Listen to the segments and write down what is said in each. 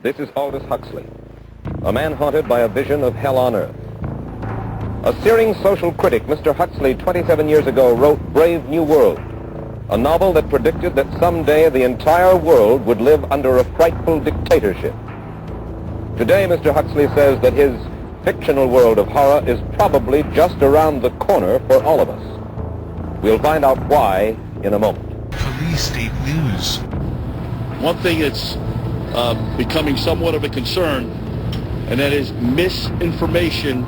This is Aldous Huxley, a man haunted by a vision of hell on earth. A searing social critic, Mr. Huxley, 27 years ago, wrote Brave New World, a novel that predicted that someday the entire world would live under a frightful dictatorship. Today, Mr. Huxley says that his fictional world of horror is probably just around the corner for all of us. We'll find out why in a moment. Police state news. One thing that's becoming somewhat of a concern, and that is misinformation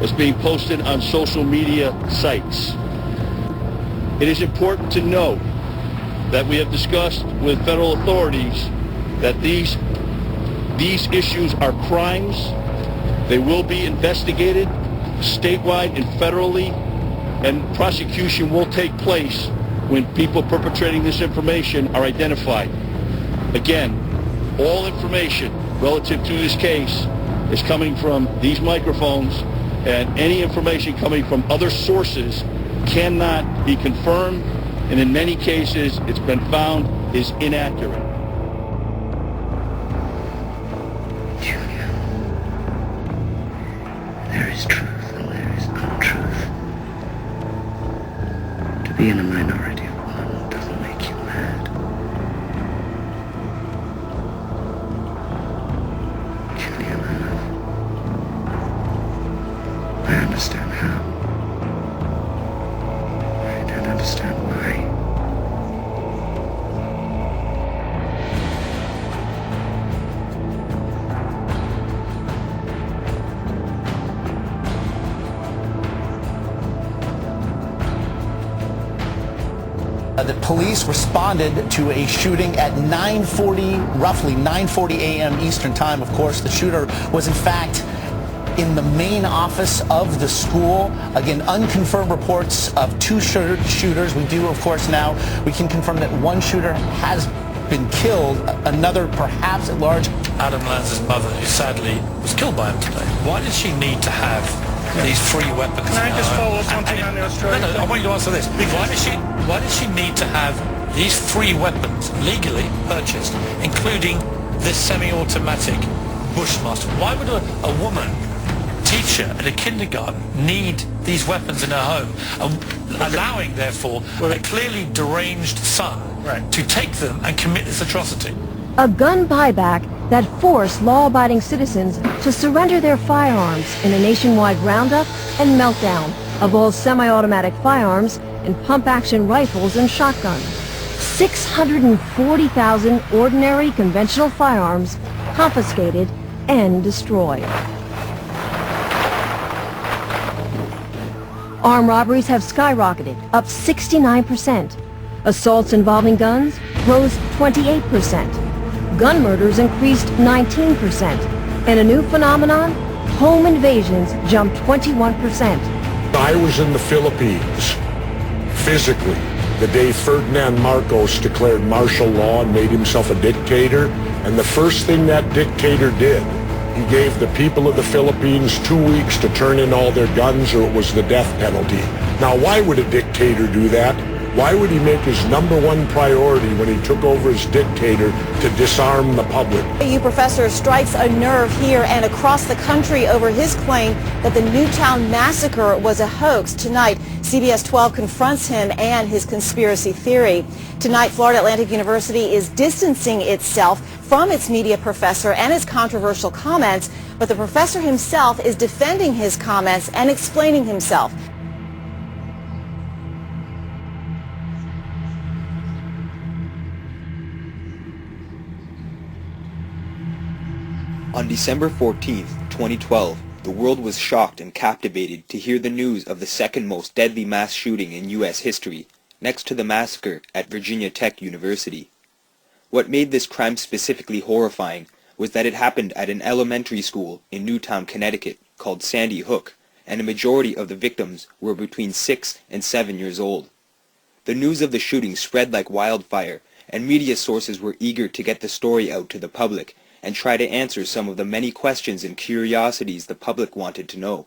is being posted on social media sites. It is important to note that we have discussed with federal authorities that these issues are crimes. They will be investigated statewide and federally, and prosecution will take place when people perpetrating this information are identified. Again, all information relative to this case is coming from these microphones, and any information coming from other sources cannot be confirmed, and in many cases it's been found is inaccurate. Julia, there is truth and there is untruth. To be in a minority of one doesn't make you mad. Julia, my love, I understand how. I don't understand why. The police responded to a shooting at roughly 9:40 a.m. Eastern Time. Of course, the shooter was in fact in the main office of the school. Again, unconfirmed reports of two shooters. We do, of course, now we can confirm that one shooter has been killed, another perhaps at large. Adam Lanza's mother, who sadly was killed by him today. Why does she need to have these free weapons? Can I just follow up one thing on the Australian? No, I want you to answer this. Why does she need to have these free weapons legally purchased, including this semi-automatic Bushmaster? Why would a woman teacher at a kindergarten need these weapons in her home, allowing, therefore, a clearly deranged son to take them and commit this atrocity? A gun buyback that forced law-abiding citizens to surrender their firearms in a nationwide roundup and meltdown of all semi-automatic firearms and pump-action rifles and shotguns. 640,000 ordinary conventional firearms confiscated and destroyed. Armed robberies have skyrocketed, up 69%. Assaults involving guns rose 28%. Gun murders increased 19%. And a new phenomenon, home invasions jumped 21%. I was in the Philippines, physically, the day Ferdinand Marcos declared martial law and made himself a dictator. And the first thing that dictator did, he gave the people of the Philippines 2 weeks to turn in all their guns or it was the death penalty. Now, why would a dictator do that? Why would he make his #1 priority when he took over as dictator to disarm the public? AU professor strikes a nerve here and across the country over his claim that the Newtown massacre was a hoax. Tonight, CBS 12 confronts him and his conspiracy theory. Tonight, Florida Atlantic University is distancing itself from its media professor and his controversial comments, but the professor himself is defending his comments and explaining himself. On December 14th, 2012, the world was shocked and captivated to hear the news of the second most deadly mass shooting in U.S. history, next to the massacre at Virginia Tech University. What made this crime specifically horrifying was that it happened at an elementary school in Newtown, Connecticut, called Sandy Hook, and a majority of the victims were between 6 and 7 years old. The news of the shooting spread like wildfire, and media sources were eager to get the story out to the public and try to answer some of the many questions and curiosities the public wanted to know.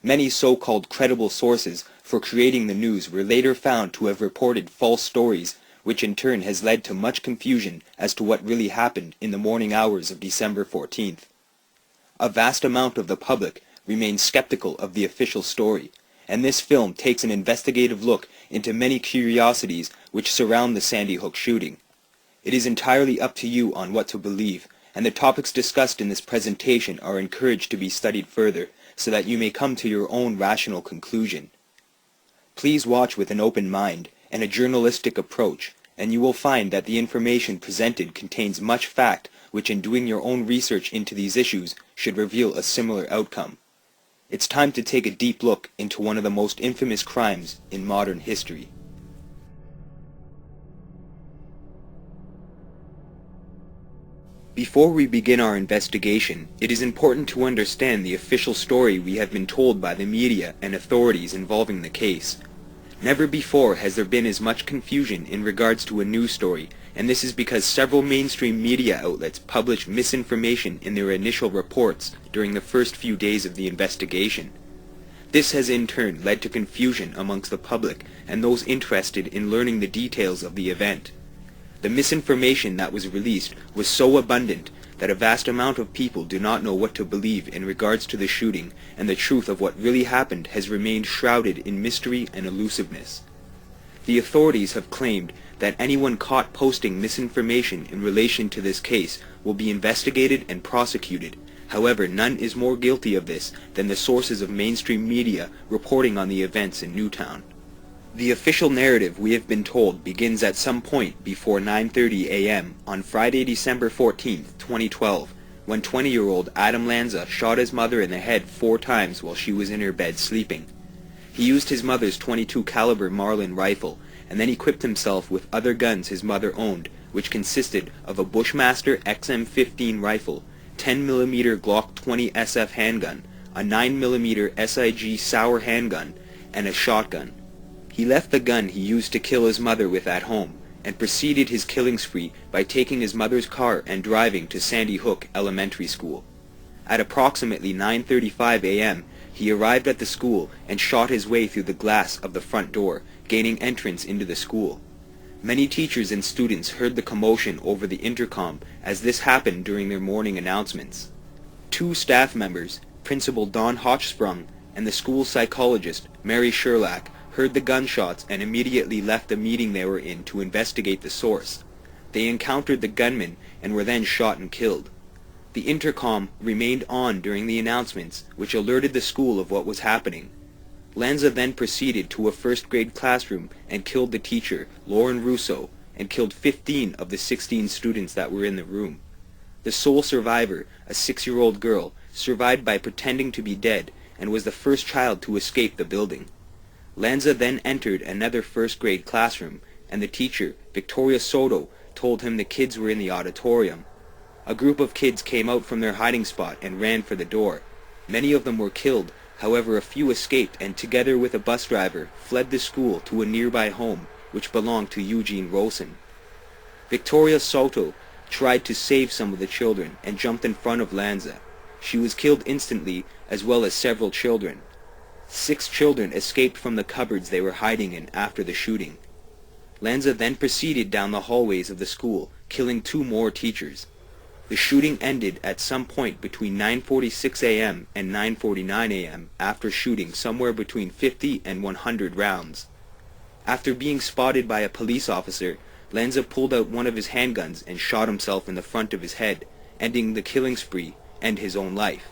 Many so-called credible sources for creating the news were later found to have reported false stories which in turn has led to much confusion as to what really happened in the morning hours of December 14th. A vast amount of the public remains skeptical of the official story, and this film takes an investigative look into many curiosities which surround the Sandy Hook shooting. It is entirely up to you on what to believe, and the topics discussed in this presentation are encouraged to be studied further so that you may come to your own rational conclusion. Please watch with an open mind and a journalistic approach, and you will find that the information presented contains much fact which in doing your own research into these issues should reveal a similar outcome. It's time to take a deep look into one of the most infamous crimes in modern history. Before we begin our investigation, it is important to understand the official story we have been told by the media and authorities involving the case. Never before has there been as much confusion in regards to a news story, and this is because several mainstream media outlets published misinformation in their initial reports during the first few days of the investigation. This has in turn led to confusion amongst the public and those interested in learning the details of the event. The misinformation that was released was so abundant that a vast amount of people do not know what to believe in regards to the shooting, and the truth of what really happened has remained shrouded in mystery and elusiveness. The authorities have claimed that anyone caught posting misinformation in relation to this case will be investigated and prosecuted. However, none is more guilty of this than the sources of mainstream media reporting on the events in Newtown. The official narrative, we have been told, begins at some point before 9:30 a.m. on Friday, December 14th, 2012, when 20-year-old Adam Lanza shot his mother in the head 4 times while she was in her bed sleeping. He used his mother's .22 caliber Marlin rifle and then equipped himself with other guns his mother owned, which consisted of a Bushmaster XM15 rifle, 10mm Glock 20 SF handgun, a 9mm SIG Sauer handgun, and a shotgun. He left the gun he used to kill his mother with at home, and proceeded his killing spree by taking his mother's car and driving to Sandy Hook Elementary School. At approximately 9:35 a.m., he arrived at the school and shot his way through the glass of the front door, gaining entrance into the school. Many teachers and students heard the commotion over the intercom as this happened during their morning announcements. 2 staff members, Principal Don Hochsprung and the school psychologist, Mary Sherlack, heard the gunshots and immediately left the meeting they were in to investigate the source. They encountered the gunmen and were then shot and killed. The intercom remained on during the announcements, which alerted the school of what was happening. Lanza then proceeded to a first-grade classroom and killed the teacher, Lauren Russo, and killed 15 of the 16 students that were in the room. The sole survivor, a 6-year-old girl, survived by pretending to be dead and was the first child to escape the building. Lanza then entered another first-grade classroom, and the teacher, Victoria Soto, told him the kids were in the auditorium. A group of kids came out from their hiding spot and ran for the door. Many of them were killed, however a few escaped and together with a bus driver fled the school to a nearby home which belonged to Eugene Rosen. Victoria Soto tried to save some of the children and jumped in front of Lanza. She was killed instantly, as well as several children. 6 children escaped from the cupboards they were hiding in after the shooting. Lanza then proceeded down the hallways of the school, killing 2 more teachers. The shooting ended at some point between 9:46 a.m. and 9:49 a.m. after shooting somewhere between 50 and 100 rounds. After being spotted by a police officer, Lanza pulled out one of his handguns and shot himself in the front of his head, ending the killing spree and his own life.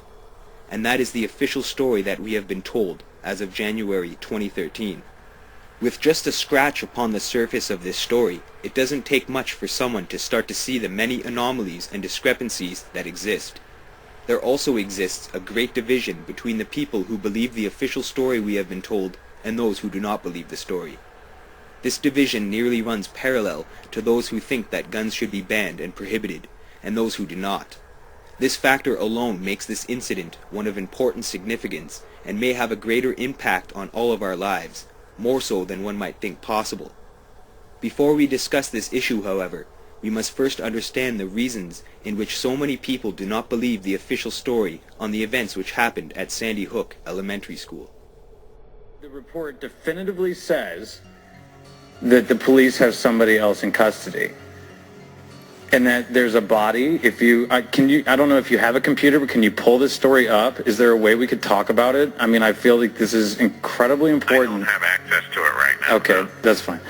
And that is the official story that we have been told as of January 2013. With just a scratch upon the surface of this story, it doesn't take much for someone to start to see the many anomalies and discrepancies that exist. There also exists a great division between the people who believe the official story we have been told and those who do not believe the story. This division nearly runs parallel to those who think that guns should be banned and prohibited, and those who do not. This factor alone makes this incident one of important significance and may have a greater impact on all of our lives, more so than one might think possible. Before we discuss this issue, however, we must first understand the reasons in which so many people do not believe the official story on the events which happened at Sandy Hook Elementary School. The report definitively says that the police have somebody else in custody, and that there's a body. If you, I don't know if you have a computer, but can you pull this story up? Is there a way we could talk about it? I mean, I feel like this is incredibly important. I don't have access to it right now. Okay, that's fine.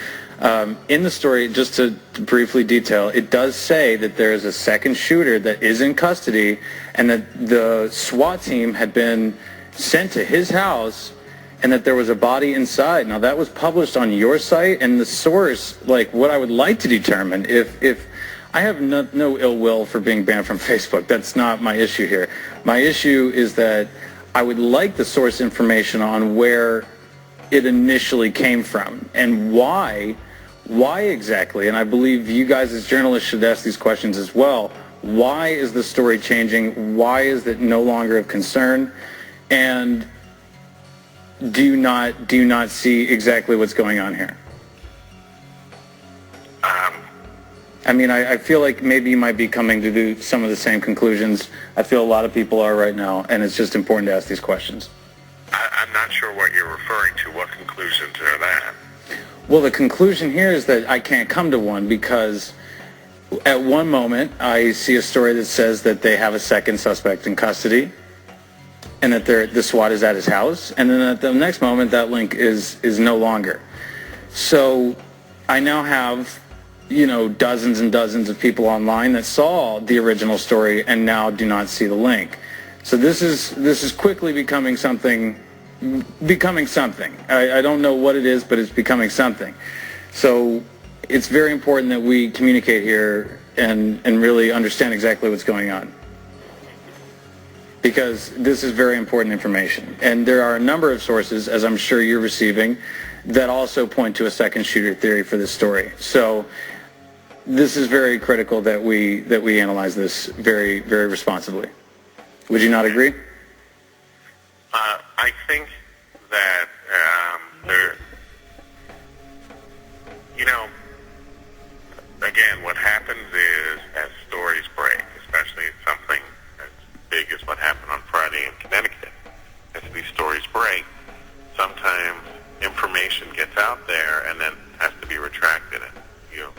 In the story, just to briefly detail, it does say that there is a second shooter that is in custody, and that the SWAT team had been sent to his house, and that there was a body inside. Now, that was published on your site, and the source, like, what I would like to determine, if I have no ill will for being banned from Facebook. That's not my issue here. My issue is that I would like the source information on where it initially came from and why exactly. And I believe you guys as journalists should ask these questions as well. Why is the story changing? Why is it no longer of concern? And do you not see exactly what's going on here? I mean, I feel like maybe you might be coming to some of the same conclusions. I feel a lot of people are right now, and it's just important to ask these questions. I'm not sure what you're referring to. What conclusions are that? Well, the conclusion here is that I can't come to one because at one moment I see a story that says that they have a second suspect in custody and that the SWAT is at his house, and then at the next moment that link is no longer. So I now have, you know, dozens and dozens of people online that saw the original story and now do not see the link. So this is quickly becoming something. I don't know what it is, but it's becoming something. So it's very important that we communicate here and really understand exactly what's going on, because this is very important information. And there are a number of sources, as I'm sure you're receiving, that also point to a second shooter theory for this story. So this is very critical that we analyze this very, very responsibly. Would you not agree? I think that you know, again, what happens is as stories break, especially something as big as what happened on Friday in Connecticut, as these stories break, sometimes information gets out there and then has to be retracted, and you know,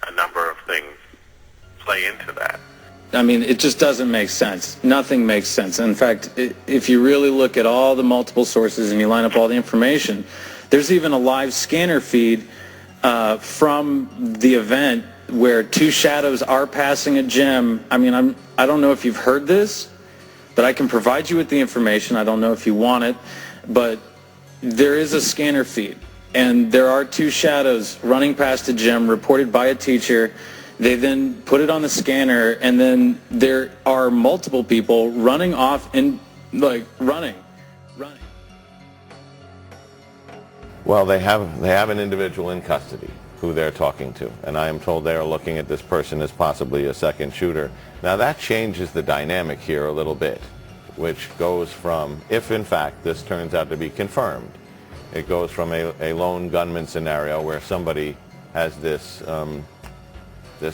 a number of things play into that. I mean, it just doesn't make sense. Nothing makes sense. In fact, if you really look at all the multiple sources and you line up all the information, there's even a live scanner feed from the event where two shadows are passing a gym. I mean, I don't know if you've heard this, but I can provide you with the information. I don't know if you want it, but there is a scanner feed, and there are two shadows running past a gym reported by a teacher. They then put it on the scanner, and then there are multiple people running off and running. Well, they have an individual in custody who they're talking to, and I am told they are looking at this person as possibly a second shooter. Now that changes the dynamic here a little bit, which goes from, if in fact this turns out to be confirmed, it goes from a lone gunman scenario where somebody has this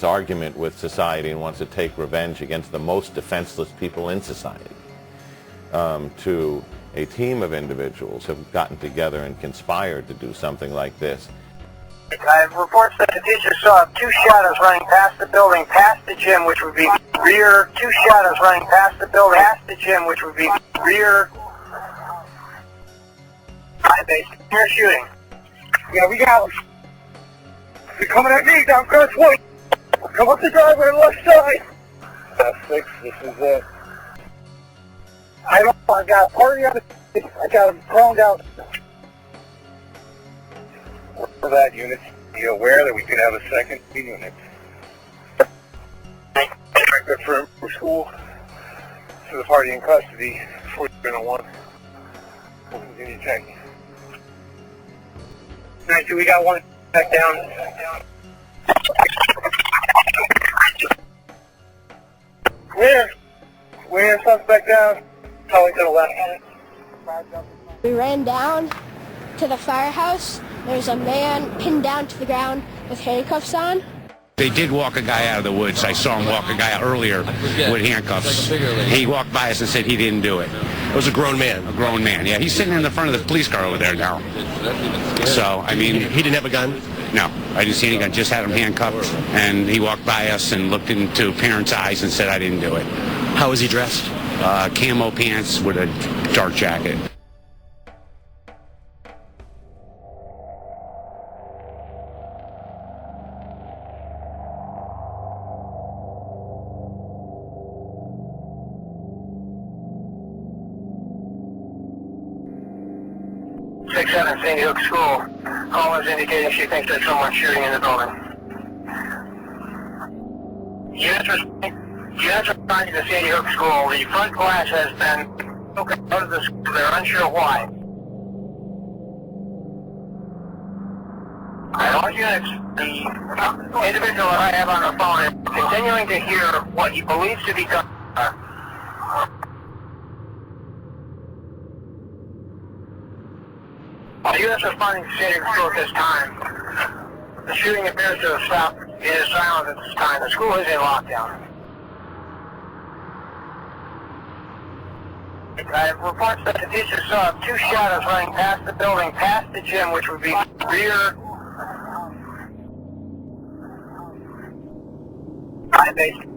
argument with society and wants to take revenge against the most defenseless people in society, to a team of individuals have gotten together and conspired to do something like this. Reports that the teacher saw two shadows running past the building, past the gym, which would be rear. Two shadows running past the building, past the gym, which would be rear. High base. You're shooting. Yeah, we got them. They're coming at me down Coast Way. Come up the driveway on the left side. That's 6. This is it. I got a party on the... I got them thrown out. For that unit, be aware that we could have a second unit. For school, to the party in custody, 4101. We'll continue checking. 92, we got one back down. Where suspect down? Probably to the left. We ran down to the firehouse. There's a man pinned down to the ground with handcuffs on. They did walk a guy out of the woods. I saw him walk a guy out earlier with handcuffs. He walked by us and said he didn't do it. It was a grown man. A grown man, yeah. He's sitting in the front of the police car over there now. So, I mean... He didn't have a gun? No, I didn't see any gun. Just had him handcuffed, and he walked by us and looked into parents' eyes and said I didn't do it. How was he dressed? Camo pants with a dark jacket. Sandy Hook School. Caller's indicating she thinks there's someone shooting in the building. Units responding to Sandy Hook School. The front glass has been broken out of the school. They're unsure why. All units, the individual that I have on the phone is continuing to hear what he believes to be done. Units responding to Sandy Hook School at this time. The shooting appears to have stopped. It is silent at this time. The school is in lockdown. I have reports that the teacher saw two shadows running past the building, past the gym, which would be rear.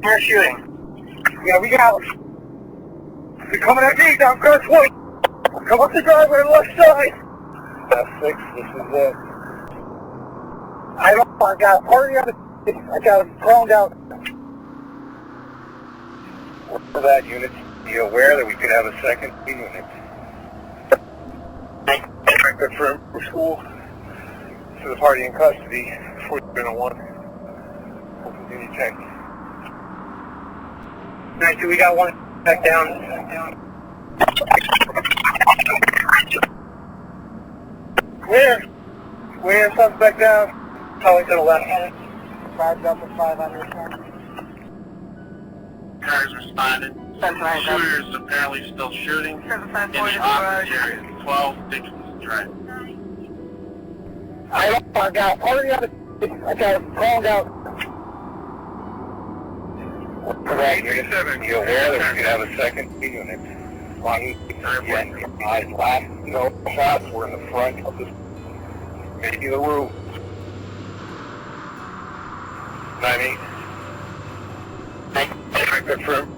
They're shooting. Yeah, we got them. They're coming at me down Greenwich Way. Come up the driveway on the left side. That's 6, this is it. I got a party on the... I got them thrown out. For that unit, be aware that we could have a second unit. Confirmed for school to the party in custody, 4101. We'll continue checking. 92, we got one back down. Where, suspect down. Calling to the left. 5 Delta 5 on your side. Cars responded. Shooters apparently still shooting in the office area. 12 Dixon Drive. I got a party on the... I got him called out. Correct. Be aware that we could have a second unit. Last shots were in the front of the... maybe the roof. 98.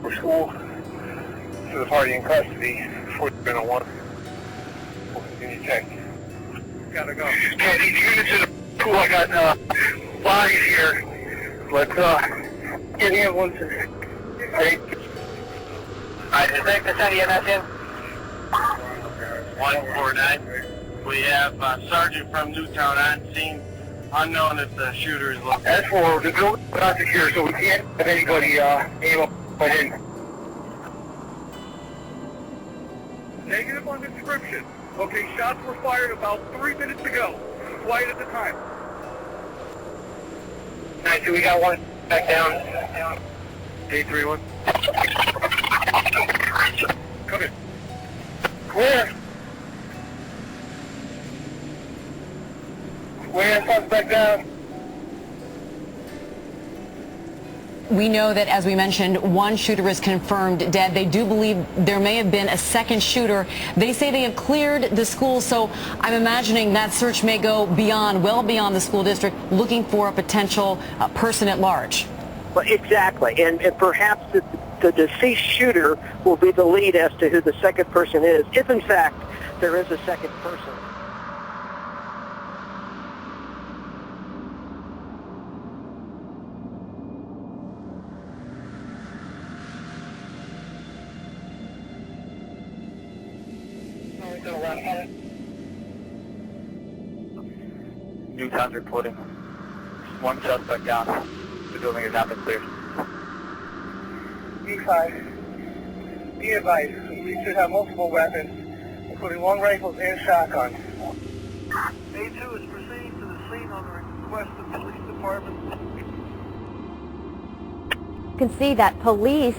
For school to the party in custody, 4101. We'll continue checking. Gotta go. Yeah, these units in the school, I got bodies here. Let's get the ambulance. Alright, is that the send EMS in? 149. We have Sergeant from Newtown on scene. Unknown if the shooter is located. As for the building, not secure, so we can't have anybody aim up in. Negative on the description. Okay, shots were fired about 3 minutes ago. Quiet at the time. 92, we got one back down. 831. Come in. Where, suspect down. We know that, as we mentioned, one shooter is confirmed dead. They do believe there may have been a second shooter. They say they have cleared the school, so I'm imagining that search may go beyond, well beyond the school district, looking for a potential person at large. Well, exactly, and perhaps the deceased shooter will be the lead as to who the second person is, if in fact there is a second person. Newtown's reporting. One suspect down. The building has not been cleared. B5. Be advised, we should have multiple weapons, including long rifles and shotguns. A2 is proceeding to the scene on the request of the police department. You can see that police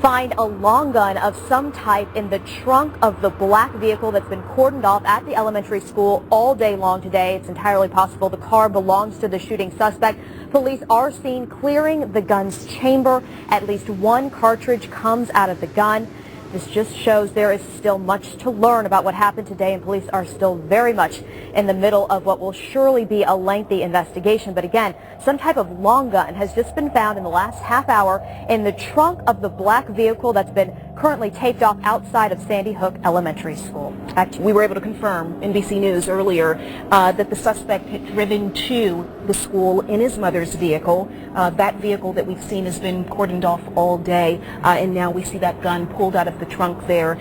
find a long gun of some type in the trunk of the black vehicle that's been cordoned off at the elementary school all day long today. It's entirely possible the car belongs to the shooting suspect. Police are seen clearing the gun's chamber. At least one cartridge comes out of the gun. This just shows there is still much to learn about what happened today, and police are still very much in the middle of what will surely be a lengthy investigation. But again, some type of long gun has just been found in the last half hour in the trunk of the black vehicle that's been currently taped off outside of Sandy Hook Elementary School. We were able to confirm, NBC News earlier, that the suspect had driven to the school in his mother's vehicle. That vehicle that we've seen has been cordoned off all day, and now we see that gun pulled out of the trunk there.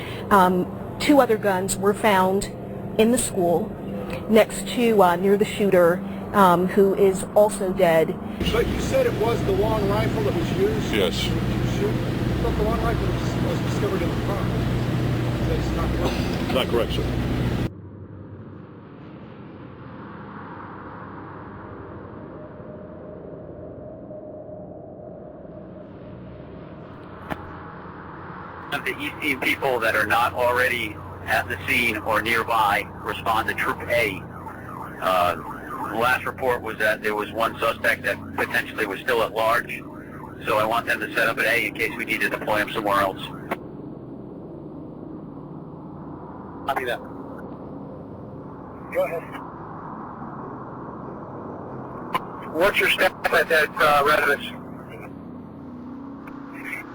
Two other guns were found in the school next to near the shooter, who is also dead. But you said it was the long rifle that was used? Yes. I thought the long rifle was discovered in the car. That's not correct. Not correct, sir. The EC people that are not already at the scene or nearby respond to Troop A. The last report was that there was one suspect that potentially was still at large, so I want them to set up an A in case we need to deploy him somewhere else. Copy that. Go ahead. What's your staff at that residence?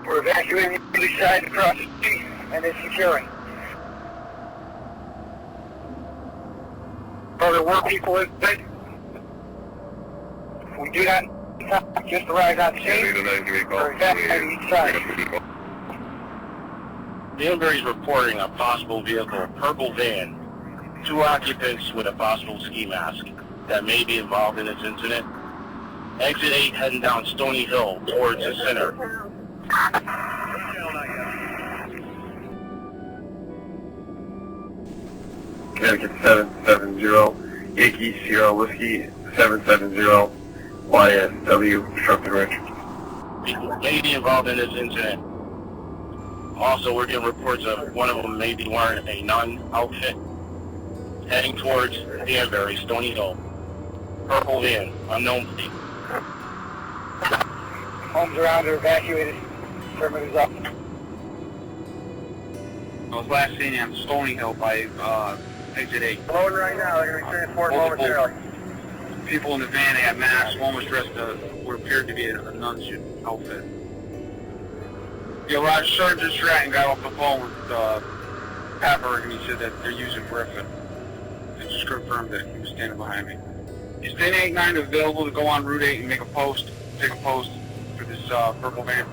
We're evacuating the east side across the street, and it's securing. Are there more people inside? We do not just arrived on scene. We're evacuating each side. Danbury's reporting a possible vehicle, a purple van, 2 occupants with a possible ski mask that may be involved in this incident. Exit 8 heading down Stony Hill towards the center. Connecticut 770, Yankee Sierra Whiskey 770, YSW, Sharpen Ridge. People may be involved in this incident. Also, we're getting reports of one of them may be wearing a nun outfit, heading towards Danbury, Stony Hill. Purple van, unknown plate. Homes around are evacuated. Perimeter's up. I was last seen on Stony Hill by exit 8. Loading right now. They're going to be transported momentarily. People in the van, they had masks. One was dressed what appeared to be a nun's outfit. Yeah, Roger, Sergeant Stratton got off the phone with Pepper, and he said that they're using Griffin. He just confirmed that he was standing behind me. Is 1089 available to go on Route 8 and take a post for this purple van?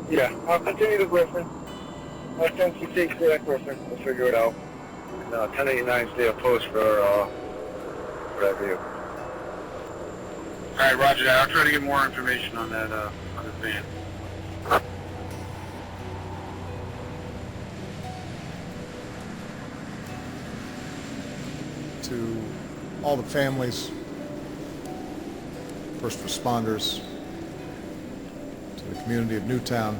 Yeah, I'll continue to Griffin. Once we take that Griffin, we'll figure it out. And 1089 stay a post for that vehicle. All right, Roger that. I'll try to get more information on that on this van. To all the families, first responders, to the community of Newtown,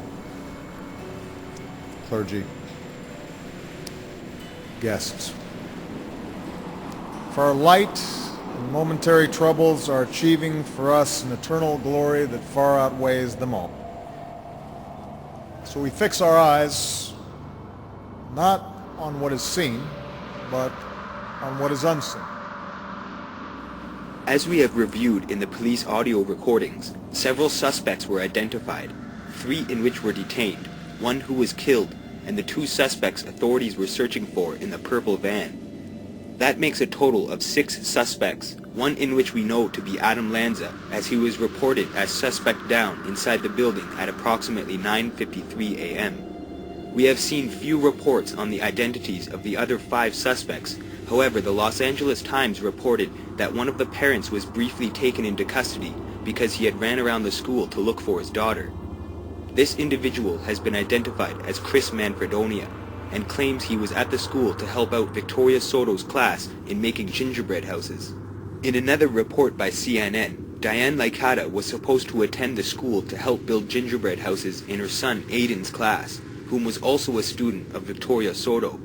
clergy, guests. For our light and momentary troubles are achieving for us an eternal glory that far outweighs them all. So we fix our eyes not on what is seen, but on what is unseen. As we have reviewed in the police audio recordings, several suspects were identified, 3 in which were detained, 1 who was killed, and the 2 suspects authorities were searching for in the purple van. That makes a total of 6 suspects, 1 in which we know to be Adam Lanza, as he was reported as suspect down inside the building at approximately 9:53 a.m. We have seen few reports on the identities of the other 5 suspects. However, the Los Angeles Times reported that one of the parents was briefly taken into custody because he had ran around the school to look for his daughter. This individual has been identified as Chris Manfredonia and claims he was at the school to help out Victoria Soto's class in making gingerbread houses. In another report by CNN, Diane Licata was supposed to attend the school to help build gingerbread houses in her son Aiden's class, whom was also a student of Victoria Soto.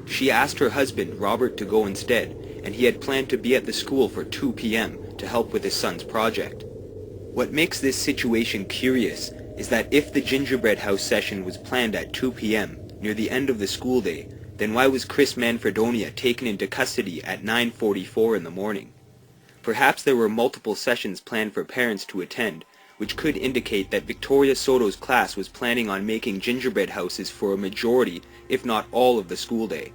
She asked her husband, Robert, to go instead, and he had planned to be at the school for 2 p.m. to help with his son's project. What makes this situation curious is that if the gingerbread house session was planned at 2 p.m. near the end of the school day, then why was Chris Manfredonia taken into custody at 9:44 in the morning? Perhaps there were multiple sessions planned for parents to attend, which could indicate that Victoria Soto's class was planning on making gingerbread houses for a majority, if not all, of the school day.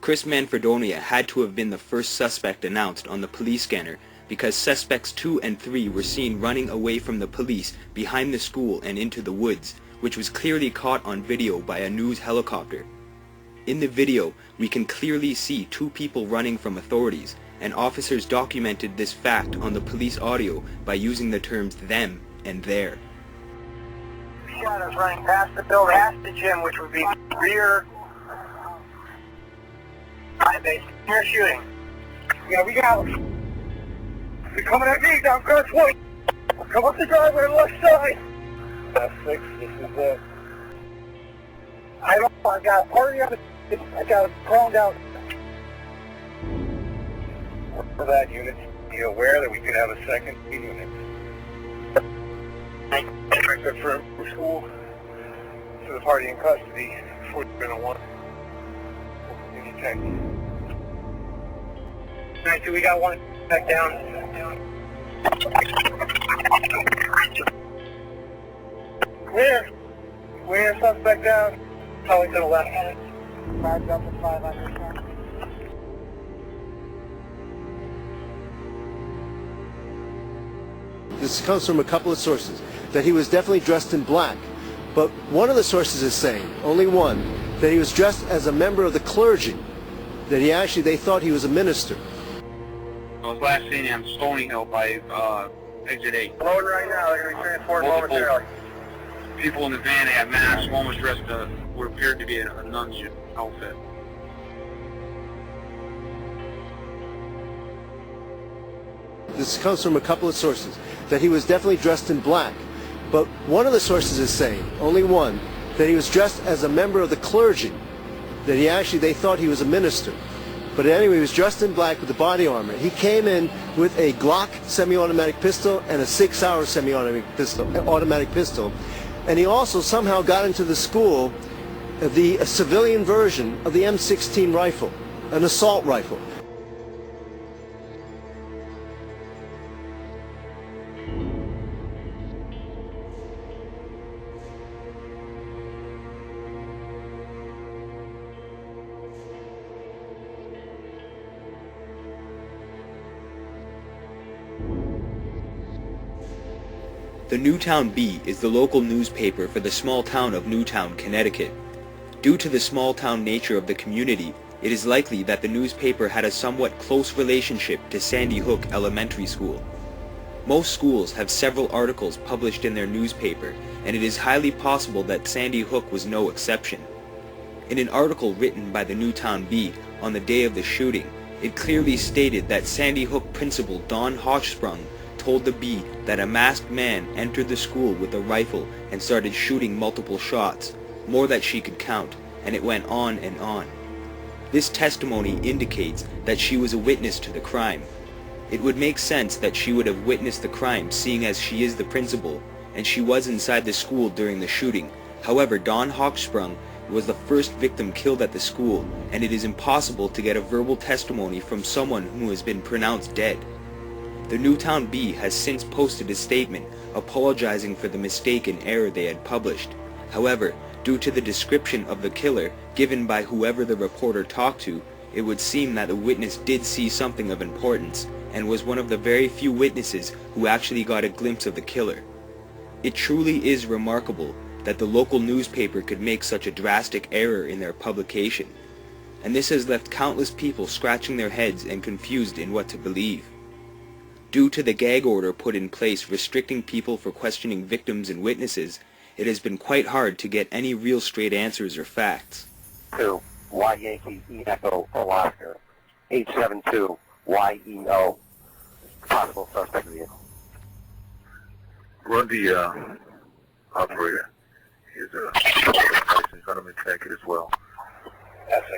Chris Manfredonia had to have been the first suspect announced on the police scanner because suspects 2 and 3 were seen running away from the police behind the school and into the woods, which was clearly caught on video by a news helicopter. In the video, we can clearly see 2 people running from authorities, and officers documented this fact on the police audio by using the terms them and their. Shot us running past the building, past the gym, which would be rear. High base, near shooting. Yeah, we got them. They're coming at me down Grant's Way. Come up the driveway on the left side. 6, this is I got a party on the, I got it crawled out. For that unit, be aware that we could have a second unit. From school to the party in custody, 4101. Alright, so we got one back down. Where suspect down? Probably to the left. 5 Delta 5 on your side. This comes from a couple of sources, that he was definitely dressed in black. But one of the sources is saying, only one, that he was dressed as a member of the clergy, that they thought he was a minister. I was last seen on Stony Hill by exit 8. Loading right now, they're going to be transported momentarily. People in the van, they had masks, one was dressed what appeared to be a nun's outfit. This comes from a couple of sources, that he was definitely dressed in black. But one of the sources is saying, only one, that he was dressed as a member of the clergy, that they thought he was a minister. But anyway, he was dressed in black with the body armor. He came in with a Glock semi-automatic pistol and a 6-hour semi-automatic pistol. And he also somehow got into the school the civilian version of the M16 rifle, an assault rifle. The Newtown Bee is the local newspaper for the small town of Newtown, Connecticut. Due to the small town nature of the community, it is likely that the newspaper had a somewhat close relationship to Sandy Hook Elementary School. Most schools have several articles published in their newspaper, and it is highly possible that Sandy Hook was no exception. In an article written by the Newtown Bee on the day of the shooting, it clearly stated that Sandy Hook principal Don Hochsprung told the Bee that a masked man entered the school with a rifle and started shooting multiple shots, more that she could count, and it went on and on. This testimony indicates that she was a witness to the crime. It would make sense that she would have witnessed the crime, seeing as she is the principal, and she was inside the school during the shooting. However, Don Hochsprung was the first victim killed at the school, and it is impossible to get a verbal testimony from someone who has been pronounced dead. The Newtown Bee has since posted a statement apologizing for the mistake and error they had published. However, due to the description of the killer given by whoever the reporter talked to, it would seem that the witness did see something of importance and was one of the very few witnesses who actually got a glimpse of the killer. It truly is remarkable that the local newspaper could make such a drastic error in their publication, and this has left countless people scratching their heads and confused in what to believe. Due to the gag order put in place restricting people for questioning victims and witnesses, it has been quite hard to get any real straight answers or facts. 2, Y Yankee E Echo Alaska, 872 YEO, possible suspect vehicle. Run the operator. He's license gentleman Connecticut as well.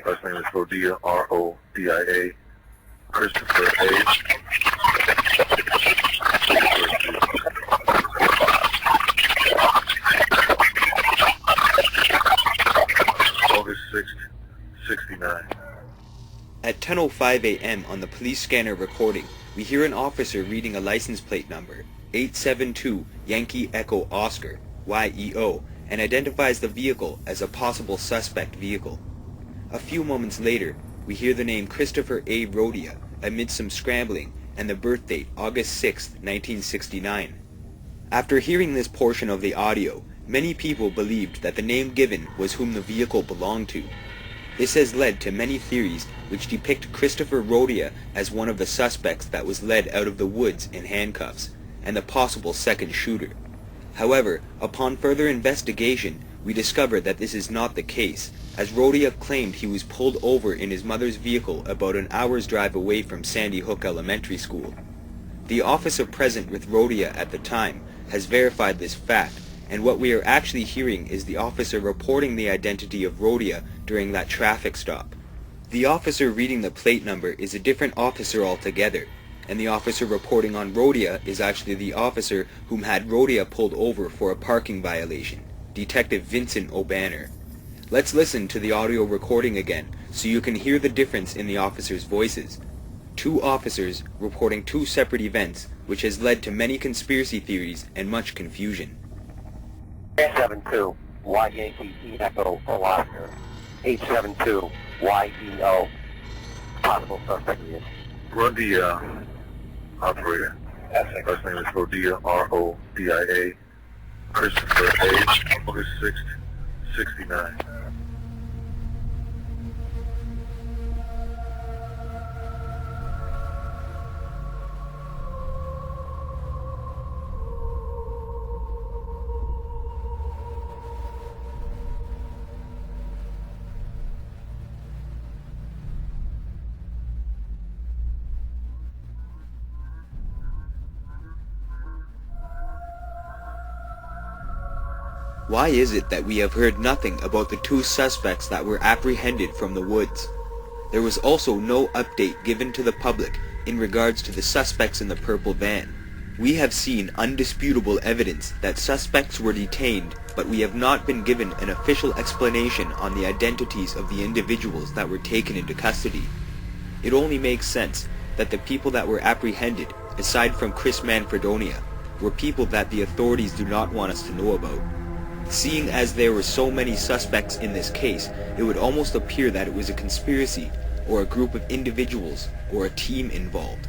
First name is Rodia, R-O-D-I-A. Christopher A. August 6th, 69. At 10:05 a.m. on the police scanner recording, we hear an officer reading a license plate number, 872 Yankee Echo Oscar, YEO, and identifies the vehicle as a possible suspect vehicle. A few moments later, we hear the name Christopher A. Rodia amid some scrambling and the birth date August 6, 1969. After hearing this portion of the audio, many people believed that the name given was whom the vehicle belonged to. This has led to many theories which depict Christopher Rodia as one of the suspects that was led out of the woods in handcuffs, and the possible second shooter. However, upon further investigation, we discovered that this is not the case, as Rodia claimed he was pulled over in his mother's vehicle about an hour's drive away from Sandy Hook Elementary School. The officer present with Rodia at the time has verified this fact, and what we are actually hearing is the officer reporting the identity of Rodia during that traffic stop. The officer reading the plate number is a different officer altogether, and the officer reporting on Rodia is actually the officer whom had Rodia pulled over for a parking violation, Detective Vincent O'Banner. Let's listen to the audio recording again so you can hear the difference in the officers' voices. Two officers reporting two separate events, which has led to many conspiracy theories and much confusion. 872 Yankee Echo Oscar. 872 YEO. Possible suspect vehicle. Run the operator. First name is Rodia, R-O-D-I-A. Christopher A. August 6th, 69. Why is it that we have heard nothing about the two suspects that were apprehended from the woods? There was also no update given to the public in regards to the suspects in the purple van. We have seen undisputable evidence that suspects were detained, but we have not been given an official explanation on the identities of the individuals that were taken into custody. It only makes sense that the people that were apprehended, aside from Chris Manfredonia, were people that the authorities do not want us to know about. Seeing as there were so many suspects in this case, it would almost appear that it was a conspiracy, or a group of individuals, or a team involved.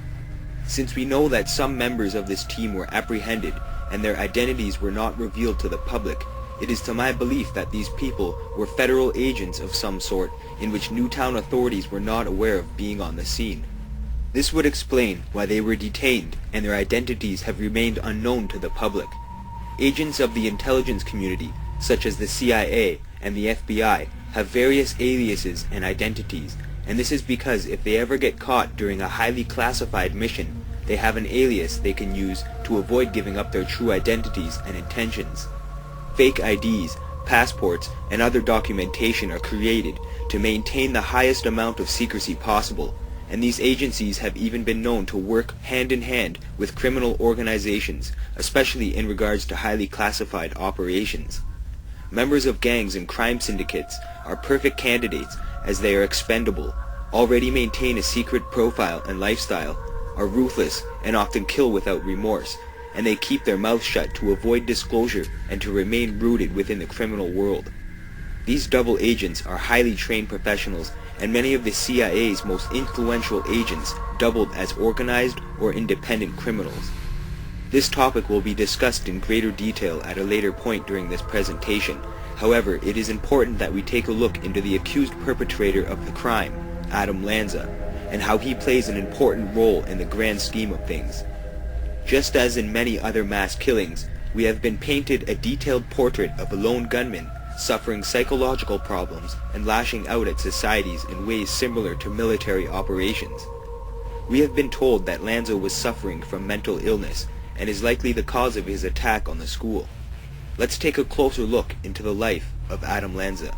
Since we know that some members of this team were apprehended, and their identities were not revealed to the public, it is to my belief that these people were federal agents of some sort, in which Newtown authorities were not aware of being on the scene. This would explain why they were detained, and their identities have remained unknown to the public. Agents of the intelligence community, such as the CIA and the FBI, have various aliases and identities, and this is because if they ever get caught during a highly classified mission, they have an alias they can use to avoid giving up their true identities and intentions. Fake IDs, passports, and other documentation are created to maintain the highest amount of secrecy possible, and these agencies have even been known to work hand in hand with criminal organizations, especially in regards to highly classified operations. Members of gangs and crime syndicates are perfect candidates as they are expendable, already maintain a secret profile and lifestyle, are ruthless and often kill without remorse, and they keep their mouths shut to avoid disclosure and to remain rooted within the criminal world. These double agents are highly trained professionals, and many of the CIA's most influential agents doubled as organized or independent criminals. This topic will be discussed in greater detail at a later point during this presentation. However, it is important that we take a look into the accused perpetrator of the crime, Adam Lanza, and how he plays an important role in the grand scheme of things. Just as in many other mass killings, we have been painted a detailed portrait of a lone gunman suffering psychological problems and lashing out at societies in ways similar to military operations. We have been told that Lanza was suffering from mental illness, and is likely the cause of his attack on the school. Let's take a closer look into the life of Adam Lanza.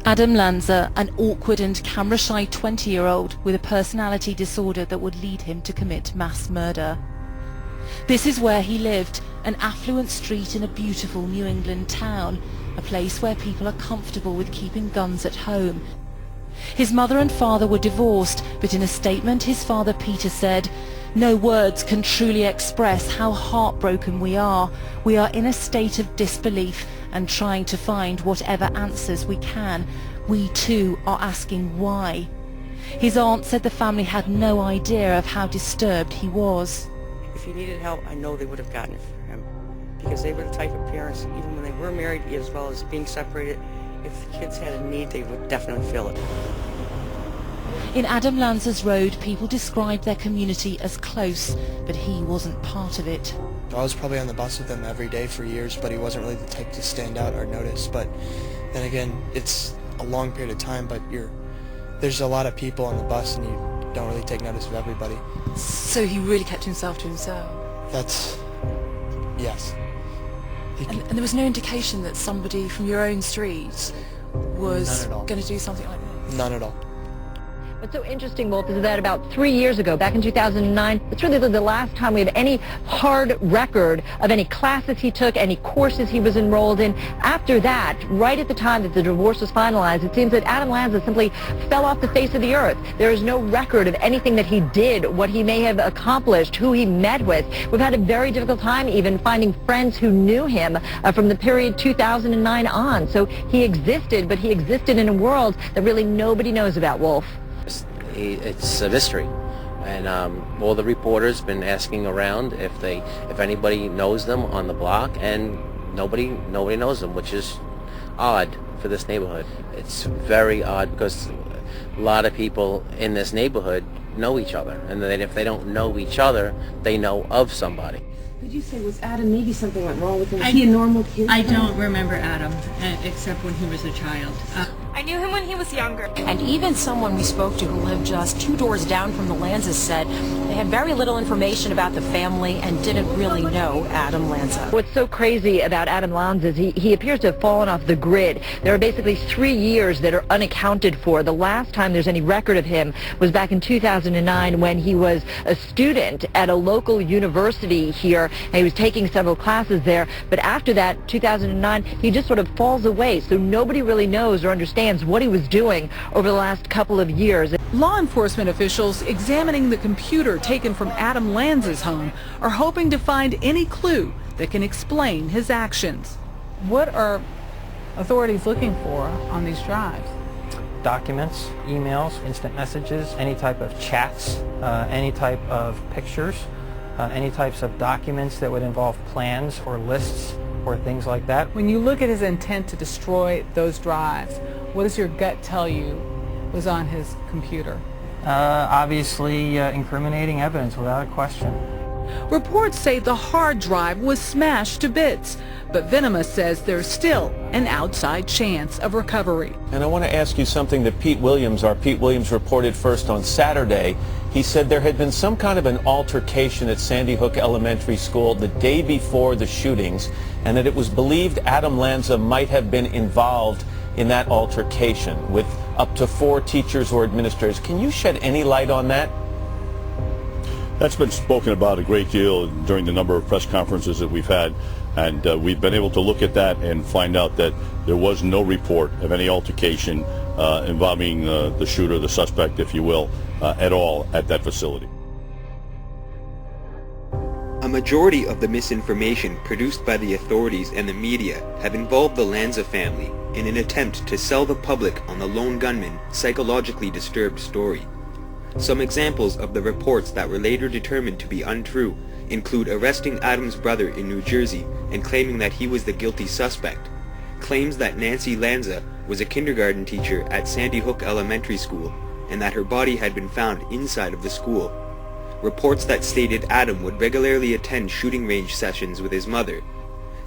Adam Lanza, an awkward and camera-shy 20-year-old with a personality disorder that would lead him to commit mass murder. This is where he lived, an affluent street in a beautiful New England town, a place where people are comfortable with keeping guns at home. His mother and father were divorced, but in a statement his father Peter said, "No words can truly express how heartbroken we are. We are in a state of disbelief and trying to find whatever answers we can. We too are asking why." His aunt said the family had no idea of how disturbed he was. If he needed help, I know they would have gotten it for him, because they were the type of parents, even when they were married as well as being separated, if the kids had a need, they would definitely feel it. In Adam Lanza's road, people described their community as close, but he wasn't part of it. I was probably on the bus with him every day for years, but he wasn't really the type to stand out or notice. But then again, it's a long period of time, but there's a lot of people on the bus and you don't really take notice of everybody. So he really kept himself to himself? Yes. And there was no indication that somebody from your own street was going to do something like this? None at all. What's so interesting, Wolf, is that about 3 years ago, back in 2009, it's really the last time we have any hard record of any classes he took, any courses he was enrolled in. After that, right at the time that the divorce was finalized, it seems that Adam Lanza simply fell off the face of the earth. There is no record of anything that he did, what he may have accomplished, who he met with. We've had a very difficult time even finding friends who knew him from the period 2009 on. So he existed, but he existed in a world that really nobody knows about, Wolf. It's a mystery, and all the reporters been asking around if anybody knows them on the block, and nobody knows them, which is odd for this neighborhood. It's very odd because a lot of people in this neighborhood know each other, and then if they don't know each other, they know of somebody. Could you say, was Adam, maybe something went wrong with him? Was he a normal kid? I don't remember Adam, except when he was a child. I knew him when he was younger. And even someone we spoke to who lived just 2 doors down from the Lanzas said they had very little information about the family and didn't really know Adam Lanza. What's so crazy about Adam Lanza is he appears to have fallen off the grid. There are basically 3 years that are unaccounted for. The last time there's any record of him was back in 2009 when he was a student at a local university here, and he was taking several classes there. But after that, 2009, he just sort of falls away, so nobody really knows or understands what he was doing over the last couple of years. Law enforcement officials examining the computer taken from Adam Lanza's home are hoping to find any clue that can explain his actions. What are authorities looking for on these drives? Documents, emails, instant messages, any type of chats, any type of pictures, any types of documents that would involve plans or lists or things like that. When you look at his intent to destroy those drives, what does your gut tell you was on his computer? Obviously incriminating evidence without a question. Reports say the hard drive was smashed to bits, but Venema says there's still an outside chance of recovery. And I want to ask you something that Pete Williams reported first on Saturday. He said there had been some kind of an altercation at Sandy Hook Elementary School the day before the shootings, and that it was believed Adam Lanza might have been involved in that altercation with up to 4 teachers or administrators. Can you shed any light on that? That's been spoken about a great deal during the number of press conferences that we've had, and we've been able to look at that and find out that there was no report of any altercation involving the shooter, the suspect, if you will, at all at that facility. A majority of the misinformation produced by the authorities and the media have involved the Lanza family in an attempt to sell the public on the lone gunman psychologically disturbed story. Some examples of the reports that were later determined to be untrue include arresting Adam's brother in New Jersey and claiming that he was the guilty suspect, claims that Nancy Lanza was a kindergarten teacher at Sandy Hook Elementary School and that her body had been found inside of the school, reports that stated Adam would regularly attend shooting range sessions with his mother,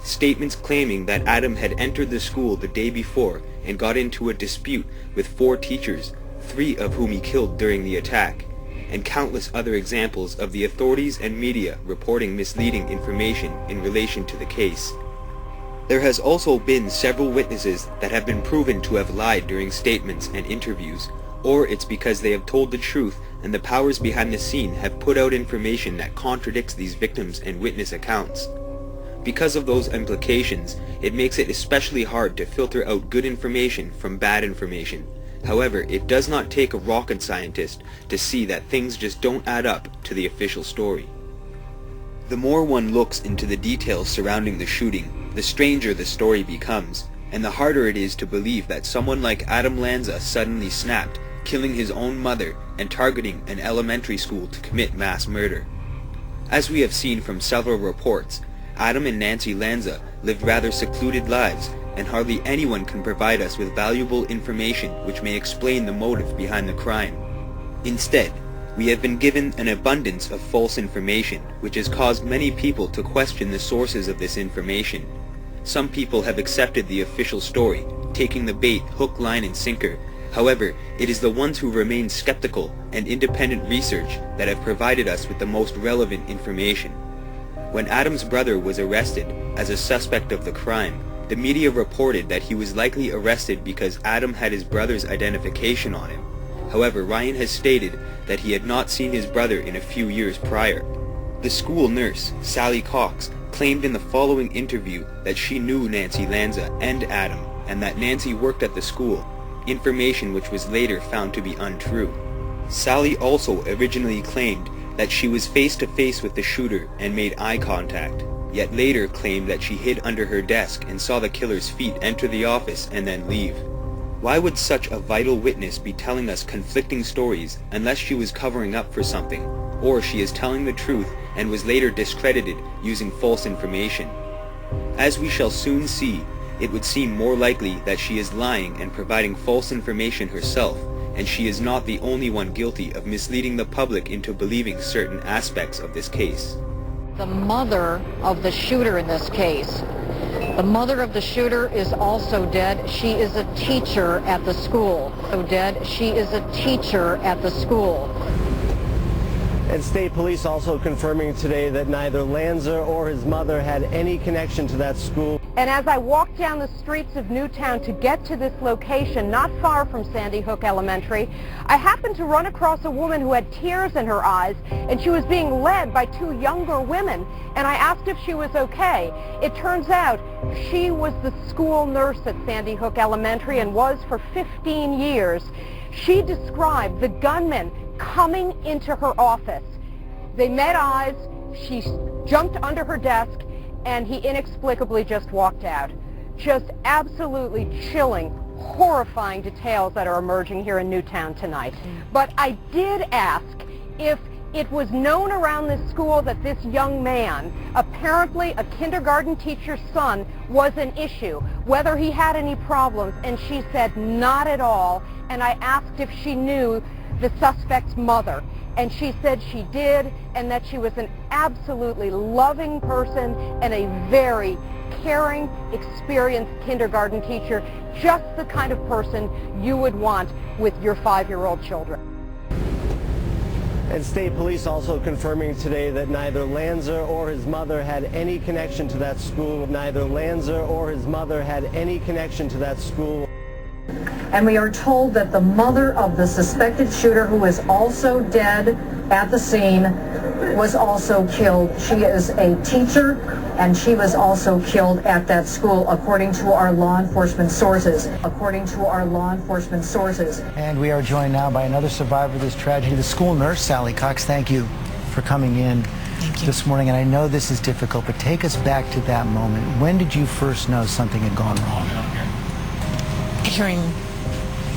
statements claiming that Adam had entered the school the day before and got into a dispute with 4 teachers, 3 of whom he killed during the attack, and countless other examples of the authorities and media reporting misleading information in relation to the case. There has also been several witnesses that have been proven to have lied during statements and interviews, or it's because they have told the truth and the powers behind the scene have put out information that contradicts these victims' and witness accounts. Because of those implications, it makes it especially hard to filter out good information from bad information. However, it does not take a rocket scientist to see that things just don't add up to the official story. The more one looks into the details surrounding the shooting, the stranger the story becomes, and the harder it is to believe that someone like Adam Lanza suddenly snapped, killing his own mother and targeting an elementary school to commit mass murder. As we have seen from several reports, Adam and Nancy Lanza lived rather secluded lives, and hardly anyone can provide us with valuable information which may explain the motive behind the crime. Instead, we have been given an abundance of false information, which has caused many people to question the sources of this information. Some people have accepted the official story, taking the bait hook, line, and sinker. However, it is the ones who remain skeptical and independent research that have provided us with the most relevant information. When Adam's brother was arrested as a suspect of the crime, the media reported that he was likely arrested because Adam had his brother's identification on him. However, Ryan has stated that he had not seen his brother in a few years prior. The school nurse, Sally Cox, claimed in the following interview that she knew Nancy Lanza and Adam, and that Nancy worked at the school, information which was later found to be untrue. Sally also originally claimed that she was face-to-face with the shooter and made eye contact, yet later claimed that she hid under her desk and saw the killer's feet enter the office and then leave. Why would such a vital witness be telling us conflicting stories unless she was covering up for something, or she is telling the truth and was later discredited using false information? As we shall soon see, it would seem more likely that she is lying and providing false information herself, and she is not the only one guilty of misleading the public into believing certain aspects of this case. The mother of the shooter in this case. The mother of the shooter is also dead. She is a teacher at the school. So dead. She is a teacher at the school. And state police also confirming today that neither Lanza or his mother had any connection to that school. And as I walked down the streets of Newtown to get to this location, not far from Sandy Hook Elementary, I happened to run across a woman who had tears in her eyes, and she was being led by 2 younger women, and I asked if she was okay. It turns out she was the school nurse at Sandy Hook Elementary and was for 15 years. She described the gunman coming into her office. They met eyes, she jumped under her desk, and he inexplicably just walked out. Just absolutely chilling, horrifying details that are emerging here in Newtown tonight. But I did ask if it was known around this school that this young man, apparently a kindergarten teacher's son, was an issue, whether he had any problems, and she said not at all. And I asked if she knew the suspect's mother, and she said she did, and that she was an absolutely loving person and a very caring, experienced kindergarten teacher, just the kind of person you would want with your 5-year-old children. And state police also confirming today that neither Lanza or his mother had any connection to that school. Neither Lanza or his mother had any connection to that school. And we are told that the mother of the suspected shooter, who is also dead at the scene, was also killed. She is a teacher, and she was also killed at that school, according to our law enforcement sources. According to our law enforcement sources. And we are joined now by another survivor of this tragedy, the school nurse, Sally Cox. Thank you for coming in this morning. And I know this is difficult, but take us back to that moment. When did you first know something had gone wrong? Hearing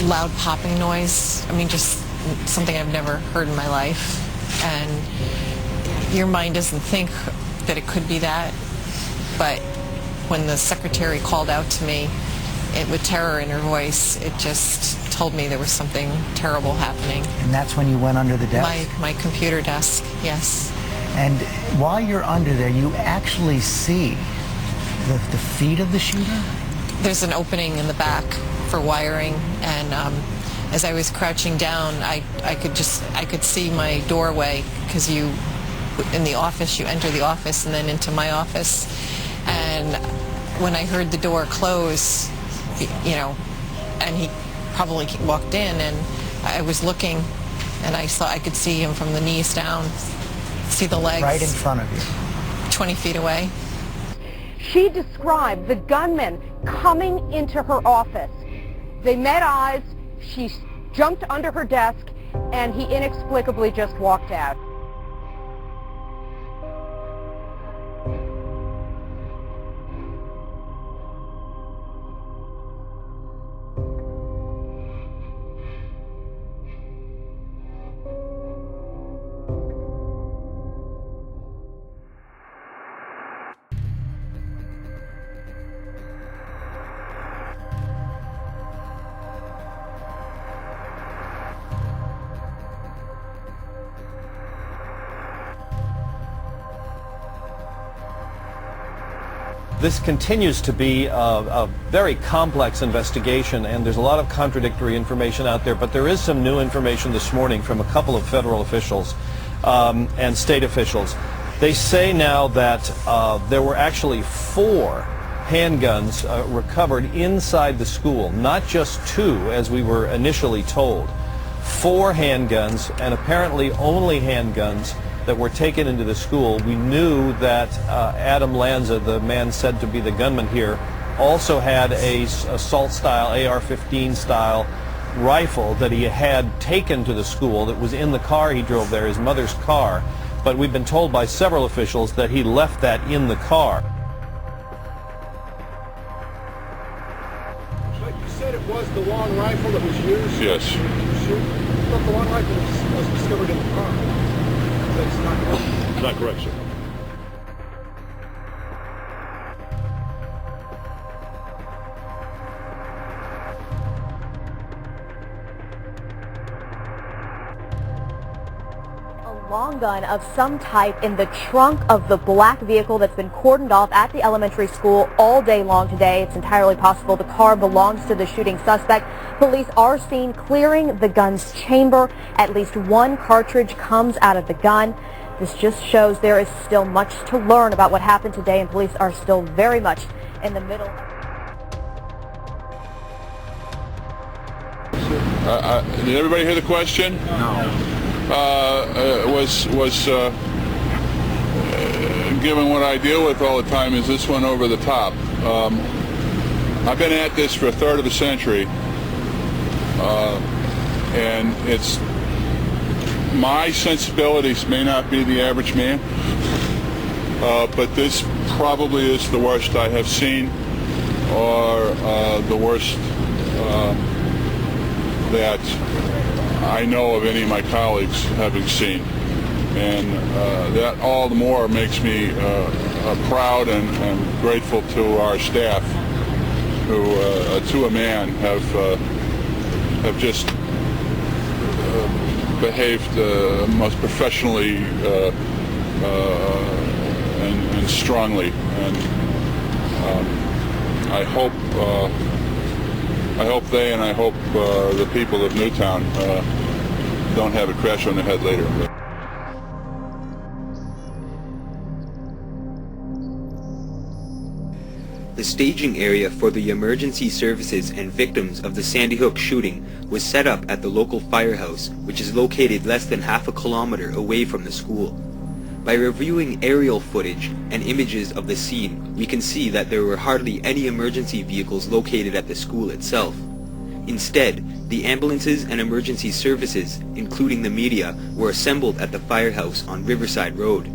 loud popping noise, I mean, just something I've never heard in my life, and your mind doesn't think that it could be that, but when the secretary called out to me, with terror in her voice, it just told me there was something terrible happening. And that's when you went under the desk? My computer desk, yes. And while you're under there, you actually see the feet of the shooter? There's an opening in the back for wiring, and as I was crouching down, I could see my doorway, because in the office, you enter the office and then into my office. And when I heard the door close, and he probably walked in, and I was looking, and I could see him from the knees down, see the legs. Right in front of you. 20 feet away. She described the gunman coming into her office. They met eyes, she jumped under her desk, and he inexplicably just walked out. This continues to be a very complex investigation, and there's a lot of contradictory information out there, but there is some new information this morning from a couple of federal officials and state officials. They say now that there were actually 4 handguns recovered inside the school, not just 2 as we were initially told. 4 handguns, and apparently only handguns, that were taken into the school. We knew that Adam Lanza, the man said to be the gunman here, also had a assault-style, AR-15 style rifle that he had taken to the school that was in the car he drove there, his mother's car. But we've been told by several officials that he left that in the car. But you said it was the long rifle that was used? Yes. I thought the long rifle was discovered in the car. That's not correct. Not correct, sir. A long gun of some type in the trunk of the black vehicle that's been cordoned off at the elementary school all day long today. It's entirely possible the car belongs to the shooting suspect. Police are seen clearing the gun's chamber. At least 1 cartridge comes out of the gun. This just shows there is still much to learn about what happened today, and police are still very much in the middle. Did everybody hear the question? No. Was given what I deal with all the time, is this one over the top? I've been at this for a third of a century, and it's my sensibilities may not be the average man, but this probably is the worst I have seen, or the worst that I know of any of my colleagues having seen. And that all the more makes me proud and grateful to our staff, who to a man have just behaved most professionally and strongly. And I hope they, and I hope the people of Newtown don't have a crash on their head later. The staging area for the emergency services and victims of the Sandy Hook shooting was set up at the local firehouse, which is located less than half a kilometer away from the school. By reviewing aerial footage and images of the scene, we can see that there were hardly any emergency vehicles located at the school itself. Instead, the ambulances and emergency services, including the media, were assembled at the firehouse on Riverside Road.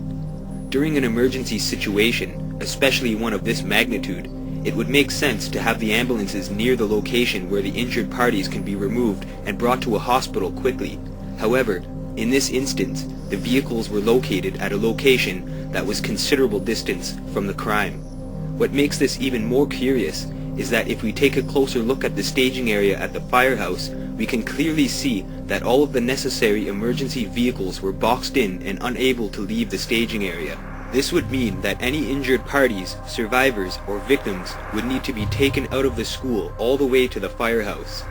During an emergency situation, especially one of this magnitude, it would make sense to have the ambulances near the location where the injured parties can be removed and brought to a hospital quickly. However, In this instance, the vehicles were located at a location that was considerable distance from the crime. What makes this even more curious is that if we take a closer look at the staging area at the firehouse, we can clearly see that all of the necessary emergency vehicles were boxed in and unable to leave the staging area. This would mean that any injured parties, survivors, or victims would need to be taken out of the school all the way to the firehouse.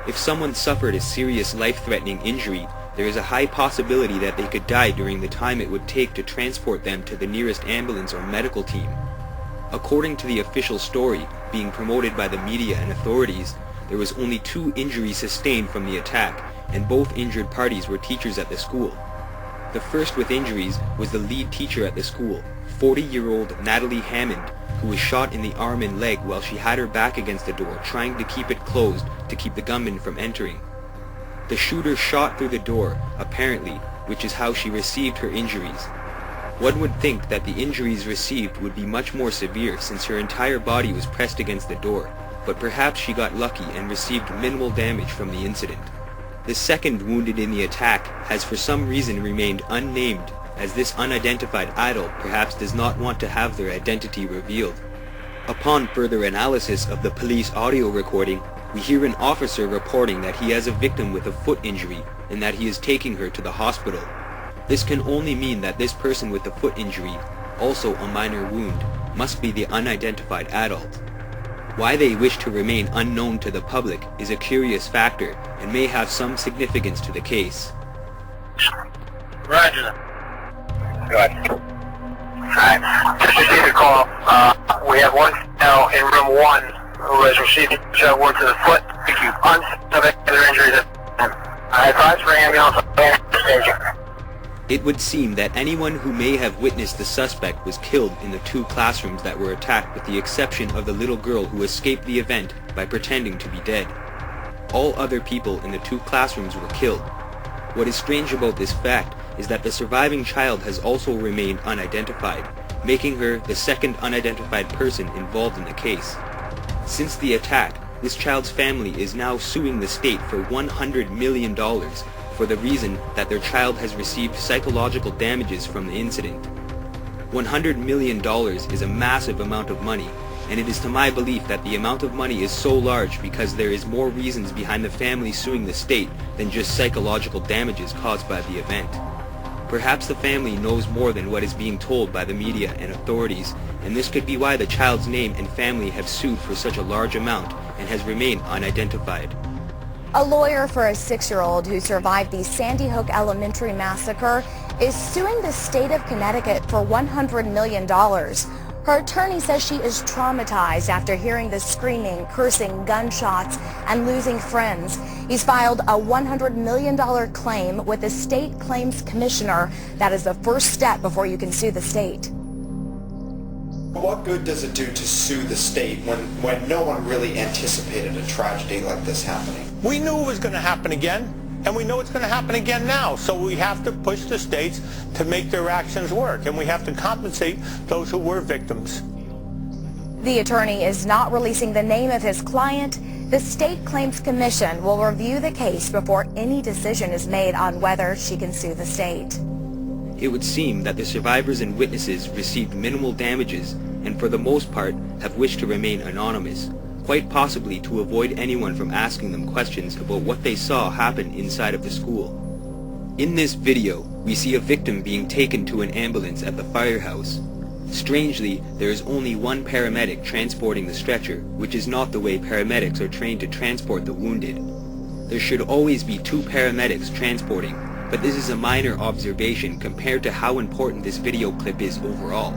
If someone suffered a serious life-threatening injury, there is a high possibility that they could die during the time it would take to transport them to the nearest ambulance or medical team. According to the official story being promoted by the media and authorities, there was only 2 injuries sustained from the attack, and both injured parties were teachers at the school. The first with injuries was the lead teacher at the school, 40-year-old Natalie Hammond, who was shot in the arm and leg while she had her back against the door trying to keep it closed to keep the gunman from entering. The shooter shot through the door, apparently, which is how she received her injuries. One would think that the injuries received would be much more severe since her entire body was pressed against the door, but perhaps she got lucky and received minimal damage from the incident. The second wounded in the attack has for some reason remained unnamed, as this unidentified adult perhaps does not want to have their identity revealed. Upon further analysis of the police audio recording, we hear an officer reporting that he has a victim with a foot injury and that he is taking her to the hospital. This can only mean that this person with the foot injury, also a minor wound, must be the unidentified adult. Why they wish to remain unknown to the public is a curious factor and may have some significance to the case. Roger. Good. Alright, just received a call. We have one now in room 1 who has received a gunshot wound to the foot. Other injuries. I advise for ambulance on staging. It would seem that anyone who may have witnessed the suspect was killed in the 2 classrooms that were attacked, with the exception of the little girl who escaped the event by pretending to be dead. All other people in the 2 classrooms were killed. What is strange about this fact is that the surviving child has also remained unidentified, making her the second unidentified person involved in the case. Since the attack, this child's family is now suing the state for $100 million for the reason that their child has received psychological damages from the incident. $100 million is a massive amount of money, and it is to my belief that the amount of money is so large because there is more reasons behind the family suing the state than just psychological damages caused by the event. Perhaps the family knows more than what is being told by the media and authorities, and this could be why the child's name and family have sued for such a large amount and has remained unidentified. A lawyer for a 6-year-old who survived the Sandy Hook Elementary massacre is suing the state of Connecticut for $100 million. Her attorney says she is traumatized after hearing the screaming, cursing, gunshots, and losing friends. He's filed a $100 million claim with the state claims commissioner. That is the first step before you can sue the state. What good does it do to sue the state when no one really anticipated a tragedy like this happening? We knew it was going to happen again, and we know it's going to happen again now. So we have to push the states to make their actions work, and we have to compensate those who were victims. The attorney is not releasing the name of his client. The State Claims Commission will review the case before any decision is made on whether she can sue the state. It would seem that the survivors and witnesses received minimal damages and for the most part have wished to remain anonymous, quite possibly to avoid anyone from asking them questions about what they saw happen inside of the school. In this video, we see a victim being taken to an ambulance at the firehouse. Strangely, there is only one paramedic transporting the stretcher, which is not the way paramedics are trained to transport the wounded. There should always be 2 paramedics transporting, but this is a minor observation compared to how important this video clip is overall.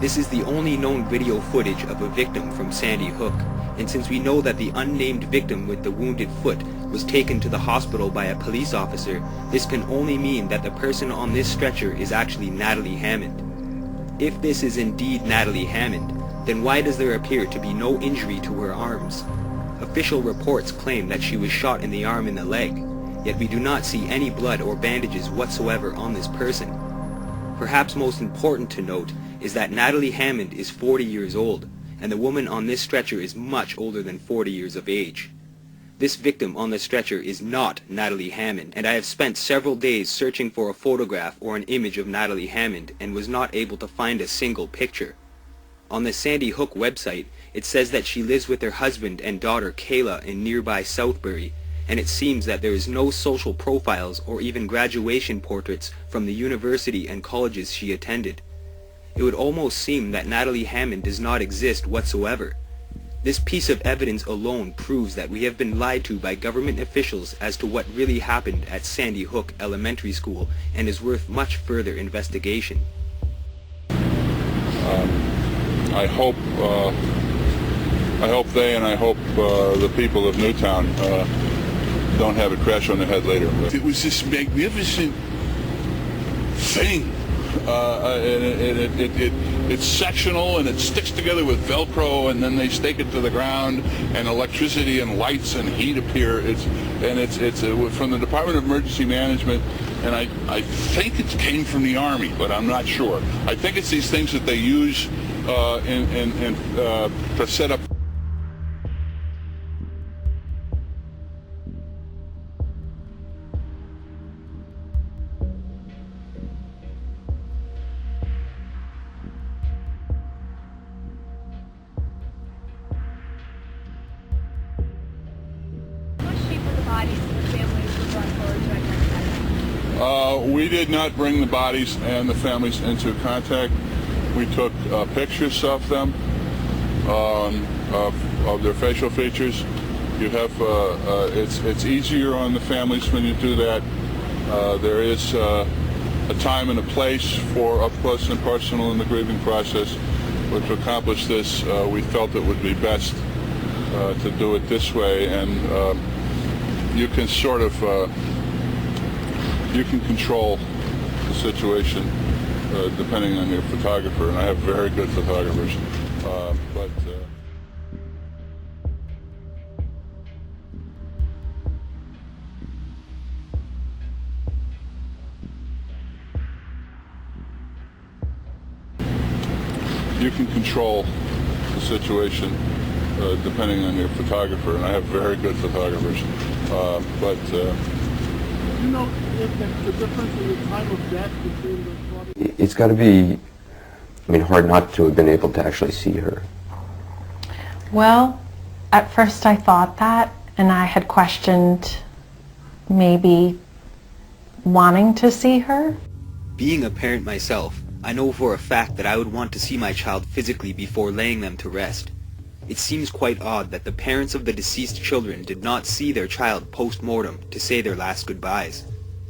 This is the only known video footage of a victim from Sandy Hook, and since we know that the unnamed victim with the wounded foot was taken to the hospital by a police officer, this can only mean that the person on this stretcher is actually Natalie Hammond. If this is indeed Natalie Hammond, then why does there appear to be no injury to her arms? Official reports claim that she was shot in the arm and the leg, yet we do not see any blood or bandages whatsoever on this person. Perhaps most important to note is that Natalie Hammond is 40 years old, and the woman on this stretcher is much older than 40 years of age. This victim on the stretcher is not Natalie Hammond, and I have spent several days searching for a photograph or an image of Natalie Hammond and was not able to find a single picture. On the Sandy Hook website, it says that she lives with her husband and daughter Kayla in nearby Southbury, and it seems that there is no social profiles or even graduation portraits from the university and colleges she attended. It would almost seem that Natalie Hammond does not exist whatsoever. This piece of evidence alone proves that we have been lied to by government officials as to what really happened at Sandy Hook Elementary School and is worth much further investigation. I hope they and I hope the people of Newtown don't have a crash on their head later. It was this magnificent thing. It's sectional and it sticks together with Velcro, and then they stake it to the ground, and electricity and lights and heat appear. It's from the Department of Emergency Management, and I think it came from the Army, but I'm not sure. I think it's these things that they use to set up. We did not bring the bodies and the families into contact. We took pictures of them, of their facial features. You have it's easier on the families when you do that. There is a time and a place for up close and personal in the grieving process. But to accomplish this, we felt it would be best to do it this way, and you can sort of you can control the situation depending on your photographer, and I have very good photographers, but you can control the situation depending on your photographer, and I have very good photographers, but you know the difference in the time of death between the bodies? It's got to be, I mean, hard not to have been able to actually see her. Well, at first I thought that, and I had questioned maybe wanting to see her. Being a parent myself, I know for a fact that I would want to see my child physically before laying them to rest. It seems quite odd that the parents of the deceased children did not see their child post-mortem to say their last goodbyes.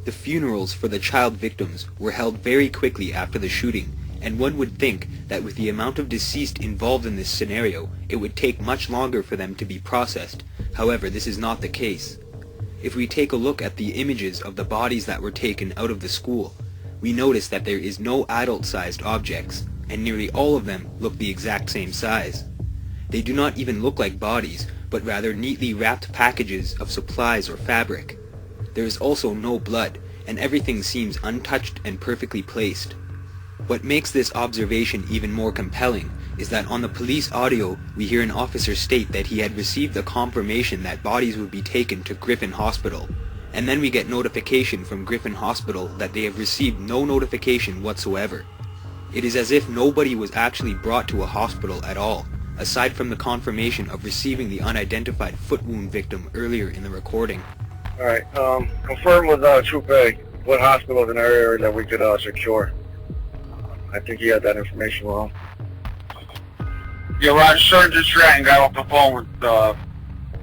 The funerals for the child victims were held very quickly after the shooting, and one would think that with the amount of deceased involved in this scenario, it would take much longer for them to be processed. However, this is not the case. If we take a look at the images of the bodies that were taken out of the school, we notice that there is no adult-sized objects, and nearly all of them look the exact same size. They do not even look like bodies, but rather neatly wrapped packages of supplies or fabric. There is also no blood, and everything seems untouched and perfectly placed. What makes this observation even more compelling is that on the police audio we hear an officer state that he had received a confirmation that bodies would be taken to Griffin Hospital, and then we get notification from Griffin Hospital that they have received no notification whatsoever. It is as if nobody was actually brought to a hospital at all, aside from the confirmation of receiving the unidentified foot wound victim earlier in the recording. Alright, confirm with Troop A what hospitals in our area that we could secure. I think he had that information wrong. Yeah, Roger, Sergeant Stratton got off the phone with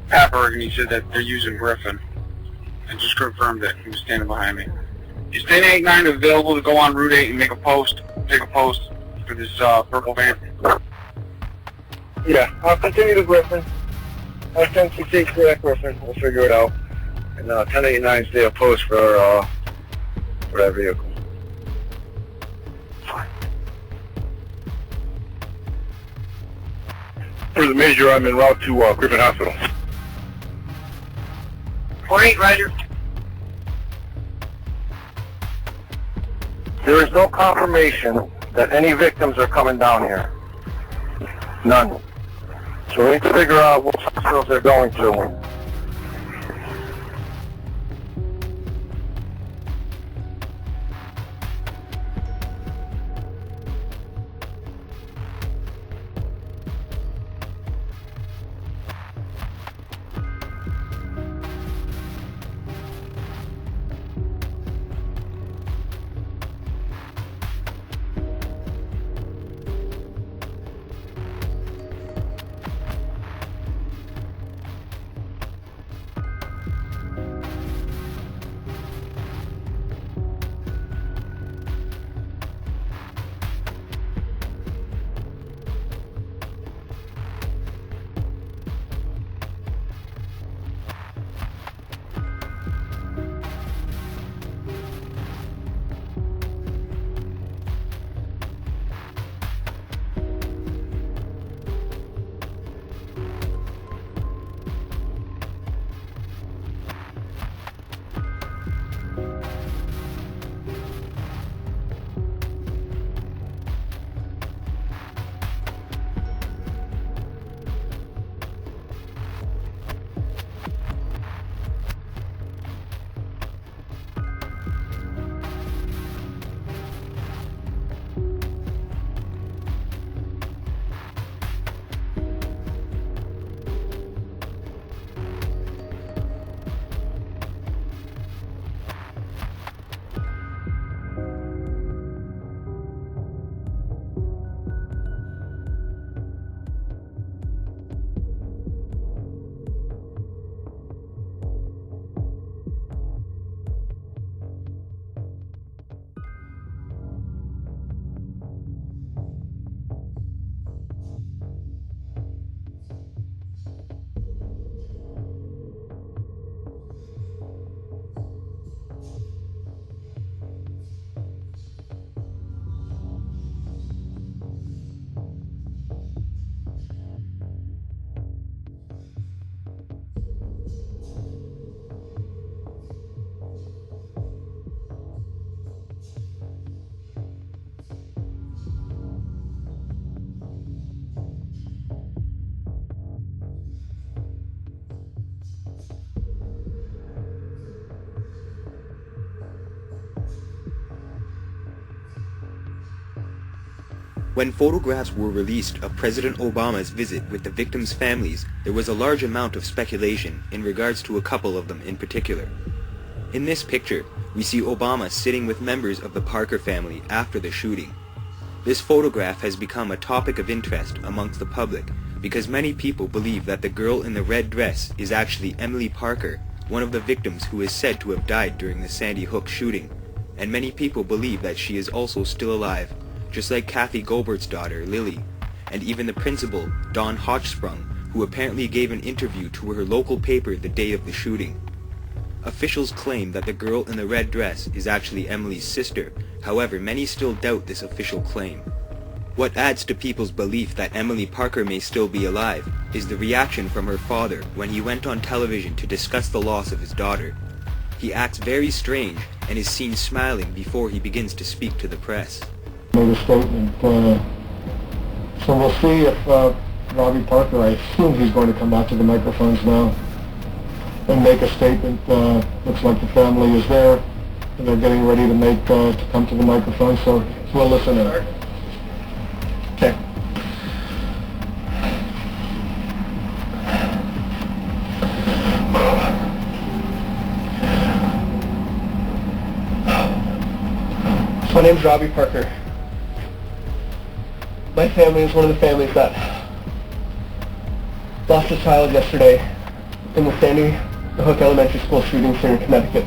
Papper, and he said that they're using Griffin. And just confirmed that he was standing behind me. Is 1089 available to go on Route 8 and take a post for this purple van? Yeah, I'll continue to Griffin. I'll send some takes for that Griffin. We'll figure it out. And 1089 stay a post for that vehicle. For the Major, I'm en route to Griffin Hospital. 48, Roger. There is no confirmation that any victims are coming down here. None. So we need to figure out what hospitals they're going to. When photographs were released of President Obama's visit with the victims' families, there was a large amount of speculation in regards to a couple of them in particular. In this picture, we see Obama sitting with members of the Parker family after the shooting. This photograph has become a topic of interest amongst the public because many people believe that the girl in the red dress is actually Emily Parker, one of the victims who is said to have died during the Sandy Hook shooting, and many people believe that she is also still alive, just like Kathy Gobert's daughter, Lily, and even the principal, Dawn Hodgsprung, who apparently gave an interview to her local paper the day of the shooting. Officials claim that the girl in the red dress is actually Emily's sister, however, many still doubt this official claim. What adds to people's belief that Emily Parker may still be alive is the reaction from her father when he went on television to discuss the loss of his daughter. He acts very strange and is seen smiling before he begins to speak to the press. Made a statement, so we'll see if Robbie Parker, I assume he's going to come out to the microphones now and make a statement. Looks like the family is there and they're getting ready to come to the microphone, so we'll listen in. Okay. My name's Robbie Parker. My family is one of the families that lost a child yesterday in the Sandy Hook Elementary School shootings here in Connecticut.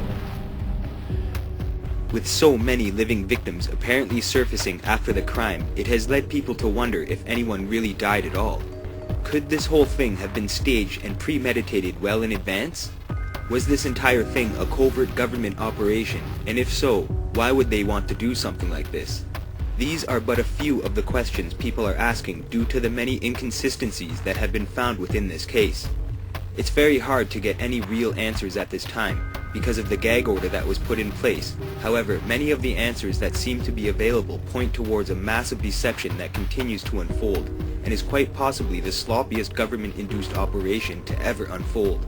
With so many living victims apparently surfacing after the crime, it has led people to wonder if anyone really died at all. Could this whole thing have been staged and premeditated well in advance? Was this entire thing a covert government operation, and if so, why would they want to do something like this? These are but a few of the questions people are asking due to the many inconsistencies that have been found within this case. It's very hard to get any real answers at this time because of the gag order that was put in place. However, many of the answers that seem to be available point towards a massive deception that continues to unfold and is quite possibly the sloppiest government-induced operation to ever unfold.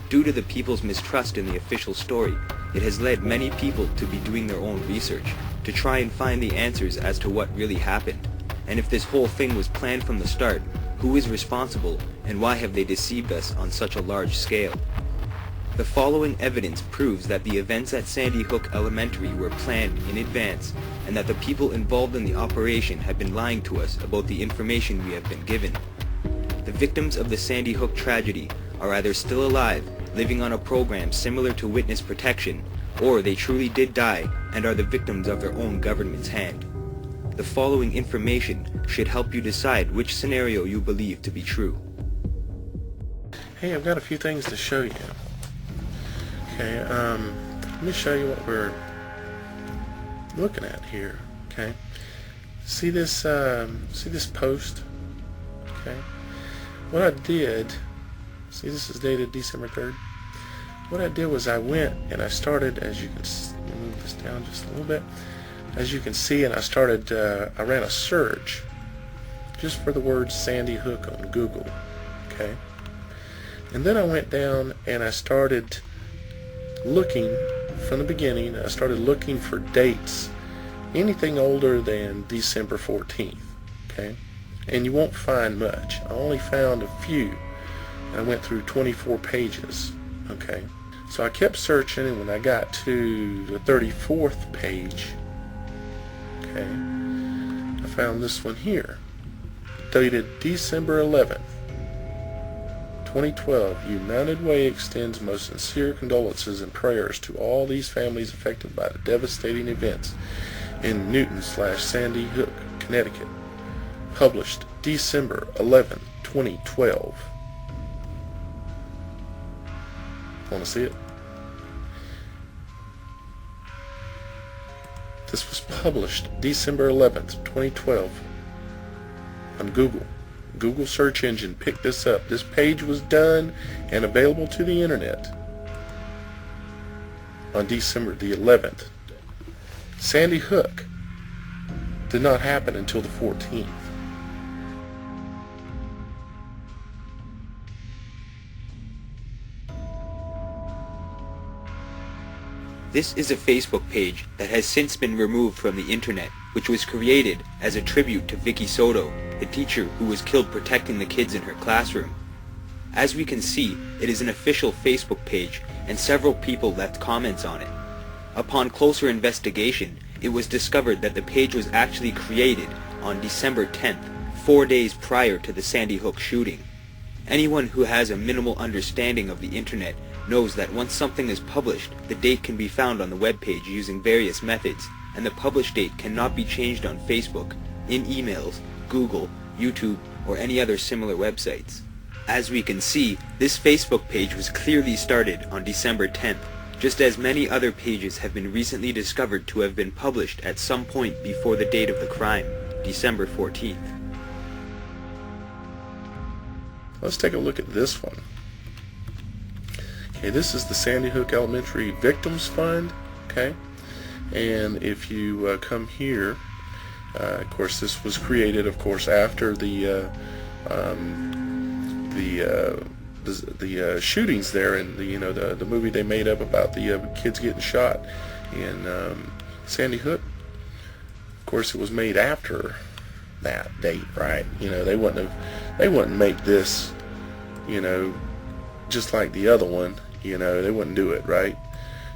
Due to the people's mistrust in the official story, it has led many people to be doing their own research to try and find the answers as to what really happened. And if this whole thing was planned from the start, who is responsible and why have they deceived us on such a large scale? The following evidence proves that the events at Sandy Hook Elementary were planned in advance and that the people involved in the operation have been lying to us about the information we have been given. The victims of the Sandy Hook tragedy are either still alive, living on a program similar to witness protection, or they truly did die and are the victims of their own government's hand. The following information should help you decide which scenario you believe to be true. Hey, I've got a few things to show you. Okay, let me show you what we're looking at here. Okay, see this post? Okay, what I did, see this is dated December 3rd. What I did was I went and I started, as you can move this down just a little bit, as you can see, and I ran a search just for the word Sandy Hook on Google. Okay, and then I went down and I started looking from the beginning. I started looking for dates, anything older than December 14th. Okay, and you won't find much. I only found a few. I went through 24 pages. Okay, so I kept searching, and when I got to the 34th page, okay, I found this one here, dated December 11th, 2012. United Way extends most sincere condolences and prayers to all these families affected by the devastating events in Newtown/Sandy Hook, Connecticut. Published December 11th, 2012. Want to see it? This was published December 11th, 2012 on Google. Google search engine picked this up. This page was done and available to the internet on December the 11th. Sandy Hook did not happen until the 14th. This is a Facebook page that has since been removed from the internet which was created as a tribute to Vicky Soto, the teacher who was killed protecting the kids in her classroom. As we can see, it is an official Facebook page and several people left comments on it. Upon closer investigation, it was discovered that the page was actually created on December 10th, 4 days prior to the Sandy Hook shooting. Anyone who has a minimal understanding of the internet knows that once something is published, the date can be found on the webpage using various methods, and the published date cannot be changed on Facebook, in emails, Google, YouTube, or any other similar websites. As we can see, this Facebook page was clearly started on December 10th, just as many other pages have been recently discovered to have been published at some point before the date of the crime, December 14th. Let's take a look at this one. Okay, this is the Sandy Hook Elementary Victims Fund. Okay, and if you come here, of course, this was created, of course, after the shootings there, and the movie they made up about the kids getting shot in Sandy Hook. Of course, it was made after that date, right? They wouldn't make this, just like the other one. They wouldn't do it, right?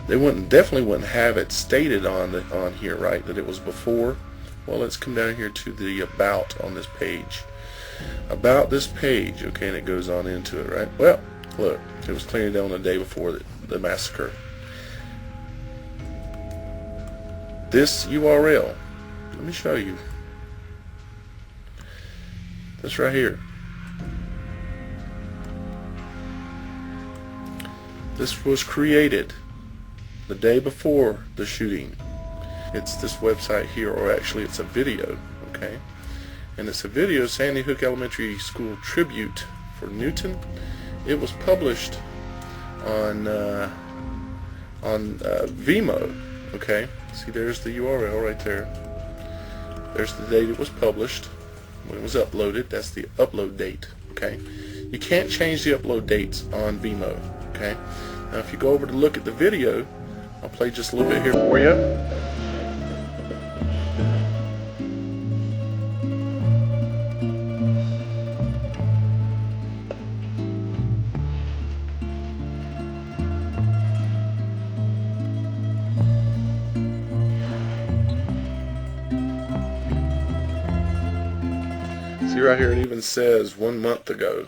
They definitely wouldn't have it stated on here, right, that it was before. Well, let's come down here to the about on this page. About this page, okay, and it goes on into it, right? Well, look, it was cleared down the day before the massacre. This URL, let me show you. This right here. This was created the day before the shooting. It's this website here, or actually it's a video, okay? And it's a video, Sandy Hook Elementary School Tribute for Newtown. It was published on Vimeo, okay? See, there's the URL right there. There's the date it was published, when it was uploaded. That's the upload date, okay? You can't change the upload dates on Vimeo, okay? Now, if you go over to look at the video, I'll play just a little bit here for you. See right here, it even says 1 month ago.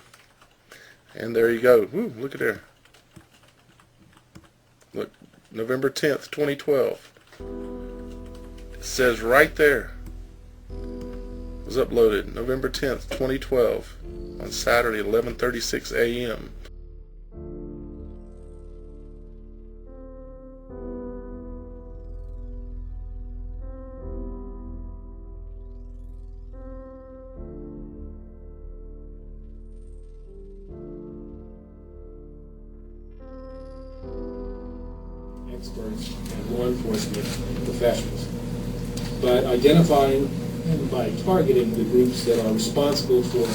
And there you go. Woo, look at there. Look, November 10th, 2012. It says right there. It was uploaded November 10th, 2012 on Saturday, 11:36 a.m. Experts and law enforcement professionals, but identifying and by targeting the groups that are responsible for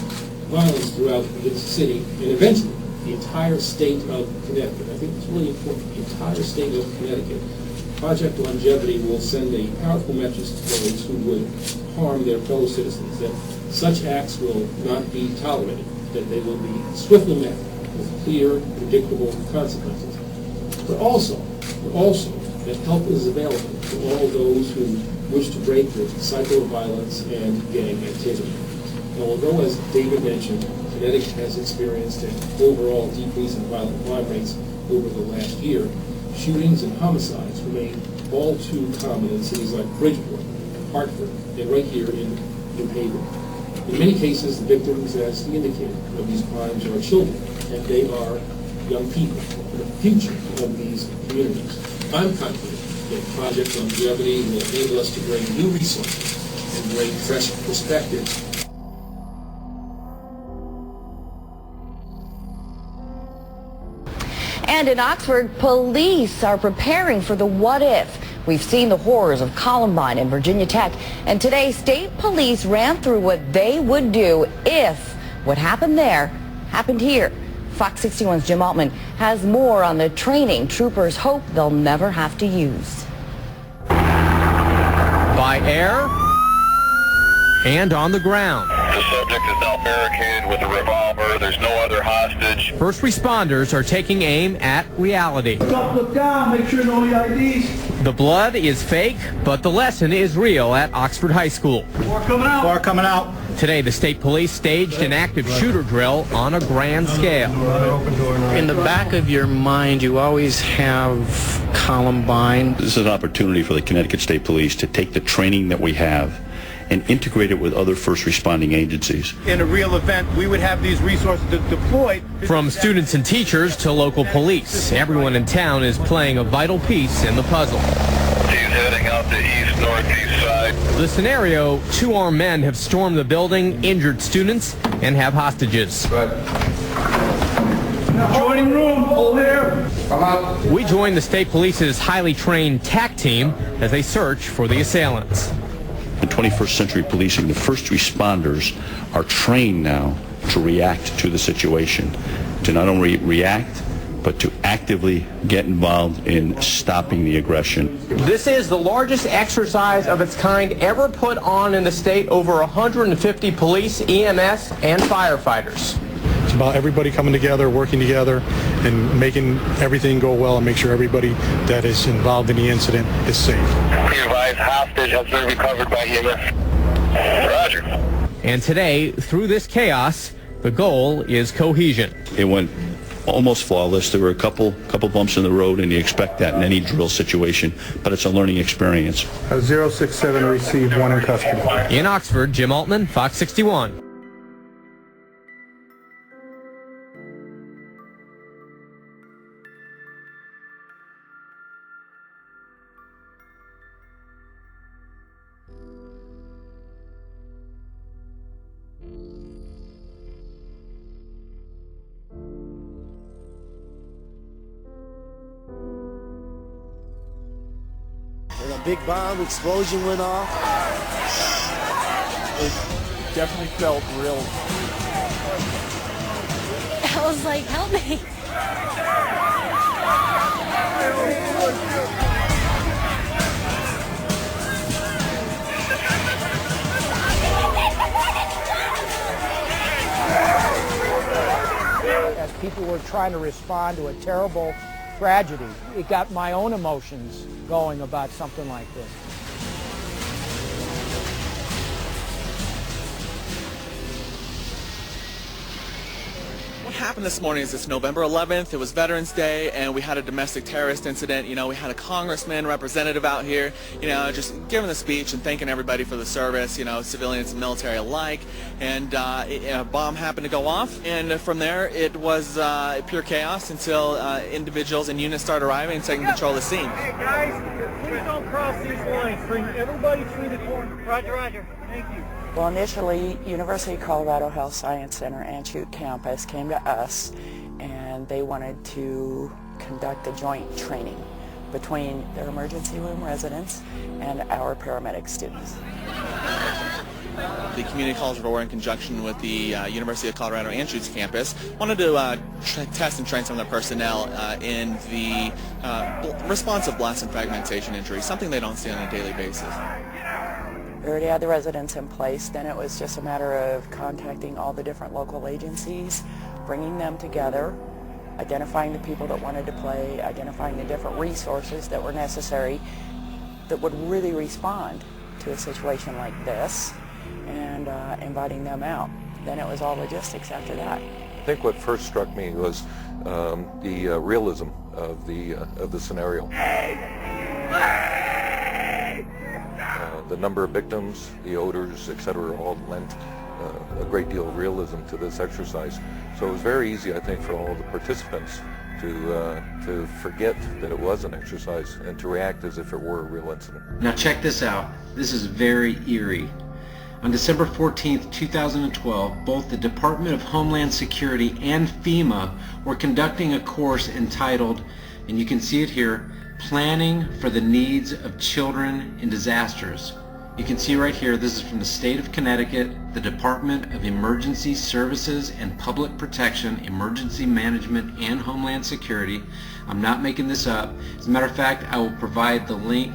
violence throughout the city and eventually the entire state of Connecticut. I think it's really important, the entire state of Connecticut. Project Longevity will send a powerful message to those who would harm their fellow citizens, that such acts will not be tolerated, that they will be swiftly met with clear, predictable consequences. But also that help is available to all those who wish to break the cycle of violence and gang activity. Now, although, as David mentioned, Connecticut has experienced an overall decrease in violent crime rates over the last year, shootings and homicides remain all too common in cities like Bridgeport, Hartford, and right here in New Haven. In many cases, the victims, as he indicated, of these crimes are children, and they are young people, the future of these communities. I'm confident that Project Longevity will enable us to bring new resources and bring fresh perspectives. And in Oxford, police are preparing for the what if. We've seen the horrors of Columbine and Virginia Tech, and today state police ran through what they would do if what happened there happened here. Fox 61's Jim Altman has more on the training troopers hope they'll never have to use. By air, and on the ground. The subject is now barricaded with a revolver. There's no other hostage. First responders are taking aim at reality. Stop, look down, make sure no IDs. The blood is fake, but the lesson is real at Oxford High School. More coming out. More coming out. Today, the state police staged an active shooter drill on a grand scale. In the back of your mind, you always have Columbine. This is an opportunity for the Connecticut State Police to take the training that we have and integrate it with other first responding agencies. In a real event, we would have these resources deployed. From students and teachers to local police, everyone in town is playing a vital piece in the puzzle. He's heading out the east-northeast side. The scenario, 2 armed men have stormed the building, injured students, and have hostages. Joining room, hold here. We join the state police's highly trained TAC team as they search for the assailants. In 21st century policing, the first responders are trained now to react to the situation, to not only react, but to actively get involved in stopping the aggression. This is the largest exercise of its kind ever put on in the state. Over 150 police, EMS, and firefighters. It's about everybody coming together, working together, and making everything go well and make sure everybody that is involved in the incident is safe. Be advised, hostage has been recovered by EMS. Roger. And today, through this chaos, the goal is cohesion. It went almost flawless. There were a couple bumps in the road, and you expect that in any drill situation, but it's a learning experience. 067 received, 1 in custody. In Oxford, Jim Altman, Fox 61. And a big bomb explosion went off. It definitely felt real. I was like, help me. As people were trying to respond to a terrible tragedy, it got my own emotions going about something like this. What happened this morning is it's November 11th, it was Veterans Day, and we had a domestic terrorist incident. You know, we had a congressman, representative out here, you know, just giving the speech and thanking everybody for the service, you know, civilians and military alike, and a bomb happened to go off, and from there it was pure chaos until individuals and units started arriving and taking control of the scene. Hey guys, please don't cross these lines. Bring everybody through the corner. Roger, roger. Thank you. Well, initially, University of Colorado Health Science Center Anschutz campus came to us, and they wanted to conduct a joint training between their emergency room residents and our paramedic students. The Community College of Aurora, in conjunction with the University of Colorado Anschutz campus, wanted to test and train some of their personnel in the responsive blast and fragmentation injury, something they don't see on a daily basis. We already had the residents in place. Then it was just a matter of contacting all the different local agencies, bringing them together, identifying the people that wanted to play, identifying the different resources that were necessary that would really respond to a situation like this, and inviting them out. Then it was all logistics after that. I think what first struck me was the realism of the scenario. The number of victims, the odors, etc., all lent a great deal of realism to this exercise. So it was very easy, I think, for all the participants to forget that it was an exercise and to react as if it were a real incident. Now check this out. This is very eerie. On December 14th, 2012, both the Department of Homeland Security and FEMA were conducting a course entitled, and you can see it here, Planning for the Needs of Children in Disasters. You can see right here, this is from the state of Connecticut, the Department of Emergency Services and Public Protection, Emergency Management, and Homeland Security. I'm not making this up. As a matter of fact, I will provide the link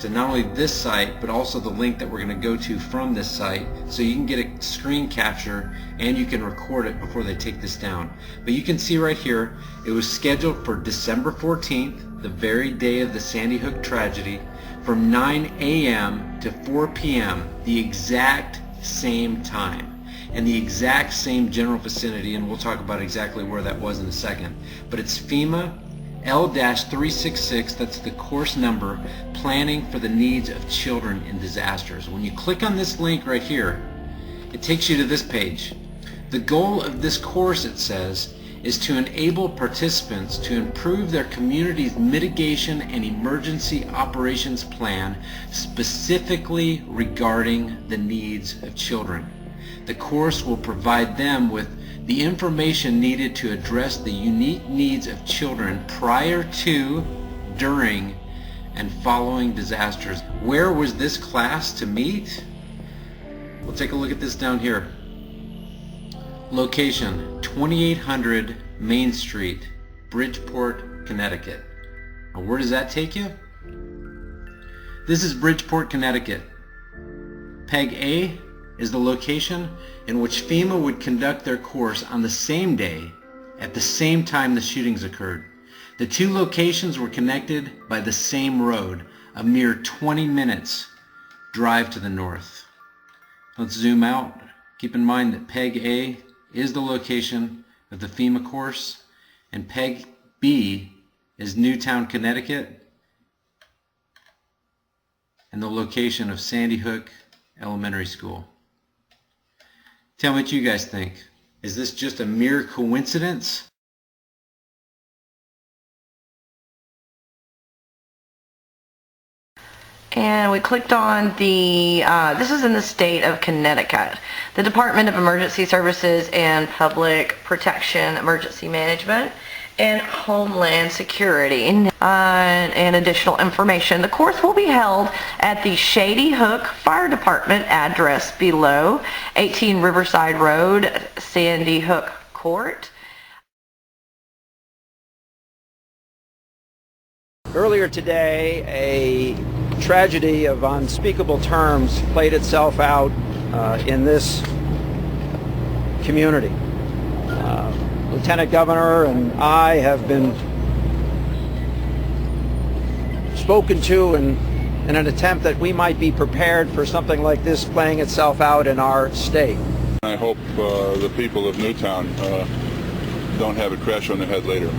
to not only this site, but also the link that we're going to go to from this site, so you can get a screen capture and you can record it before they take this down. But you can see right here, it was scheduled for December 14th, the very day of the Sandy Hook tragedy, from 9 a.m. to 4 p.m., the exact same time, and the exact same general vicinity, and we'll talk about exactly where that was in a second. But it's FEMA L-366, that's the course number, Planning for the Needs of Children in Disasters. When you click on this link right here, it takes you to this page. The goal of this course, it says, is to enable participants to improve their community's mitigation and emergency operations plan, specifically regarding the needs of children. The course will provide them with the information needed to address the unique needs of children prior to, during, and following disasters. Where was this class to meet? We'll take a look at this down here. Location, 2800 Main Street, Bridgeport, Connecticut. Now, where does that take you? This is Bridgeport, Connecticut. Peg A is the location in which FEMA would conduct their course on the same day, at the same time the shootings occurred. The two locations were connected by the same road, a mere 20 minutes drive to the north. Let's zoom out. Keep in mind that Peg A is the location of the FEMA course, and Peg B is Newtown, Connecticut, and the location of Sandy Hook Elementary School. Tell me what you guys think. Is this just a mere coincidence? And we clicked on the, this is in the state of Connecticut. The Department of Emergency Services and Public Protection, Emergency Management, and Homeland Security. And additional information. The course will be held at the Shady Hook Fire Department address below, 18 Riverside Road, Sandy Hook Court. Earlier today, a tragedy of unspeakable terms played itself out in this community. Lieutenant Governor and I have been spoken to in an attempt that we might be prepared for something like this playing itself out in our state. I hope the people of Newtown don't have it crash on their head later.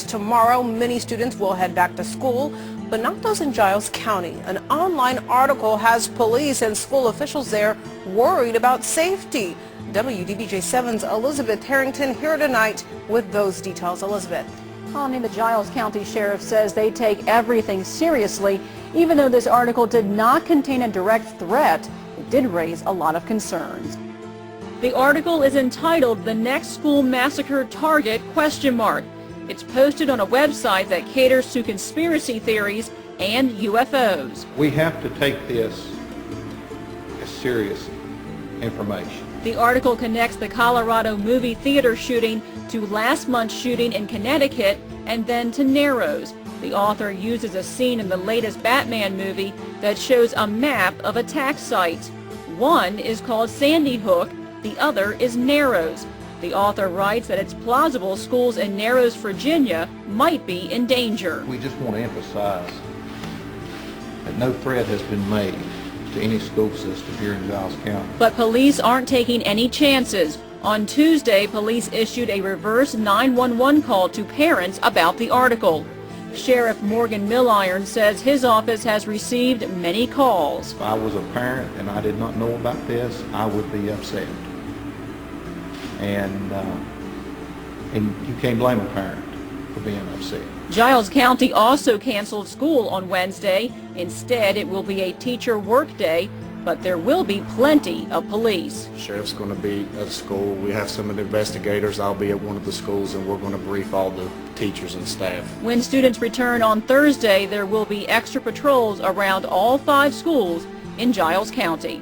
Tomorrow, many students will head back to school, but not those in Giles County. An online article has police and school officials there worried about safety. WDBJ7's Elizabeth Harrington here tonight with those details. Elizabeth. Connie, the Giles County Sheriff says they take everything seriously. Even though this article did not contain a direct threat, it did raise a lot of concerns. The article is entitled "The Next School Massacre Target?" It's posted on a website that caters to conspiracy theories and UFOs. We have to take this as serious information. The article connects the Colorado movie theater shooting to last month's shooting in Connecticut and then to Narrows. The author uses a scene in the latest Batman movie that shows a map of attack sites. One is called Sandy Hook, the other is Narrows. The author writes that it's plausible schools in Narrows, Virginia might be in danger. We just want to emphasize that no threat has been made to any school system here in Giles County. But police aren't taking any chances. On Tuesday, police issued a reverse 911 call to parents about the article. Sheriff Morgan Milliron says his office has received many calls. If I was a parent and I did not know about this, I would be upset. And you can't blame a parent for being upset. Giles County also canceled school on Wednesday. Instead, it will be a teacher workday, but there will be plenty of police. Sheriff's going to be at school. We have some of the investigators. I'll be at one of the schools, and we're going to brief all the teachers and staff. When students return on Thursday, there will be extra patrols around all 5 schools in Giles County.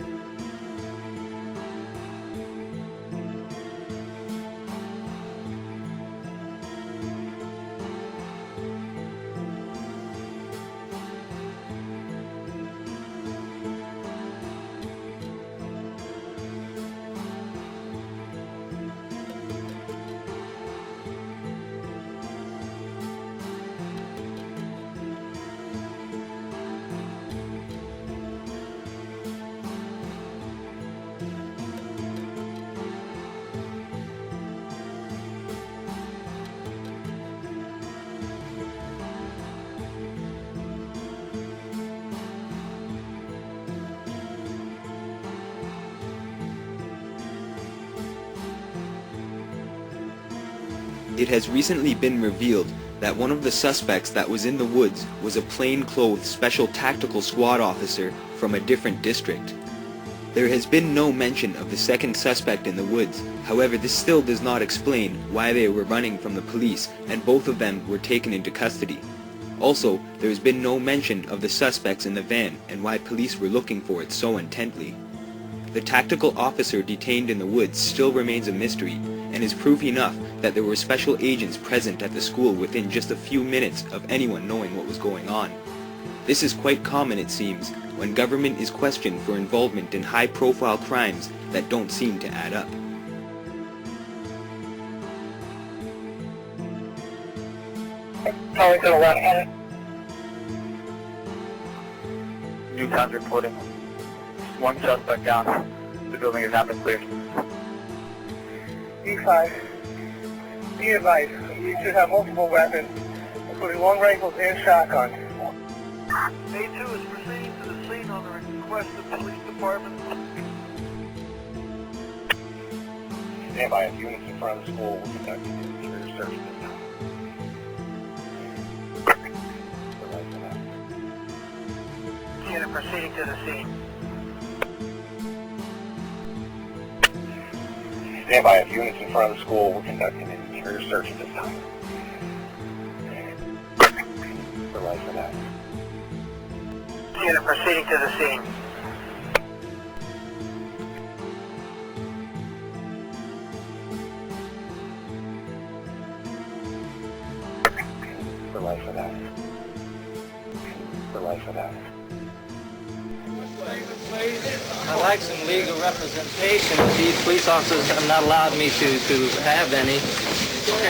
It has recently been revealed that one of the suspects that was in the woods was a plainclothes special tactical squad officer from a different district. There has been no mention of the second suspect in the woods. However, this still does not explain why they were running from the police and both of them were taken into custody. Also, there has been no mention of the suspects in the van and why police were looking for it so intently. The tactical officer detained in the woods still remains a mystery and is proof enough that there were special agents present at the school within just a few minutes of anyone knowing what was going on. This is quite common, it seems, when government is questioned for involvement in high-profile crimes that don't seem to add up. Calling to the left. Newtown's reporting. One suspect down. The building is not been cleared. D5. Be advised, we should have multiple weapons, including long rifles and shotguns. A2 is proceeding to the scene on the request of the police department. Stand by as units in front of the school will conduct an interior search this time. Unit proceeding to the scene. Stand by as units in front of the school will conduct an interior search this time. The light for that. Unit proceeding to the scene. The light for that. The light for that. I'd like some legal representation. These police officers have not allowed me to have any.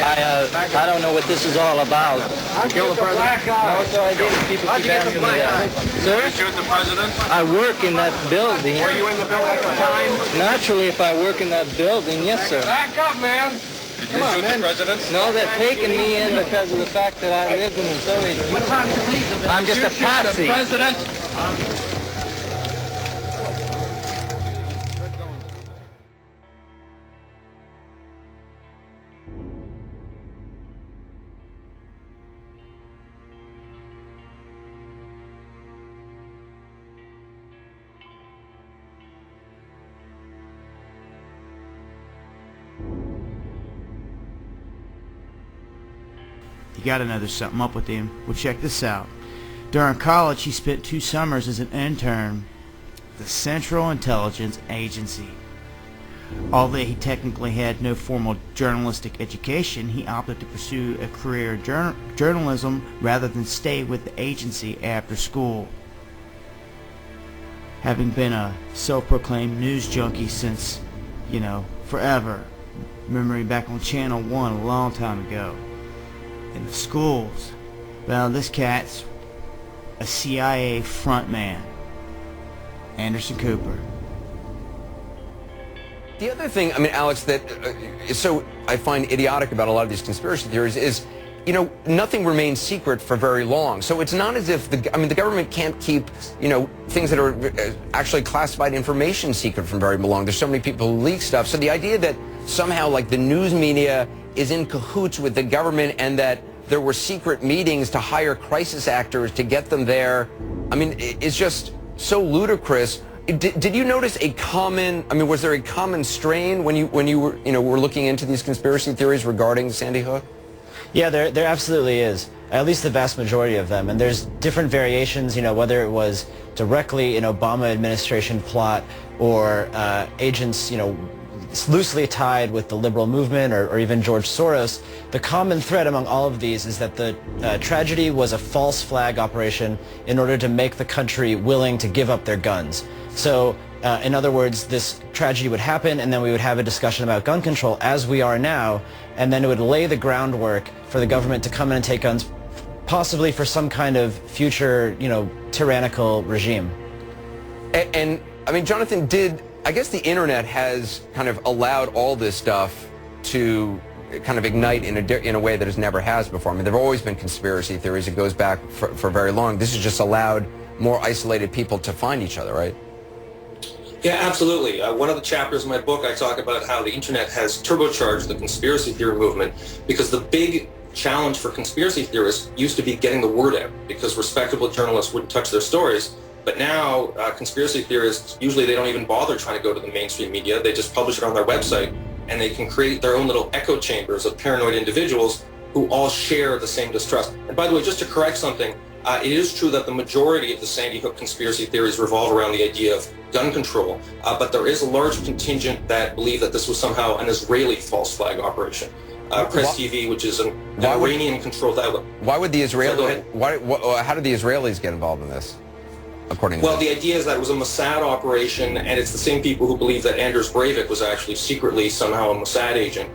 I don't know what this is all about. Kill the president? No, so I didn't. People keep asking me that. Sir? Did you shoot the president? I work in that building. Were you in the building at the time? Naturally, if I work in that building, yes, sir. Back up, man! Did you shoot the president? No, they're taking me in because of the fact that I lived in the village. I'm just a patsy. The president? You gotta know there's something up with him. Well, check this out. During college, he spent 2 summers as an intern at the Central Intelligence Agency. Although he technically had no formal journalistic education, he opted to pursue a career in journalism rather than stay with the agency after school. Having been a self-proclaimed news junkie since, forever, remembering back on Channel 1 a long time ago. In the schools, well, this cat's a CIA frontman, Anderson Cooper. The other thing, Alex, that is so I find idiotic about a lot of these conspiracy theories is, nothing remains secret for very long. So it's not as if the government can't keep, things that are actually classified information secret from very long. There's so many people who leak stuff. So the idea that somehow, like, the news media is in cahoots with the government and that there were secret meetings to hire crisis actors to get them there, it's just so ludicrous. Did you notice a common, was there a common strain when you were looking into these conspiracy theories regarding Sandy Hook? Yeah, there absolutely is. At least the vast majority of them. And there's different variations, whether it was directly an Obama administration plot or agents, loosely tied with the liberal movement or even George Soros. The common thread among all of these is that the tragedy was a false flag operation in order to make the country willing to give up their guns. So, in other words, this tragedy would happen and then we would have a discussion about gun control as we are now, and then it would lay the groundwork for the government to come in and take guns, possibly for some kind of future, tyrannical regime. And Jonathan, I guess the internet has kind of allowed all this stuff to kind of ignite in a way that it never has before. There have always been conspiracy theories. It goes back for very long. This has just allowed more isolated people to find each other, right? Yeah, absolutely. One of the chapters in my book, I talk about how the internet has turbocharged the conspiracy theory movement, because the big challenge for conspiracy theorists used to be getting the word out, because respectable journalists wouldn't touch their stories. But now conspiracy theorists, usually they don't even bother trying to go to the mainstream media. They just publish it on their website, and they can create their own little echo chambers of paranoid individuals who all share the same distrust. And by the way, just to correct something, it is true that the majority of the Sandy Hook conspiracy theories revolve around the idea of gun control, but there is a large contingent that believe that this was somehow an Israeli false flag operation. Press TV, which is an Iranian-controlled outlet. Why would the Israelis? How did the Israelis get involved in this? According to well, the idea is that it was a Mossad operation, and it's the same people who believe that Anders Breivik was actually secretly somehow a Mossad agent.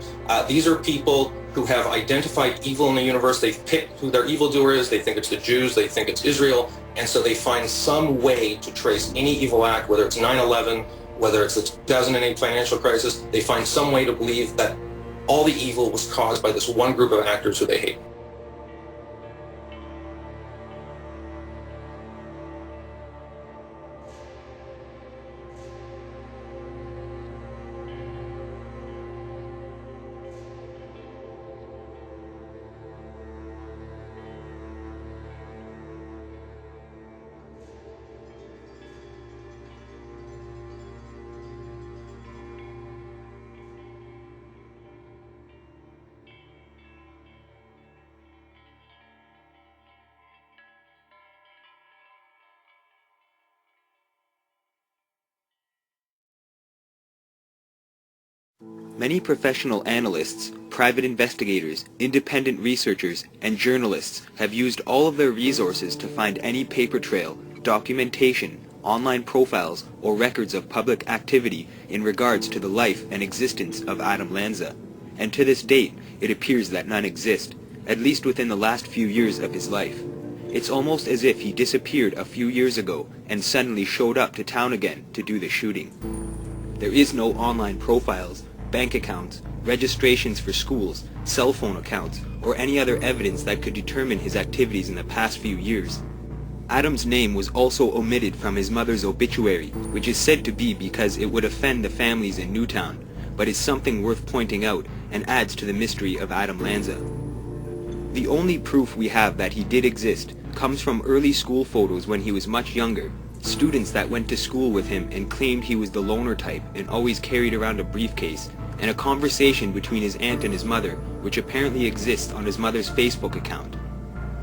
These are people who have identified evil in the universe. They've picked who their evildoer is. They think it's the Jews. They think it's Israel. And so they find some way to trace any evil act, whether it's 9/11, whether it's the 2008 financial crisis. They find some way to believe that all the evil was caused by this one group of actors who they hate. Many professional analysts, private investigators, independent researchers, and journalists have used all of their resources to find any paper trail, documentation, online profiles, or records of public activity in regards to the life and existence of Adam Lanza. And to this date, it appears that none exist, at least within the last few years of his life. It's almost as if he disappeared a few years ago and suddenly showed up to town again to do the shooting. There is no online profiles, bank accounts, registrations for schools, cell phone accounts, or any other evidence that could determine his activities in the past few years. Adam's name was also omitted from his mother's obituary, which is said to be because it would offend the families in Newtown, but is something worth pointing out and adds to the mystery of Adam Lanza. The only proof we have that he did exist comes from early school photos when he was much younger. Students that went to school with him and claimed he was the loner type and always carried around a briefcase, and a conversation between his aunt and his mother, which apparently exists on his mother's Facebook account.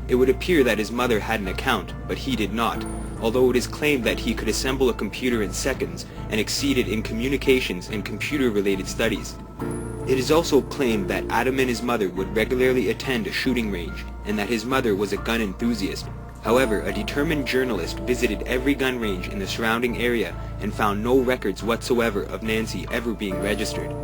It would appear that his mother had an account, but he did not, although it is claimed that he could assemble a computer in seconds and exceeded in communications and computer-related studies. It is also claimed that Adam and his mother would regularly attend a shooting range, and that his mother was a gun enthusiast. However, a determined journalist visited every gun range in the surrounding area and found no records whatsoever of Nancy ever being registered.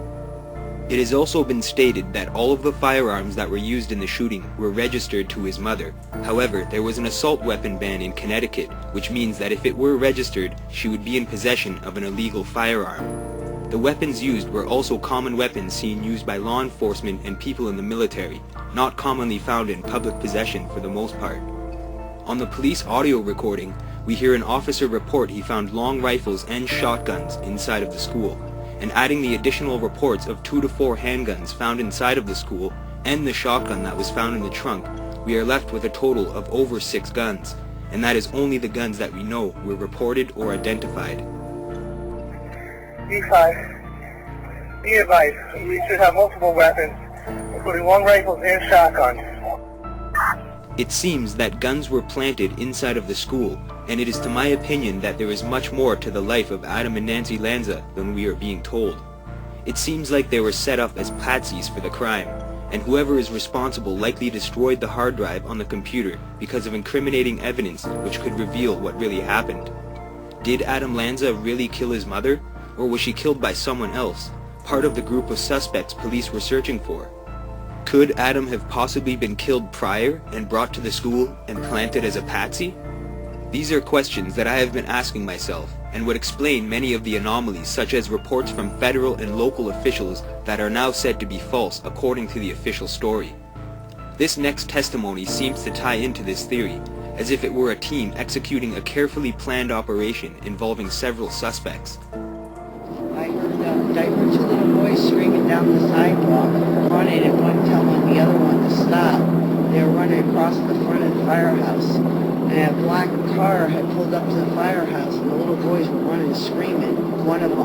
It has also been stated that all of the firearms that were used in the shooting were registered to his mother. However, there was an assault weapon ban in Connecticut, which means that if it were registered, she would be in possession of an illegal firearm. The weapons used were also common weapons seen used by law enforcement and people in the military, not commonly found in public possession for the most part. On the police audio recording, we hear an officer report he found long rifles and shotguns inside of the school, and adding the additional reports of 2 to 4 handguns found inside of the school and the shotgun that was found in the trunk, we are left with a total of over 6 guns, and that is only the guns that we know were reported or identified. E5, be advised, we should have multiple weapons, including long rifles and shotguns. It seems that guns were planted inside of the school, and it is to my opinion that there is much more to the life of Adam and Nancy Lanza than we are being told. It seems like they were set up as patsies for the crime, and whoever is responsible likely destroyed the hard drive on the computer because of incriminating evidence which could reveal what really happened. Did Adam Lanza really kill his mother, or was she killed by someone else, part of the group of suspects police were searching for? Could Adam have possibly been killed prior and brought to the school and planted as a patsy? These are questions that I have been asking myself and would explain many of the anomalies, such as reports from federal and local officials that are now said to be false according to the official story. This next testimony seems to tie into this theory, as if it were a team executing a carefully planned operation involving several suspects. I heard two little boys screaming down the sidewalk, running, and one telling the other one to stop. They were running across the front of the firehouse, and a black car had pulled up to the firehouse, and the little boys were running and screaming, one of them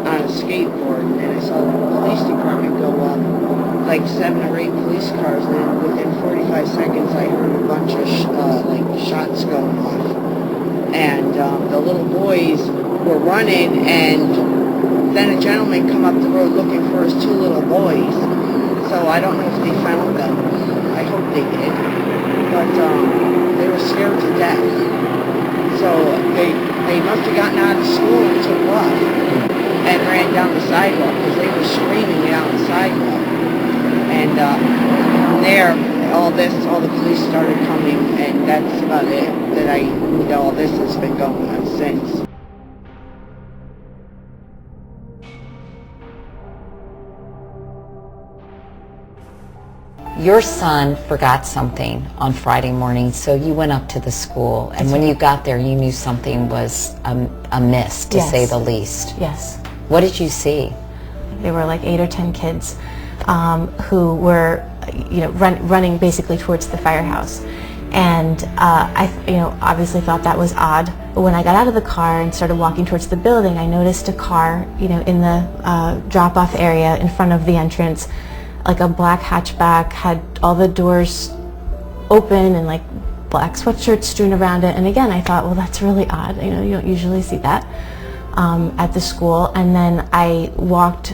on a skateboard. And then I saw the police department go up, like 7 or 8 police cars, and then within 45 seconds I heard a bunch of shots going off. And the little boys were running, and then a gentleman come up the road looking for his 2 little boys. So I don't know if they found them. I hope they did. But they were scared to death. So they must have gotten out of school and took off and ran down the sidewalk because they were screaming out the sidewalk. And from there, all the police started coming, and that's about it. That all this has been going on since. Your son forgot something on Friday morning, so you went up to the school, and when you got there, you knew something was amiss, to say the least. Yes. What did you see? There were like 8 or 10 kids who were, running basically towards the firehouse, and I, obviously thought that was odd. But when I got out of the car and started walking towards the building, I noticed a car, in the drop-off area in front of the entrance. Like a black hatchback, had all the doors open and like black sweatshirts strewn around it. And again, I thought, well, that's really odd. You don't usually see that at the school. And then I walked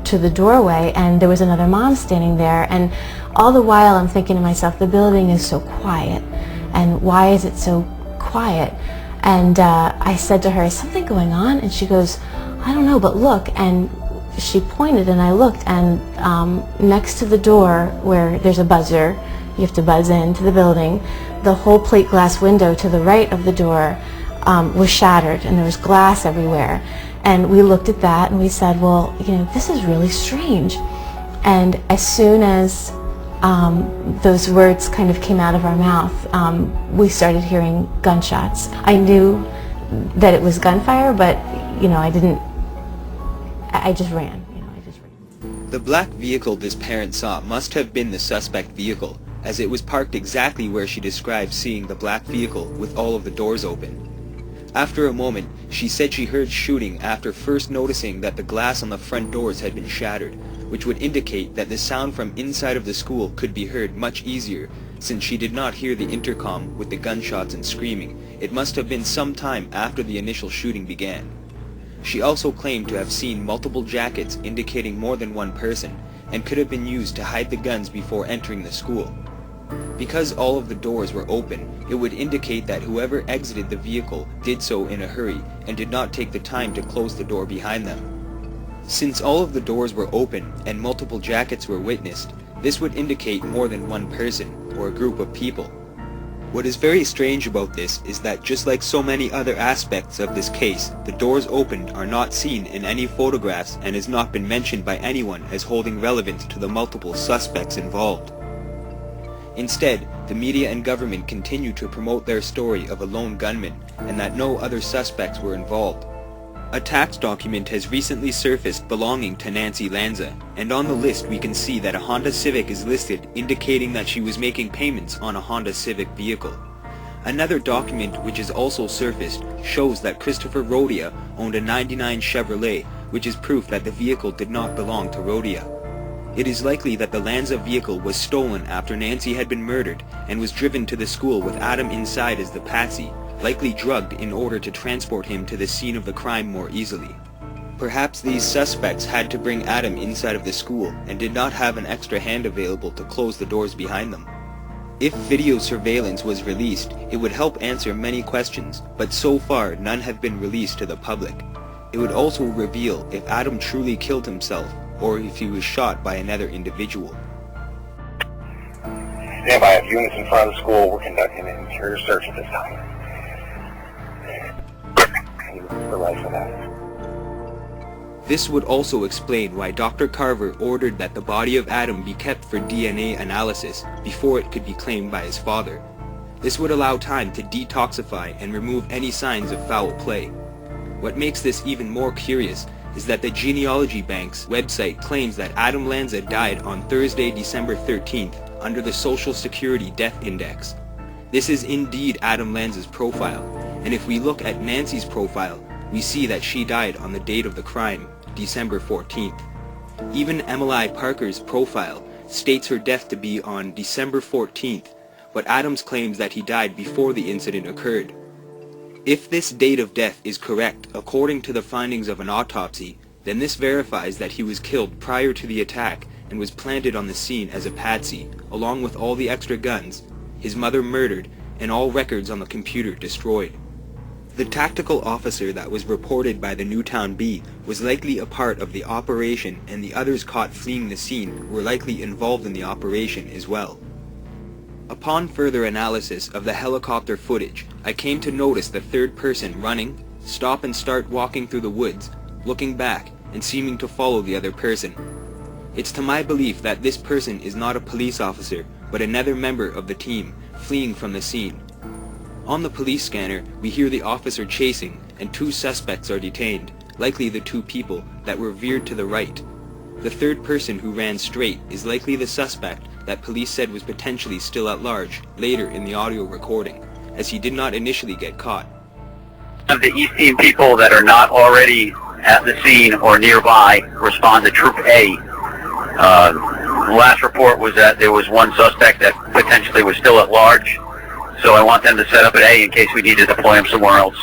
to the doorway, and there was another mom standing there. And all the while, I'm thinking to myself, the building is so quiet, and why is it so quiet? And I said to her, is something going on? And she goes, I don't know, but look. And she pointed, and I looked, and next to the door where there's a buzzer, you have to buzz into the building, the whole plate glass window to the right of the door was shattered, and there was glass everywhere. And we looked at that and we said, well, this is really strange. And as soon as those words kind of came out of our mouth, we started hearing gunshots. I knew that it was gunfire, but I just ran. The black vehicle this parent saw must have been the suspect vehicle, as it was parked exactly where she described seeing the black vehicle with all of the doors open. After a moment, she said she heard shooting after first noticing that the glass on the front doors had been shattered, which would indicate that the sound from inside of the school could be heard much easier, since she did not hear the intercom with the gunshots and screaming. It must have been some time after the initial shooting began. She also claimed to have seen multiple jackets indicating more than one person, and could have been used to hide the guns before entering the school. Because all of the doors were open, it would indicate that whoever exited the vehicle did so in a hurry and did not take the time to close the door behind them. Since all of the doors were open and multiple jackets were witnessed, this would indicate more than one person or a group of people. What is very strange about this is that just like so many other aspects of this case, the doors opened are not seen in any photographs and has not been mentioned by anyone as holding relevance to the multiple suspects involved. Instead, the media and government continue to promote their story of a lone gunman and that no other suspects were involved. A tax document has recently surfaced belonging to Nancy Lanza, and on the list we can see that a Honda Civic is listed, indicating that she was making payments on a Honda Civic vehicle. Another document which is also surfaced shows that Christopher Rodia owned a '99 Chevrolet, which is proof that the vehicle did not belong to Rodia. It is likely that the Lanza vehicle was stolen after Nancy had been murdered and was driven to the school with Adam inside as the patsy, likely drugged in order to transport him to the scene of the crime more easily. Perhaps these suspects had to bring Adam inside of the school and did not have an extra hand available to close the doors behind them. If video surveillance was released, it would help answer many questions, but so far none have been released to the public. It would also reveal if Adam truly killed himself or if he was shot by another individual. Stand by, I have units in front of the school. We're conducting an interior search at this time. This would also explain why Dr. Carver ordered that the body of Adam be kept for DNA analysis before it could be claimed by his father. This would allow time to detoxify and remove any signs of foul play. What makes this even more curious is that the Genealogy Bank's website claims that Adam Lanza died on Thursday, December 13th under the Social Security Death Index. This is indeed Adam Lanza's profile, and if we look at Nancy's profile, we see that she died on the date of the crime, December 14th. Even Emily Parker's profile states her death to be on December 14th, but Adams claims that he died before the incident occurred. If this date of death is correct according to the findings of an autopsy, then this verifies that he was killed prior to the attack and was planted on the scene as a patsy, along with all the extra guns, his mother murdered, and all records on the computer destroyed. The tactical officer that was reported by the Newtown Bee was likely a part of the operation, and the others caught fleeing the scene were likely involved in the operation as well. Upon further analysis of the helicopter footage, I came to notice the third person running, stop and start walking through the woods, looking back, and seeming to follow the other person. It's to my belief that this person is not a police officer, but another member of the team, fleeing from the scene. On the police scanner, we hear the officer chasing, and 2 suspects are detained, likely the 2 people that were veered to the right. The third person who ran straight is likely the suspect that police said was potentially still at large later in the audio recording, as he did not initially get caught. Of the East Team people that are not already at the scene or nearby respond to Troop A. The last report was that there was 1 suspect that potentially was still at large, so I want them to set up at A in case we need to deploy him somewhere else.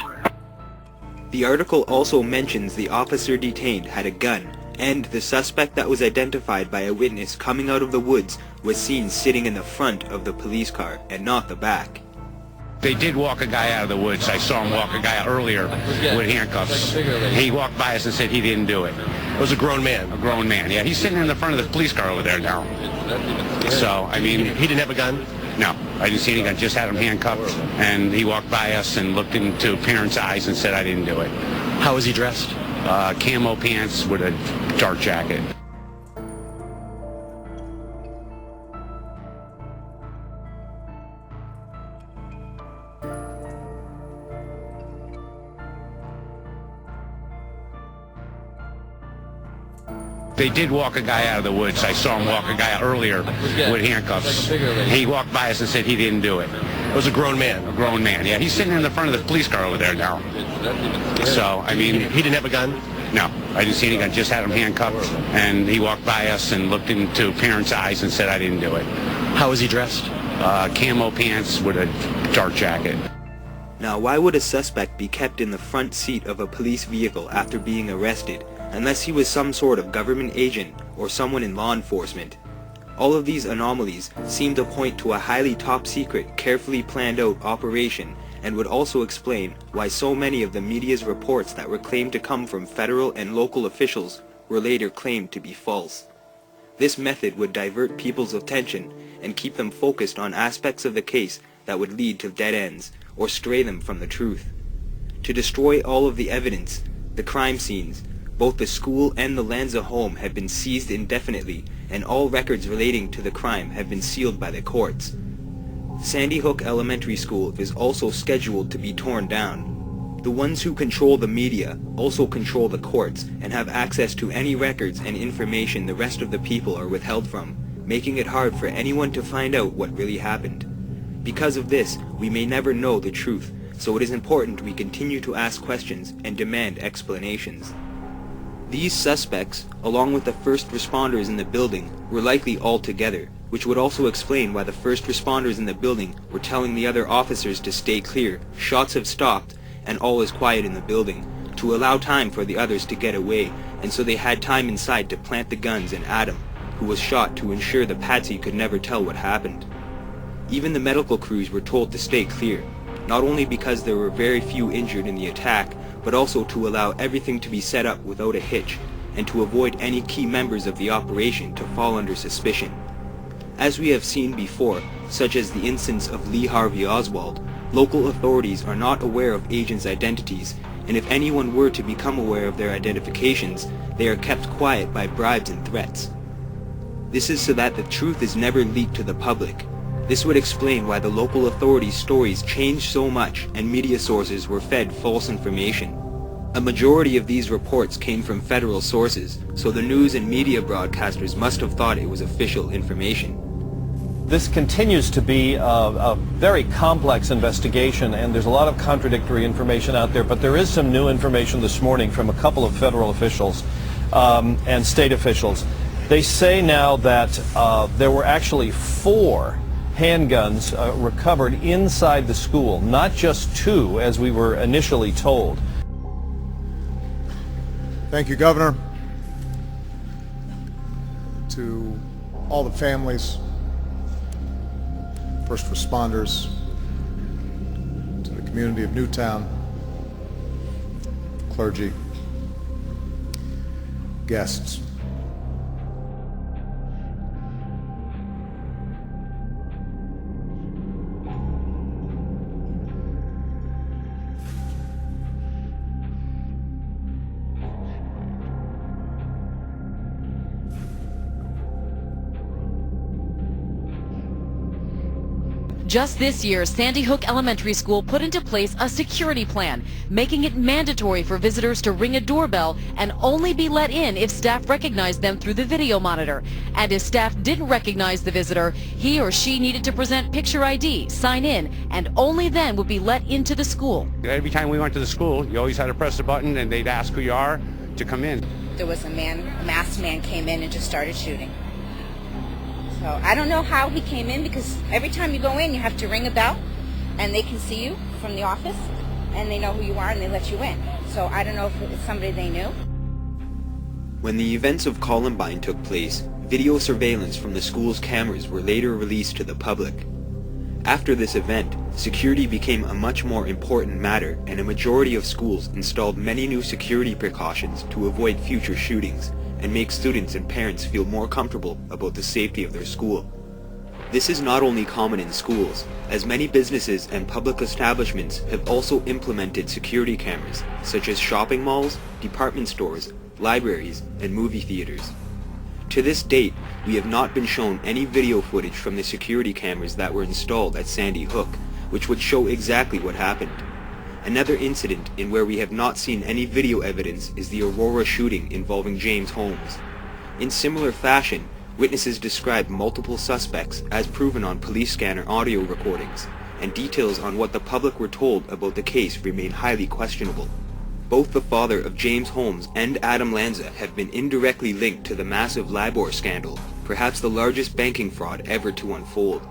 The article also mentions the officer detained had a gun, and the suspect that was identified by a witness coming out of the woods was seen sitting in the front of the police car and not the back. They did walk a guy out of the woods. I saw him walk a guy out earlier with handcuffs. He walked by us and said he didn't do it. It was a grown man? A grown man, yeah. He's sitting in the front of the police car over there now. So, I mean... He didn't have a gun? No, I didn't see any gun. Just had him handcuffed. And he walked by us and looked into parents' eyes and said I didn't do it. How was he dressed? Camo pants with a dark jacket. They did walk a guy out of the woods. I saw him walk a guy out earlier with handcuffs. He walked by us and said he didn't do it. It was a grown man? A grown man, yeah. He's sitting in the front of the police car over there now. So, I mean... He didn't have a gun? No, I didn't see any gun. Just had him handcuffed. And he walked by us and looked into parents' eyes and said I didn't do it. How was he dressed? Camo pants with a dark jacket. Now, why would a suspect be kept in the front seat of a police vehicle after being arrested, unless he was some sort of government agent or someone in law enforcement? All of these anomalies seem to point to a highly top-secret, carefully planned out operation, and would also explain why so many of the media's reports that were claimed to come from federal and local officials were later claimed to be false. This method would divert people's attention and keep them focused on aspects of the case that would lead to dead ends or stray them from the truth. To destroy all of the evidence, the crime scenes, both the school and the Lanza home have been seized indefinitely, and all records relating to the crime have been sealed by the courts. Sandy Hook Elementary School is also scheduled to be torn down. The ones who control the media also control the courts and have access to any records and information the rest of the people are withheld from, making it hard for anyone to find out what really happened. Because of this, we may never know the truth, so it is important we continue to ask questions and demand explanations. These suspects, along with the first responders in the building, were likely all together, which would also explain why the first responders in the building were telling the other officers to stay clear, shots have stopped, and all is quiet in the building, to allow time for the others to get away, and so they had time inside to plant the guns in Adam, who was shot to ensure the patsy could never tell what happened. Even the medical crews were told to stay clear, not only because there were very few injured in the attack, but also to allow everything to be set up without a hitch, and to avoid any key members of the operation to fall under suspicion. As we have seen before, such as the instance of Lee Harvey Oswald, local authorities are not aware of agents' identities, and if anyone were to become aware of their identifications, they are kept quiet by bribes and threats. This is so that the truth is never leaked to the public. This would explain why the local authorities' stories changed so much and media sources were fed false information. A majority of these reports came from federal sources, so the news and media broadcasters must have thought it was official information. This continues to be a very complex investigation, and there's a lot of contradictory information out there, but there is some new information this morning from a couple of federal officials and state officials. They say now that there were actually 4 handguns recovered inside the school, not just 2 as we were initially told. Thank you, Governor. To all the families, first responders, to the community of Newtown, clergy, guests. Just this year, Sandy Hook Elementary School put into place a security plan, making it mandatory for visitors to ring a doorbell and only be let in if staff recognized them through the video monitor. And if staff didn't recognize the visitor, he or she needed to present picture ID, sign in, and only then would be let into the school. Every time we went to the school, you always had to press the button and they'd ask who you are to come in. There was a masked man came in and just started shooting. So I don't know how he came in, because every time you go in, you have to ring a bell, and they can see you from the office, and they know who you are, and they let you in. So I don't know if it's somebody they knew. When the events of Columbine took place, video surveillance from the school's cameras were later released to the public. After this event, security became a much more important matter, and a majority of schools installed many new security precautions to avoid future shootings and make students and parents feel more comfortable about the safety of their school. This is not only common in schools, as many businesses and public establishments have also implemented security cameras, such as shopping malls, department stores, libraries, and movie theaters. To this date, we have not been shown any video footage from the security cameras that were installed at Sandy Hook, which would show exactly what happened. Another incident in where we have not seen any video evidence is the Aurora shooting involving James Holmes. In similar fashion, witnesses described multiple suspects as proven on police scanner audio recordings, and details on what the public were told about the case remain highly questionable. Both the father of James Holmes and Adam Lanza have been indirectly linked to the massive LIBOR scandal, perhaps the largest banking fraud ever to unfold.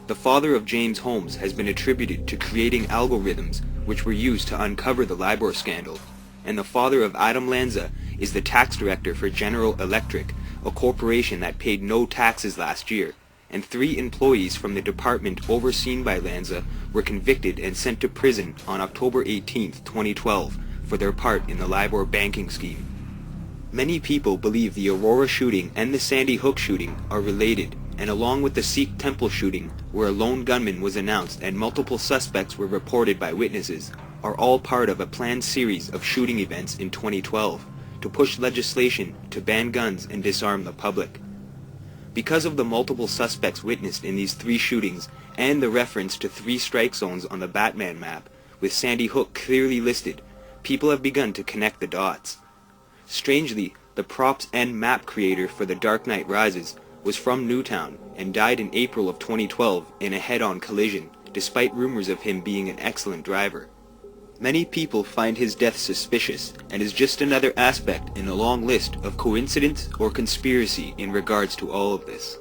The father of James Holmes has been attributed to creating algorithms which were used to uncover the LIBOR scandal, and the father of Adam Lanza is the tax director for General Electric, a corporation that paid no taxes last year, and 3 employees from the department overseen by Lanza were convicted and sent to prison on October 18, 2012, for their part in the LIBOR banking scheme. Many people believe the Aurora shooting and the Sandy Hook shooting are related, and along with the Sikh temple shooting, where a lone gunman was announced and multiple suspects were reported by witnesses, are all part of a planned series of shooting events in 2012 to push legislation to ban guns and disarm the public. Because of the multiple suspects witnessed in these 3 shootings and the reference to 3 strike zones on the Batman map, with Sandy Hook clearly listed, people have begun to connect the dots. Strangely, the props and map creator for The Dark Knight Rises was from Newtown and died in April of 2012 in a head-on collision, despite rumors of him being an excellent driver. Many people find his death suspicious and is just another aspect in a long list of coincidence or conspiracy in regards to all of this.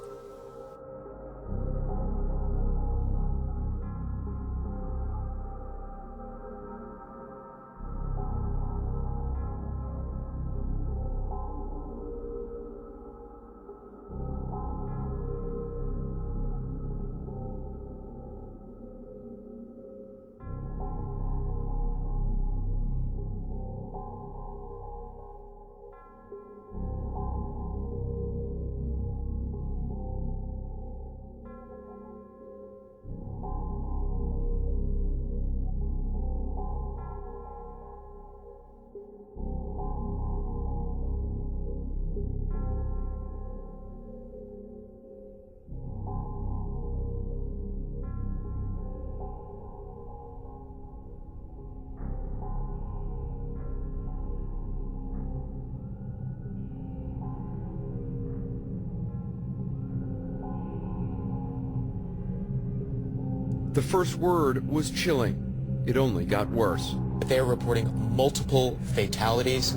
The first word was chilling. It only got worse. They are reporting multiple fatalities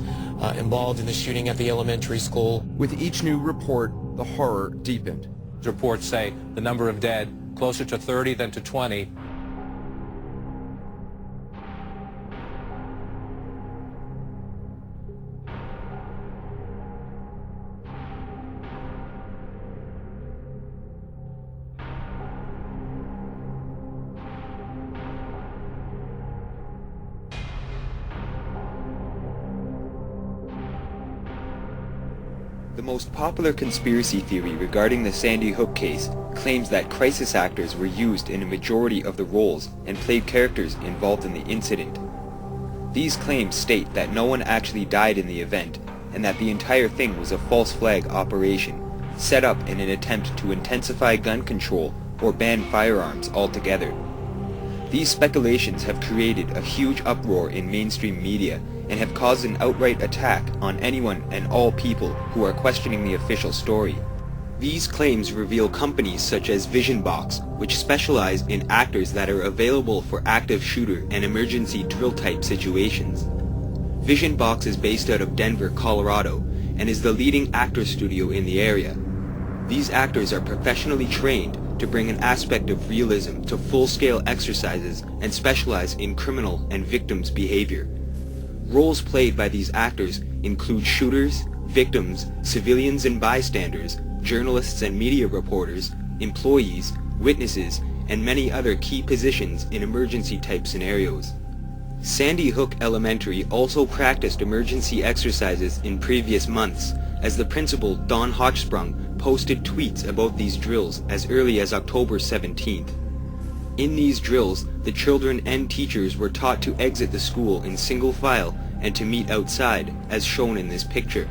involved in the shooting at the elementary school. With each new report, the horror deepened. Reports say the number of dead closer to 30 than to 20. The most popular conspiracy theory regarding the Sandy Hook case claims that crisis actors were used in a majority of the roles and played characters involved in the incident. These claims state that no one actually died in the event and that the entire thing was a false flag operation set up in an attempt to intensify gun control or ban firearms altogether. These speculations have created a huge uproar in mainstream media and have caused an outright attack on anyone and all people who are questioning the official story. These claims reveal companies such as VisionBox, which specialize in actors that are available for active shooter and emergency drill type situations. VisionBox is based out of Denver, Colorado, and is the leading actor studio in the area. These actors are professionally trained to bring an aspect of realism to full-scale exercises and specialize in criminal and victims' behavior. Roles played by these actors include shooters, victims, civilians and bystanders, journalists and media reporters, employees, witnesses, and many other key positions in emergency-type scenarios. Sandy Hook Elementary also practiced emergency exercises in previous months, as the principal, Don Hochsprung, posted tweets about these drills as early as October 17th. In these drills, the children and teachers were taught to exit the school in single file and to meet outside, as shown in this picture.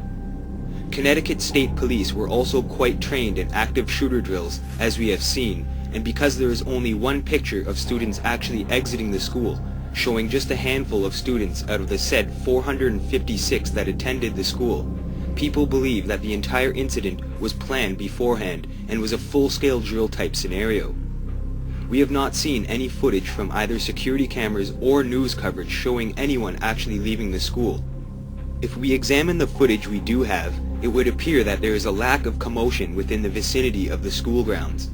Connecticut State Police were also quite trained in active shooter drills, as we have seen, and because there is only one picture of students actually exiting the school, showing just a handful of students out of the said 456 that attended the school, people believe that the entire incident was planned beforehand and was a full-scale drill type scenario. We have not seen any footage from either security cameras or news coverage showing anyone actually leaving the school. If we examine the footage we do have, it would appear that there is a lack of commotion within the vicinity of the school grounds.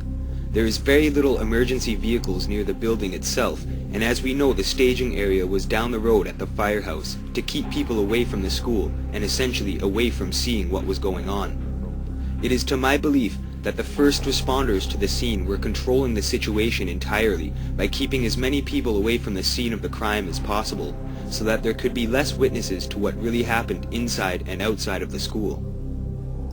There is very little emergency vehicles near the building itself, and as we know, the staging area was down the road at the firehouse to keep people away from the school and essentially away from seeing what was going on. It is to my belief that the first responders to the scene were controlling the situation entirely by keeping as many people away from the scene of the crime as possible, so that there could be less witnesses to what really happened inside and outside of the school.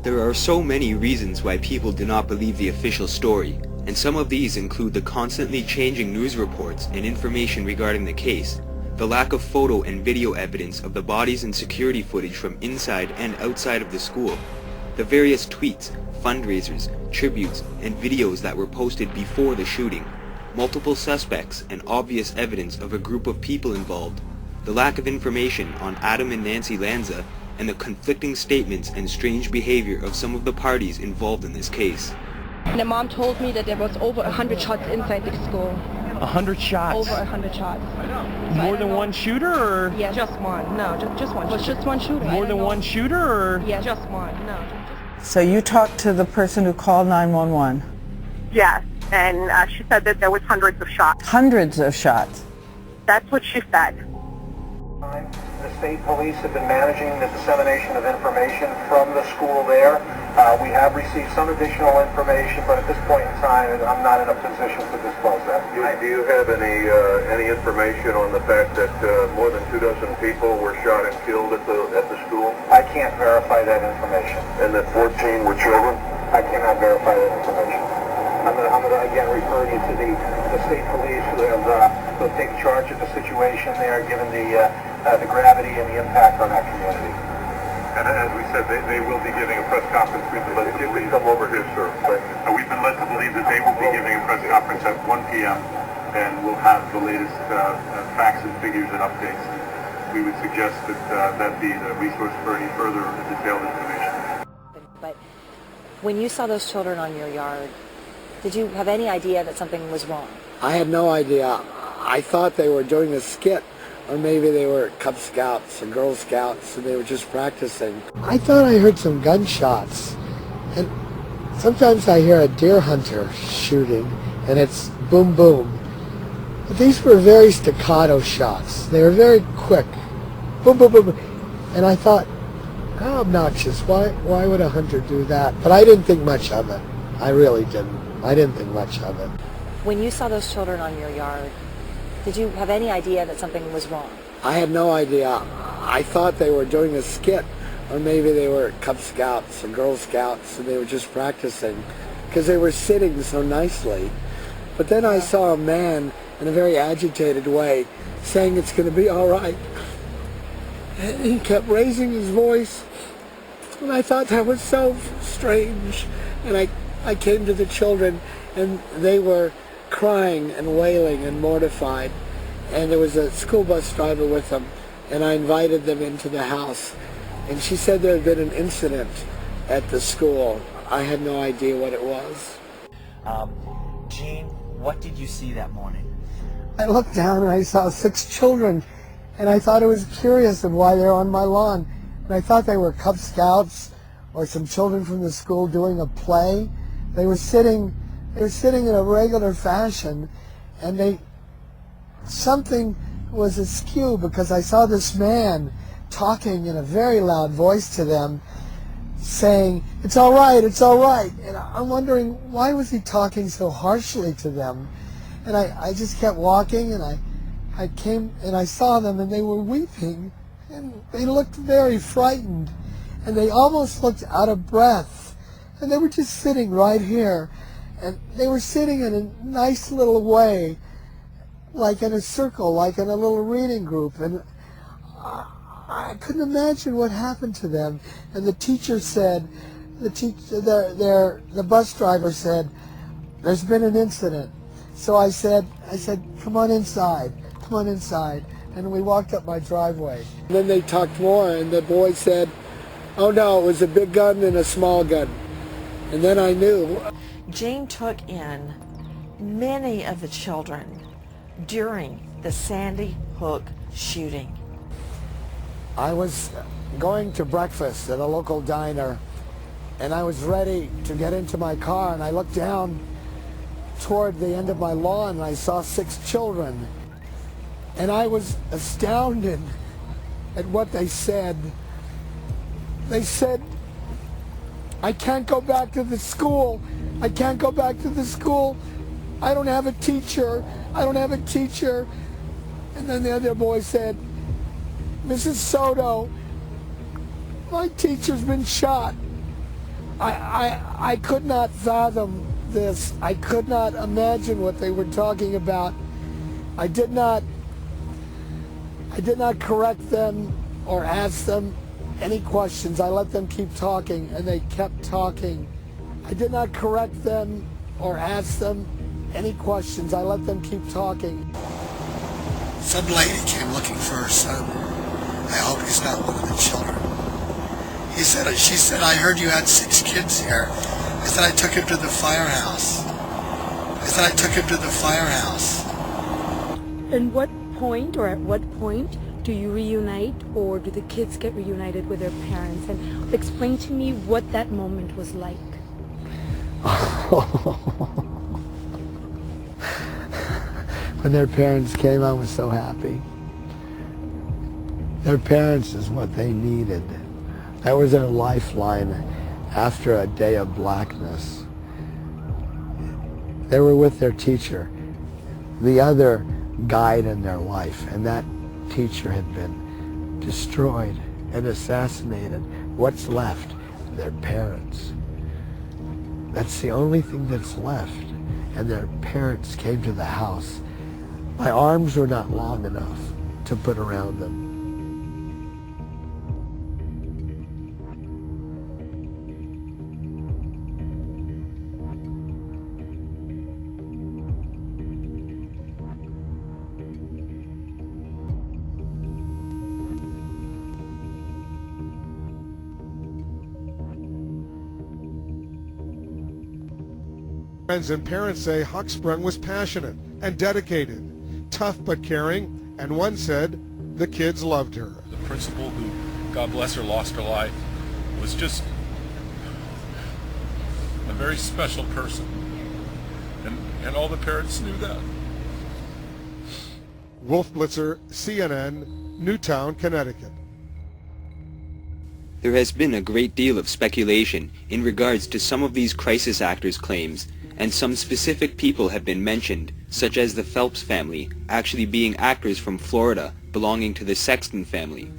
There are so many reasons why people do not believe the official story, and some of these include the constantly changing news reports and information regarding the case, the lack of photo and video evidence of the bodies and security footage from inside and outside of the school, the various tweets, fundraisers, tributes, and videos that were posted before the shooting, multiple suspects and obvious evidence of a group of people involved, the lack of information on Adam and Nancy Lanza, and the conflicting statements and strange behavior of some of the parties involved in this case. The mom told me that there was over 100 shots inside the school. 100 shots? Over 100 shots. More than one shooter, or? Yes. Just one. No, just one. Was just one shooter. More than one shooter, or? Yes. Just one. No. So you talked to the person who called 911? Yes, and she said that there was hundreds of shots. Hundreds of shots? That's what she said. The state police have been managing the dissemination of information from the school there. We have received some additional information, but at this point in time, I'm not in a position to disclose that. Do you have any information on the fact that more than 24 people were shot and killed at the school? I can't verify that information. And that 14 were children? I cannot verify that information. I'm going to again refer you to the state police who have taken charge of the situation there, given the gravity and the impact on that community. And as we said, they will be giving a press conference. We've been led to believe. Come over here, sir. We've been led to believe that they will be giving a press conference at 1 p.m. and we'll have the latest facts and figures and updates. We would suggest that be the resource for any further detailed information. But when you saw those children on your yard, did you have any idea that something was wrong? I had no idea. I thought they were doing a skit, or maybe they were Cub Scouts or Girl Scouts, and they were just practicing. I thought I heard some gunshots, and sometimes I hear a deer hunter shooting, and it's boom, boom. But these were very staccato shots. They were very quick. Boom, boom, boom, boom. And I thought, how obnoxious. Why would a hunter do that? But I didn't think much of it. I really didn't. I didn't think much of it. When you saw those children on your yard, did you have any idea that something was wrong? I had no idea. I thought they were doing a skit, or maybe they were Cub Scouts or Girl Scouts, and they were just practicing, because they were sitting so nicely. But then I saw a man in a very agitated way saying it's going to be all right. And he kept raising his voice, and I thought that was so strange. And I came to the children, and they were crying and wailing and mortified. And there was a school bus driver with them, and I invited them into the house. And she said there had been an incident at the school. I had no idea what it was. Gene, what did you see that morning? I looked down and I saw 6 children, and I thought it was curious of why they were on my lawn. And I thought they were Cub Scouts or some children from the school doing a play. They were sitting in a regular fashion, and something was askew, because I saw this man talking in a very loud voice to them, saying, it's all right, it's all right. And I'm wondering, why was he talking so harshly to them? And I just kept walking, and I came and I saw them, and they were weeping, and they looked very frightened, and they almost looked out of breath, and they were just sitting right here, and they were sitting in a nice little way, like in a circle, like in a little reading group, and I couldn't imagine what happened to them. And the teacher said, the bus driver said, there's been an incident. So I said, come on inside, and we walked up my driveway. And then they talked more, and the boy said, oh no, it was a big gun and a small gun. And then I knew. Jane took in many of the children during the Sandy Hook shooting. I was going to breakfast at a local diner, and I was ready to get into my car, and I looked down toward the end of my lawn, and I saw 6 children. And I was astounded at what they said. They said, I can't go back to the school. I can't go back to the school. I don't have a teacher. I don't have a teacher. And then the other boy said, Mrs. Soto, my teacher's been shot. I could not fathom this. I could not imagine what they were talking about. I did not correct them or ask them any questions. I let them keep talking, and they kept talking. I did not correct them or ask them any questions. I let them keep talking. Some lady came looking for her son. I hope he's not one of the children. She said, I heard you had 6 kids here. I said, I took him to the firehouse. And what point, or at what point, do you reunite, or do the kids get reunited with their parents? And explain to me what that moment was like. When their parents came, I was so happy. Their parents is what they needed. That was their lifeline after a day of blackness. They were with their teacher, the other guide in their life, and that teacher had been destroyed and assassinated. What's left? Their parents. That's the only thing that's left. And their parents came to the house. My arms were not long enough to put around them. Friends and parents say Huck Sprung was passionate, and dedicated, tough but caring, and one said the kids loved her. The principal, who, God bless her, lost her life, was just a very special person. And all the parents knew that. Wolf Blitzer, CNN, Newtown, Connecticut. There has been a great deal of speculation in regards to some of these crisis actors' claims, and some specific people have been mentioned, such as the Phelps family actually being actors from Florida belonging to the Sexton family.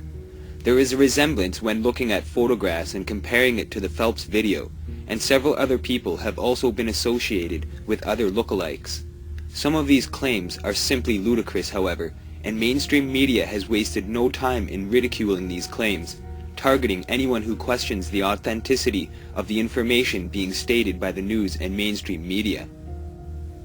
There is a resemblance when looking at photographs and comparing it to the Phelps video, and several other people have also been associated with other lookalikes. Some of these claims are simply ludicrous, however, and mainstream media has wasted no time in ridiculing these claims, targeting anyone who questions the authenticity of the information being stated by the news and mainstream media.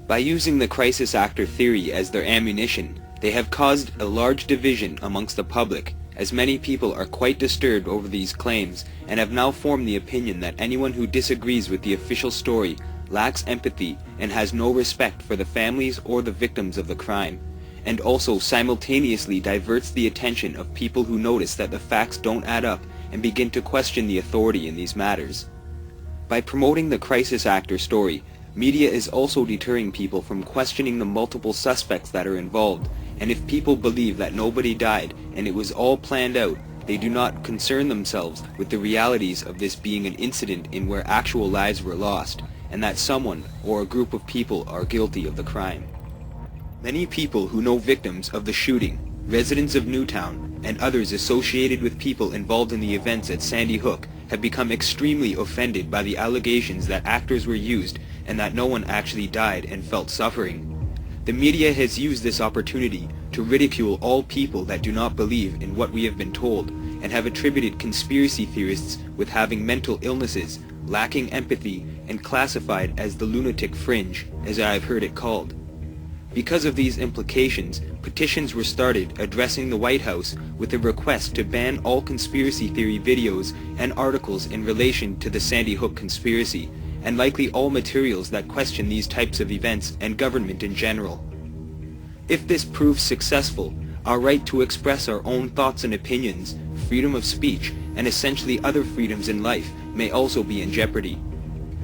By using the crisis actor theory as their ammunition, they have caused a large division amongst the public, as many people are quite disturbed over these claims and have now formed the opinion that anyone who disagrees with the official story lacks empathy and has no respect for the families or the victims of the crime, and also simultaneously diverts the attention of people who notice that the facts don't add up and begin to question the authority in these matters. By promoting the crisis actor story, media is also deterring people from questioning the multiple suspects that are involved, and if people believe that nobody died and it was all planned out, they do not concern themselves with the realities of this being an incident in where actual lives were lost, and that someone or a group of people are guilty of the crime. Many people who know victims of the shooting, residents of Newtown, and others associated with people involved in the events at Sandy Hook have become extremely offended by the allegations that actors were used and that no one actually died and felt suffering. The media has used this opportunity to ridicule all people that do not believe in what we have been told, and have attributed conspiracy theorists with having mental illnesses, lacking empathy, and classified as the lunatic fringe, as I have heard it called. Because of these implications, petitions were started addressing the White House with a request to ban all conspiracy theory videos and articles in relation to the Sandy Hook conspiracy, and likely all materials that question these types of events and government in general. If this proves successful, our right to express our own thoughts and opinions, freedom of speech, and essentially other freedoms in life may also be in jeopardy.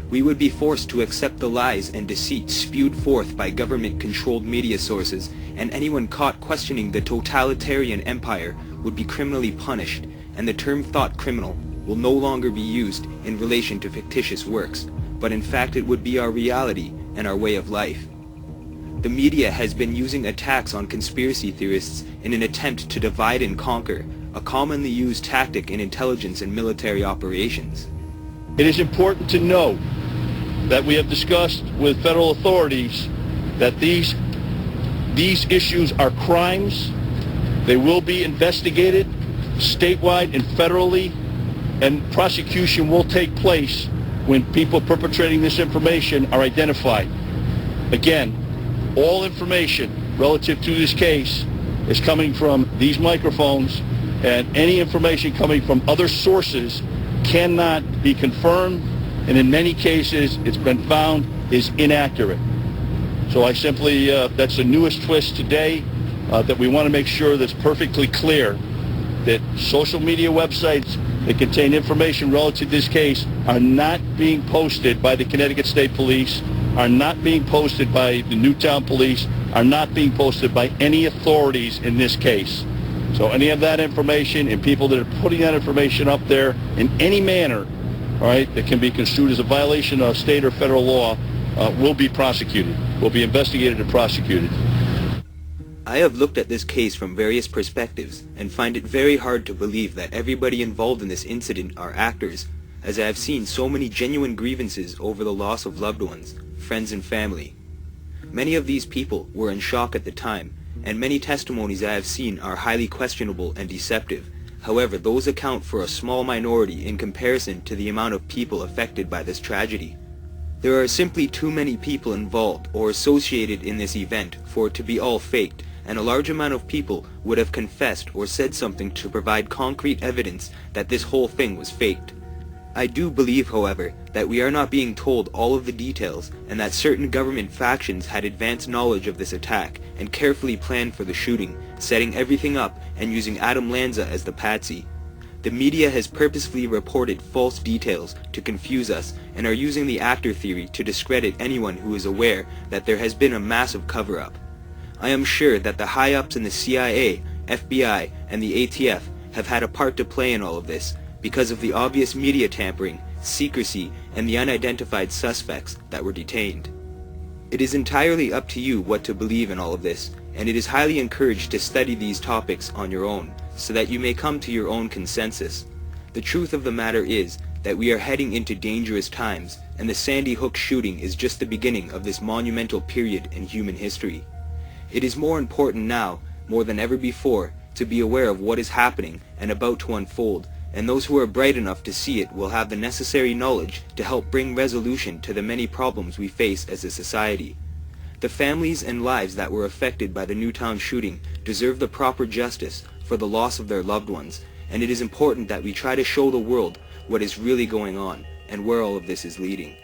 We would be forced to accept the lies and deceit spewed forth by government-controlled media sources, and anyone caught questioning the totalitarian empire would be criminally punished, and the term thought criminal will no longer be used in relation to fictitious works, but in fact it would be our reality and our way of life. The media has been using attacks on conspiracy theorists in an attempt to divide and conquer, a commonly used tactic in intelligence and military operations. It is important to note that we have discussed with federal authorities that these issues are crimes. They will be investigated statewide and federally, and prosecution will take place when people perpetrating this information are identified. Again, all information relative to this case is coming from these microphones, and any information coming from other sources cannot be confirmed, and in many cases it's been found is inaccurate. So I simply, that's the newest twist today, that we want to make sure that's perfectly clear that social media websites that contain information relative to this case are not being posted by the Connecticut State Police, are not being posted by the Newtown Police, are not being posted by any authorities in this case. So any of that information and people that are putting that information up there in any manner, all right, that can be construed as a violation of state or federal law, will be prosecuted, will be investigated and prosecuted. I have looked at this case from various perspectives and find it very hard to believe that everybody involved in this incident are actors, as I have seen so many genuine grievances over the loss of loved ones, friends and family. Many of these people were in shock at the time, and many testimonies I have seen are highly questionable and deceptive. However, those account for a small minority in comparison to the amount of people affected by this tragedy. There are simply too many people involved or associated in this event for it to be all faked, and a large amount of people would have confessed or said something to provide concrete evidence that this whole thing was faked. I do believe, however, that we are not being told all of the details and that certain government factions had advanced knowledge of this attack and carefully planned for the shooting, setting everything up and using Adam Lanza as the patsy. The media has purposefully reported false details to confuse us and are using the actor theory to discredit anyone who is aware that there has been a massive cover-up. I am sure that the high-ups in the CIA, FBI, and the ATF have had a part to play in all of this because of the obvious media tampering, secrecy, and the unidentified suspects that were detained. It is entirely up to you what to believe in all of this, and it is highly encouraged to study these topics on your own so that you may come to your own consensus. The truth of the matter is that we are heading into dangerous times, and the Sandy Hook shooting is just the beginning of this monumental period in human history. It is more important now, more than ever before, to be aware of what is happening and about to unfold, and those who are bright enough to see it will have the necessary knowledge to help bring resolution to the many problems we face as a society. The families and lives that were affected by the Newtown shooting deserve the proper justice for the loss of their loved ones, and it is important that we try to show the world what is really going on and where all of this is leading.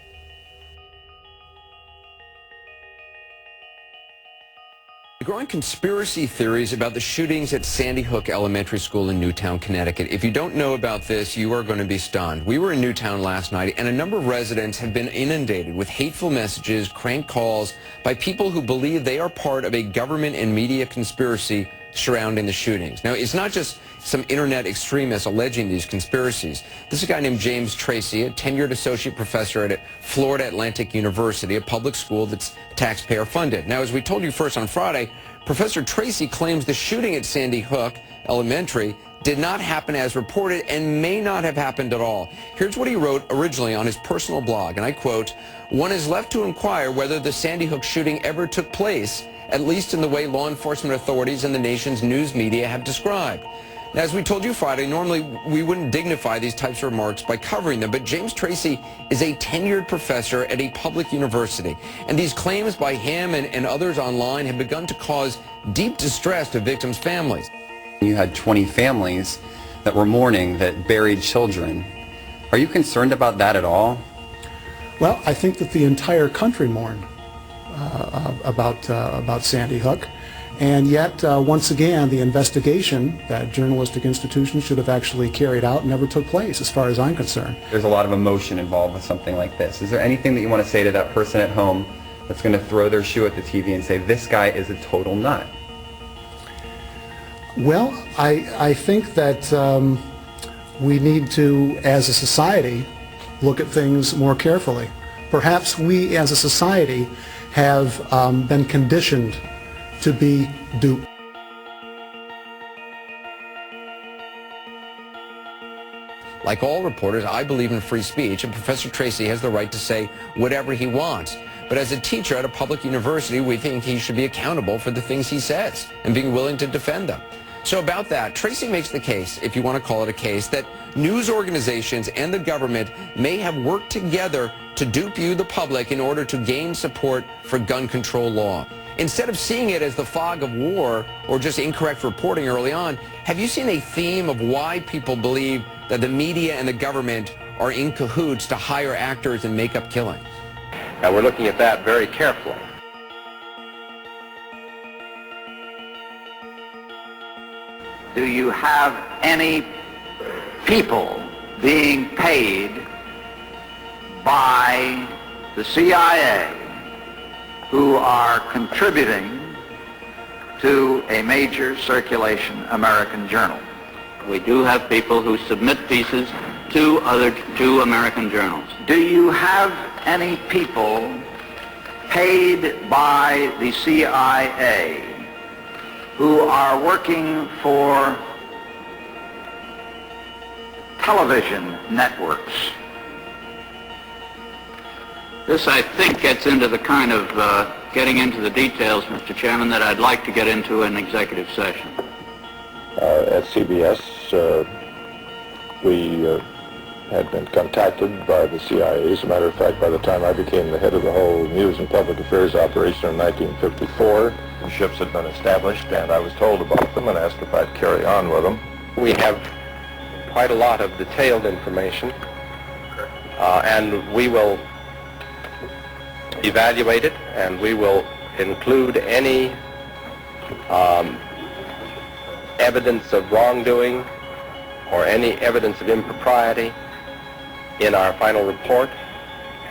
The growing conspiracy theories about the shootings at Sandy Hook Elementary School in Newtown, Connecticut. If you don't know about this, you are going to be stunned. We were in Newtown last night, and a number of residents have been inundated with hateful messages, crank calls by people who believe they are part of a government and media conspiracy surrounding the shootings. Now, it's not just some internet extremists alleging these conspiracies. This is a guy named James Tracy, a tenured associate professor at Florida Atlantic University, a public school that's taxpayer funded. Now, as we told you first on Friday, Professor Tracy claims the shooting at Sandy Hook Elementary did not happen as reported and may not have happened at all. Here's what he wrote originally on his personal blog, and I quote, "One is left to inquire whether the Sandy Hook shooting ever took place, at least in the way law enforcement authorities and the nation's news media have described." Now, as we told you Friday, normally we wouldn't dignify these types of remarks by covering them, but James Tracy is a tenured professor at a public university, and these claims by him and others online have begun to cause deep distress to victims' families. You had 20 families that were mourning that buried children. Are you concerned about that at all? Well, I think that the entire country mourned about Sandy Hook, and yet once again the investigation that journalistic institutions should have actually carried out never took place, as far as I'm concerned. There's a lot of emotion involved with something like this. Is there anything that you want to say to that person at home that's going to throw their shoe at the TV and say, this guy is a total nut? Well, I think that we need to, as a society, look at things more carefully. Perhaps we as a society have been conditioned to be duped. Like all reporters, I believe in free speech, and Professor Tracy has the right to say whatever he wants. But as a teacher at a public university, we think he should be accountable for the things he says and being willing to defend them. So about that, Tracy makes the case, if you want to call it a case, that news organizations and the government may have worked together to dupe you, the public, in order to gain support for gun control law. Instead of seeing it as the fog of war or just incorrect reporting early on, have you seen a theme of why people believe that the media and the government are in cahoots to hire actors and make up killings? Now we're looking at that very carefully. Do you have any people being paid by the CIA who are contributing to a major circulation American journal? We do have people who submit pieces to American journals. Do you have any people paid by the CIA who are working for television networks? This, I think, gets into the kind of getting into the details, Mr. Chairman, that I'd like to get into in executive session. At CBS, we had been contacted by the CIA. As a matter of fact, by the time I became the head of the whole News and Public Affairs operation in 1954, the ships had been established, and I was told about them and asked if I'd carry on with them. We have quite a lot of detailed information and we will evaluate it, and we will include any evidence of wrongdoing or any evidence of impropriety in our final report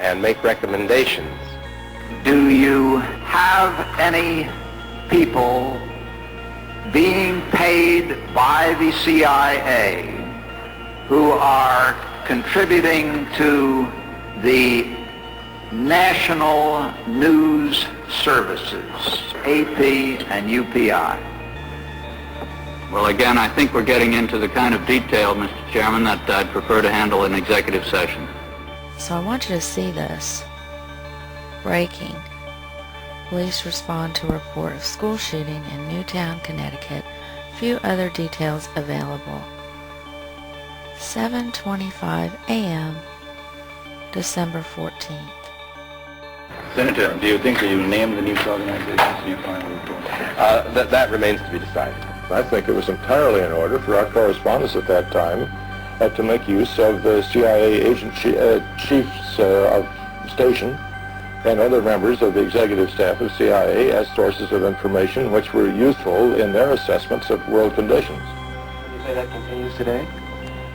and make recommendations. Do you have any people being paid by the CIA who are contributing to the national news services, AP and UPI? Well, again, I think we're getting into the kind of detail, Mr. Chairman, that I'd prefer to handle in executive session. So I want you to see this. Breaking. Police respond to report of school shooting in Newtown, Connecticut. Few other details available. 7:25 a.m. December 14th. Senator, do you think that you named the news organizations in your final report? That remains to be decided. I think it was entirely in order for our correspondents at that time to make use of the CIA agent chiefs of station and other members of the executive staff of CIA as sources of information which were useful in their assessments of world conditions. Would you say that continues today?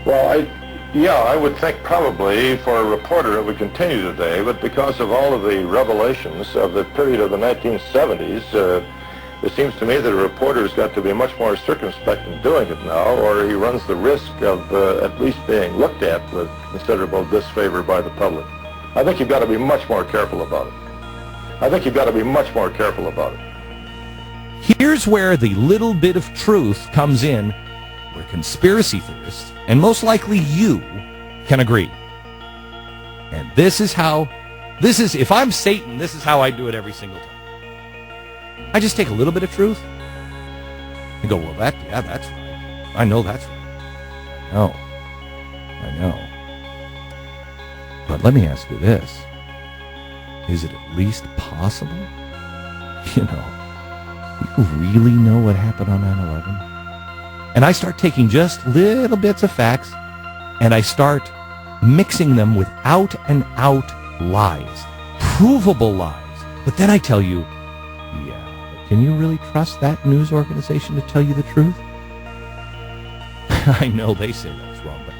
Well, I would think probably for a reporter it would continue today, but because of all of the revelations of the period of the 1970s, it seems to me that a reporter's got to be much more circumspect in doing it now, or he runs the risk of at least being looked at with considerable disfavor by the public. I think you've got to be much more careful about it. Here's where the little bit of truth comes in, where conspiracy theorists, and most likely you, can agree. And if I'm Satan, this is how I do it every single time. I just take a little bit of truth and go, well, that's right. I know that's right. I know. But let me ask you this. Is it at least possible? You really know what happened on 9/11? And I start taking just little bits of facts and I start mixing them with out-and-out lies, provable lies. But then I tell you, can you really trust that news organization to tell you the truth? I know they say that's wrong, but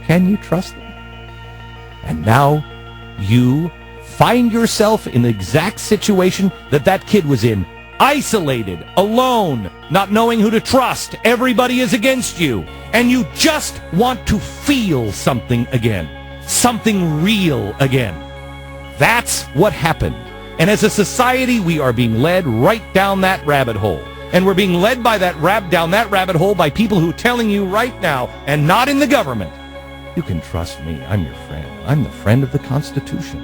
can you trust them? And now you find yourself in the exact situation that kid was in. Isolated, alone, not knowing who to trust. Everybody is against you. And you just want to feel something again. Something real again. That's what happened. And as a society, we are being led right down that rabbit hole. And we're being led down that rabbit hole by people who are telling you right now, and not in the government, you can trust me. I'm your friend. I'm the friend of the Constitution.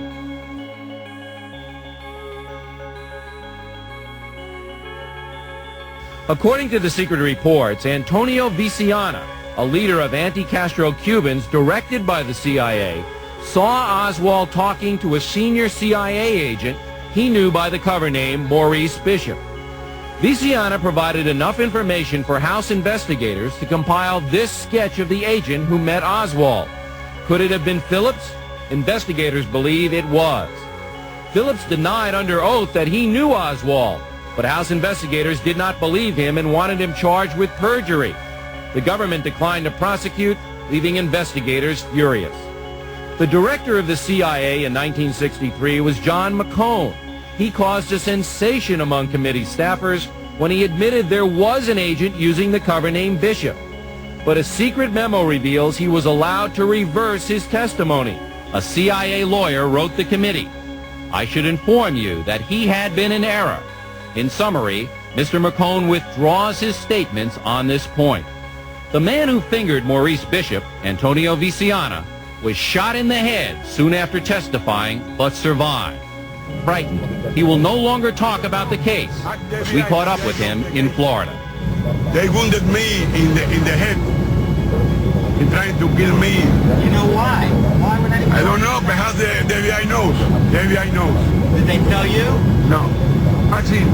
According to the secret reports, Antonio Viciana, a leader of anti-Castro Cubans directed by the CIA, saw Oswald talking to a senior CIA agent he knew by the cover name Maurice Bishop. Viciana provided enough information for House investigators to compile this sketch of the agent who met Oswald. Could it have been Phillips? Investigators believe it was. Phillips denied under oath that he knew Oswald, but House investigators did not believe him and wanted him charged with perjury. The government declined to prosecute, leaving investigators furious. The director of the CIA in 1963 was John McCone. He caused a sensation among committee staffers when he admitted there was an agent using the cover name Bishop. But a secret memo reveals he was allowed to reverse his testimony. A CIA lawyer wrote the committee. I should inform you that he had been in error. In summary, Mr. McCone withdraws his statements on this point. The man who fingered Maurice Bishop, Antonio Viciana, was shot in the head soon after testifying, but survived. Frightened, he will no longer talk about the case. We caught up with him in Florida. They wounded me in the head. He tried to kill me. You know why? Why would anybody? I don't know, perhaps the FBI knows. The FBI knows. Did they tell you? No. Actually.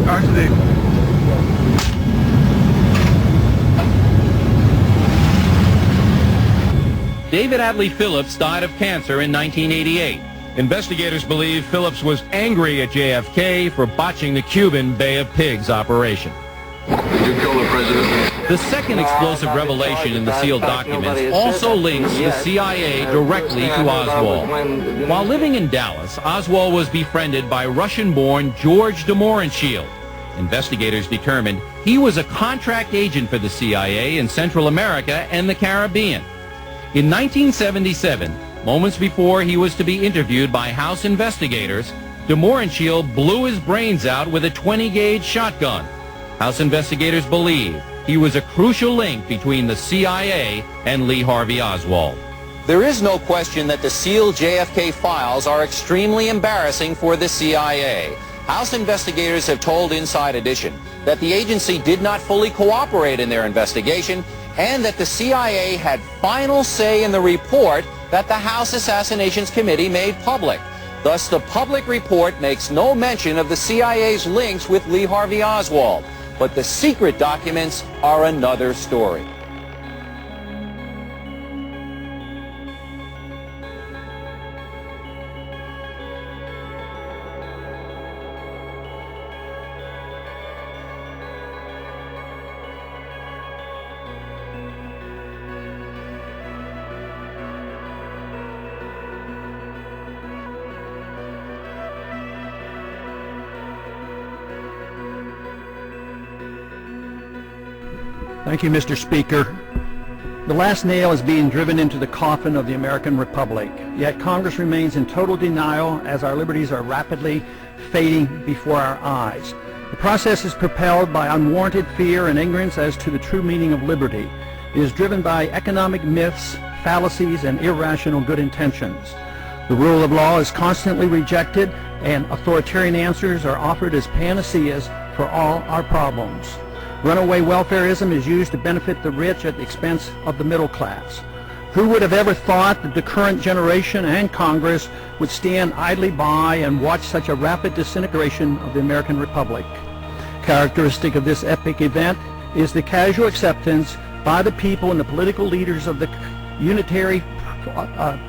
David Adley Phillips died of cancer in 1988. Investigators believe Phillips was angry at JFK for botching the Cuban Bay of Pigs operation. Did you kill the president? The second explosive revelation in the sealed documents also links the CIA directly to Oswald. While living in Dallas, Oswald was befriended by Russian-born George de Mohrenschildt. Investigators determined he was a contract agent for the CIA in Central America and the Caribbean. In 1977, moments before he was to be interviewed by House investigators, de Mohrenschildt blew his brains out with a 20-gauge shotgun. House investigators believe he was a crucial link between the CIA and Lee Harvey Oswald. There is no question that the sealed JFK files are extremely embarrassing for the CIA. House investigators have told Inside Edition that the agency did not fully cooperate in their investigation and that the CIA had final say in the report that the House Assassinations Committee made public. Thus, the public report makes no mention of the CIA's links with Lee Harvey Oswald. But the secret documents are another story. Thank you, Mr. Speaker. The last nail is being driven into the coffin of the American Republic, yet Congress remains in total denial as our liberties are rapidly fading before our eyes. The process is propelled by unwarranted fear and ignorance as to the true meaning of liberty. It is driven by economic myths, fallacies, and irrational good intentions. The rule of law is constantly rejected, and authoritarian answers are offered as panaceas for all our problems. Runaway welfarism is used to benefit the rich at the expense of the middle class. Who would have ever thought that the current generation and Congress would stand idly by and watch such a rapid disintegration of the American Republic? Characteristic of this epic event is the casual acceptance by the people and the political leaders of the unitary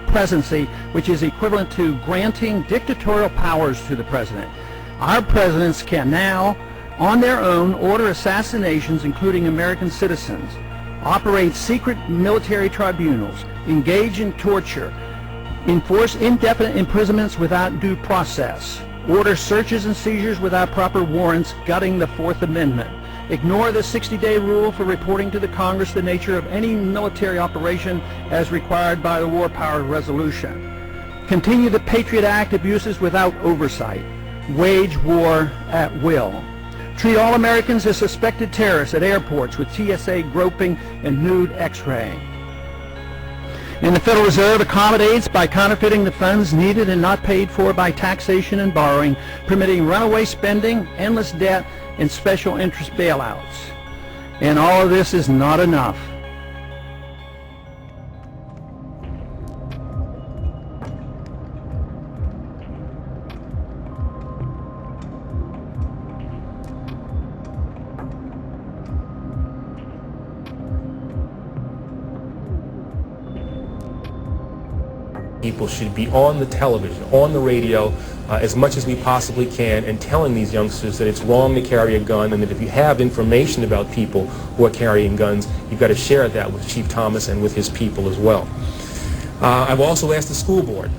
presidency, which is equivalent to granting dictatorial powers to the president. Our presidents can now, on their own, order assassinations, including American citizens, operate secret military tribunals, engage in torture, enforce indefinite imprisonments without due process, order searches and seizures without proper warrants, gutting the Fourth Amendment, ignore the 60-day rule for reporting to the Congress the nature of any military operation as required by the War Powers Resolution, continue the Patriot Act abuses without oversight, wage war at will, treat all Americans as suspected terrorists at airports with TSA groping and nude X-ray. And the Federal Reserve accommodates by counterfeiting the funds needed and not paid for by taxation and borrowing, permitting runaway spending, endless debt, and special interest bailouts. And all of this is not enough. People should be on the television, on the radio, as much as we possibly can, and telling these youngsters that it's wrong to carry a gun, and that if you have information about people who are carrying guns, you've got to share that with Chief Thomas and with his people as well. I've also asked the school board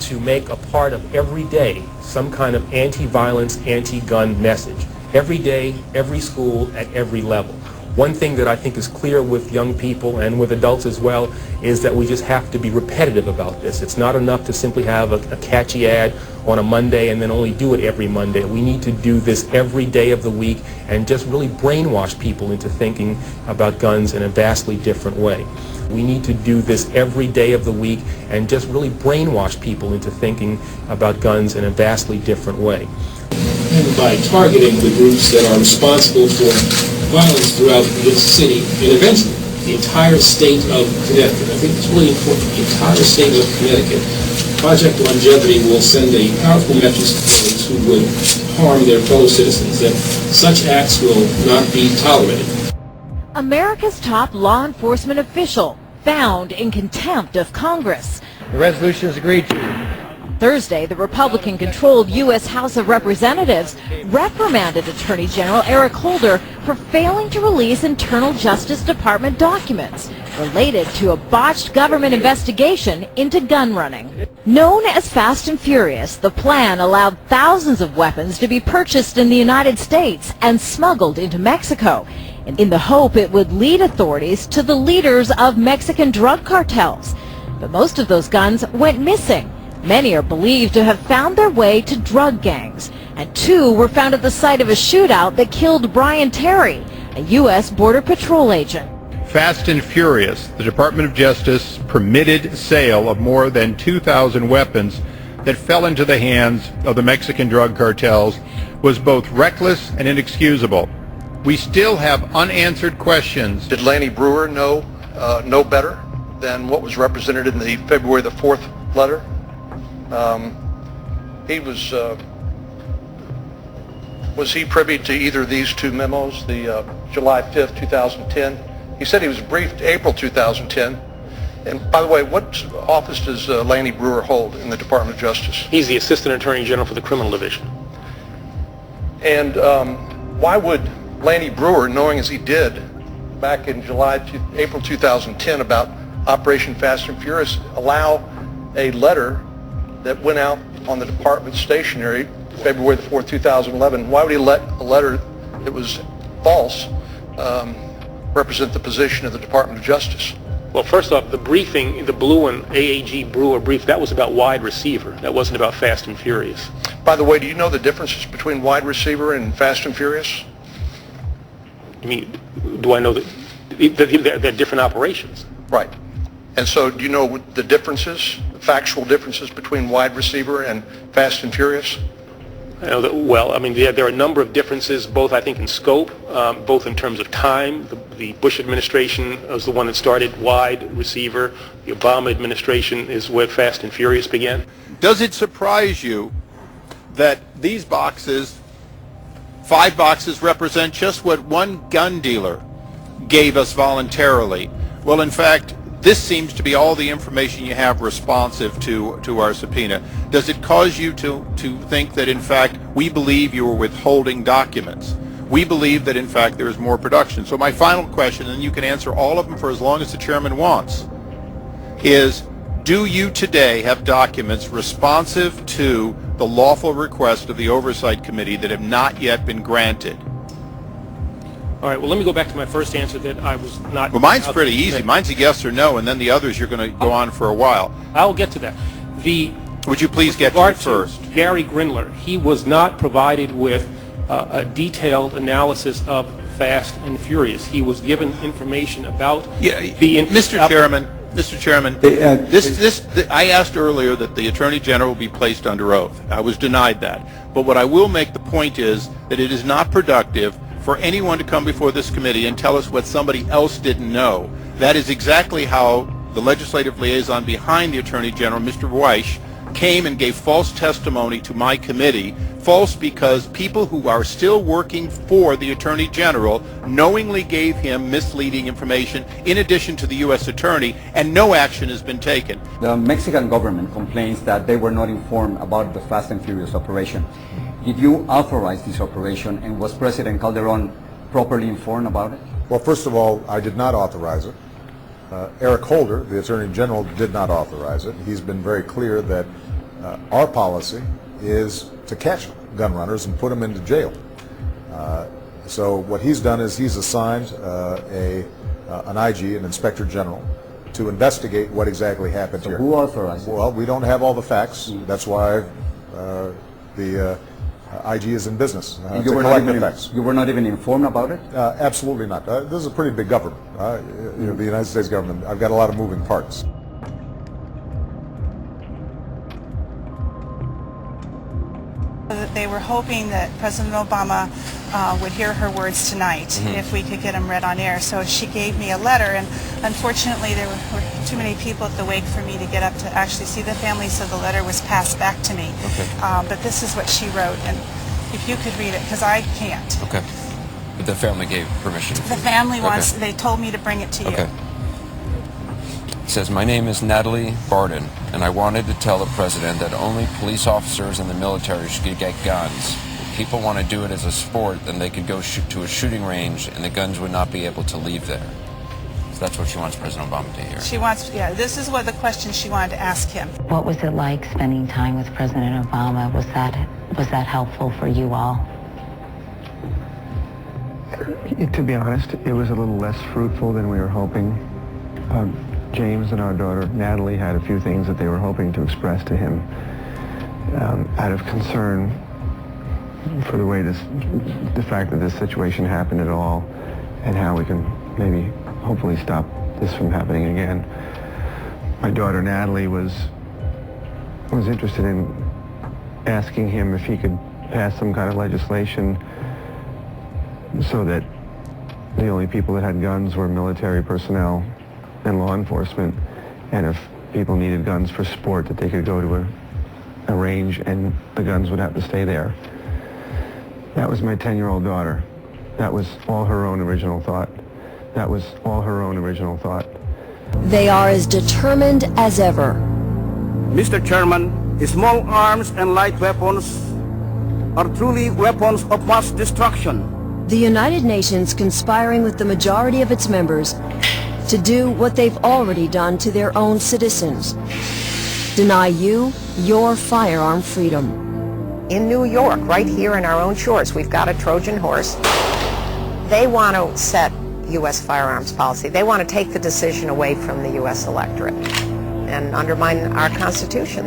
to make a part of every day some kind of anti-violence, anti-gun message. Every day, every school, at every level. One thing that I think is clear with young people and with adults as well is that we just have to be repetitive about this. It's not enough to simply have a catchy ad on a Monday and then only do it every Monday. We need to do this every day of the week and just really brainwash people into thinking about guns in a vastly different way. We need to do this every day of the week and just really brainwash people into thinking about guns in a vastly different way. And by targeting the groups that are responsible for violence throughout this city and eventually the entire state of Connecticut. I think it's really important. The entire state of Connecticut. Project Longevity will send a powerful message to those who would harm their fellow citizens that such acts will not be tolerated. America's top law enforcement official found in contempt of Congress. The resolution is agreed to. Thursday, the Republican-controlled U.S. House of Representatives reprimanded Attorney General Eric Holder for failing to release internal Justice Department documents related to a botched government investigation into gun running. Known as Fast and Furious, the plan allowed thousands of weapons to be purchased in the United States and smuggled into Mexico, in the hope it would lead authorities to the leaders of Mexican drug cartels. But most of those guns went missing. Many are believed to have found their way to drug gangs, and 2 were found at the site of a shootout that killed Brian Terry, a U.S. Border Patrol agent. Fast and Furious, the Department of Justice permitted sale of more than 2,000 weapons that fell into the hands of the Mexican drug cartels was both reckless and inexcusable. We still have unanswered questions. Did Lanny Brewer know better than what was represented in the February the 4th letter? Was he privy to either of these 2 memos, the July 5th, 2010? He said he was briefed April 2010. And by the way, what office does Lanny Brewer hold in the Department of Justice? He's the Assistant Attorney General for the Criminal Division. And why would Lanny Brewer, knowing as he did back in April 2010 about Operation Fast and Furious, allow a letter that went out on the department stationery February the 4th, 2011, why would he let a letter that was false represent the position of the Department of Justice? Well, first off, the briefing, the Blue one, AAG Brewer brief, that was about wide receiver. That wasn't about Fast and Furious. By the way, do you know the differences between wide receiver and Fast and Furious? I mean, do I know that they're different operations? Right. And so do you know the differences, the factual differences between wide receiver and Fast and Furious? I know that, well, I mean, there are a number of differences, both I think in scope, both in terms of time. The Bush administration was the one that started wide receiver. The Obama administration is where Fast and Furious began. Does it surprise you that these boxes, 5 boxes, represent just what one gun dealer gave us voluntarily? Well, in fact, this seems to be all the information you have responsive to our subpoena. Does it cause you to think that, in fact, we believe you were withholding documents? We believe that, in fact, there is more production. So my final question, and you can answer all of them for as long as the chairman wants, is do you today have documents responsive to the lawful request of the Oversight Committee that have not yet been granted? All right, well, let me go back to my first answer that I was not... Well, mine's pretty easy. Mine's a yes or no, and then the others you're going to go on for a while. I'll get to that. Would you please get to it first? Gary Grindler, he was not provided with a detailed analysis of Fast and Furious. He was given information about Mr. Chairman, I asked earlier that the Attorney General be placed under oath. I was denied that. But what I will make the point is that it is not productive for anyone to come before this committee and tell us what somebody else didn't know. That is exactly how the legislative liaison behind the Attorney General, Mr. Weish, came and gave false testimony to my committee. False because people who are still working for the Attorney General knowingly gave him misleading information in addition to the U.S. Attorney, and no action has been taken. The Mexican government complains that they were not informed about the Fast and Furious operation. Did you authorize this operation, and was President Calderon properly informed about it? Well, first of all, I did not authorize it. Eric Holder, the Attorney General, did not authorize it. He's been very clear that our policy is to catch gun runners and put them into jail. So what he's done is he's assigned an IG, an Inspector General, to investigate what exactly happened here. Who authorized it? Well, we don't have all the facts. That's why the IG is in business to collect the facts. You were not even informed about it? Absolutely not. This is a pretty big government. The United States government. I've got a lot of moving parts. They were hoping that President Obama would hear her words tonight if we could get them read on air. So she gave me a letter, and unfortunately there were too many people at the wake for me to get up to actually see the family, so the letter was passed back to me. Okay. But this is what she wrote, and if you could read it, because I can't. Okay. But the family gave permission. The family wants, they told me to bring it to you. Okay. It says, my name is Natalie Barden, and I wanted to tell the president that only police officers and the military should get guns. If people want to do it as a sport, then they could go to a shooting range and the guns would not be able to leave there. So that's what she wants President Obama to hear. She wants, yeah, this is what the question she wanted to ask him. What was it like spending time with President Obama? Was that helpful for you all? To be honest, it was a little less fruitful than we were hoping. James and our daughter Natalie had a few things that they were hoping to express to him out of concern for the fact that this situation happened at all, and how we can maybe hopefully stop this from happening again. My daughter Natalie was interested in asking him if he could pass some kind of legislation so that the only people that had guns were military personnel and law enforcement, and if people needed guns for sport, that they could go to a range and the guns would have to stay there. That was my 10-year-old daughter. That was all her own original thought. That was all her own original thought. They are as determined as ever. Mr. Chairman, small arms and light weapons are truly weapons of mass destruction. The United Nations conspiring with the majority of its members to do what they've already done to their own citizens. Deny you your firearm freedom. In New York, right here in our own shores, we've got a Trojan horse. They want to set U.S. firearms policy. They want to take the decision away from the U.S. electorate and undermine our Constitution.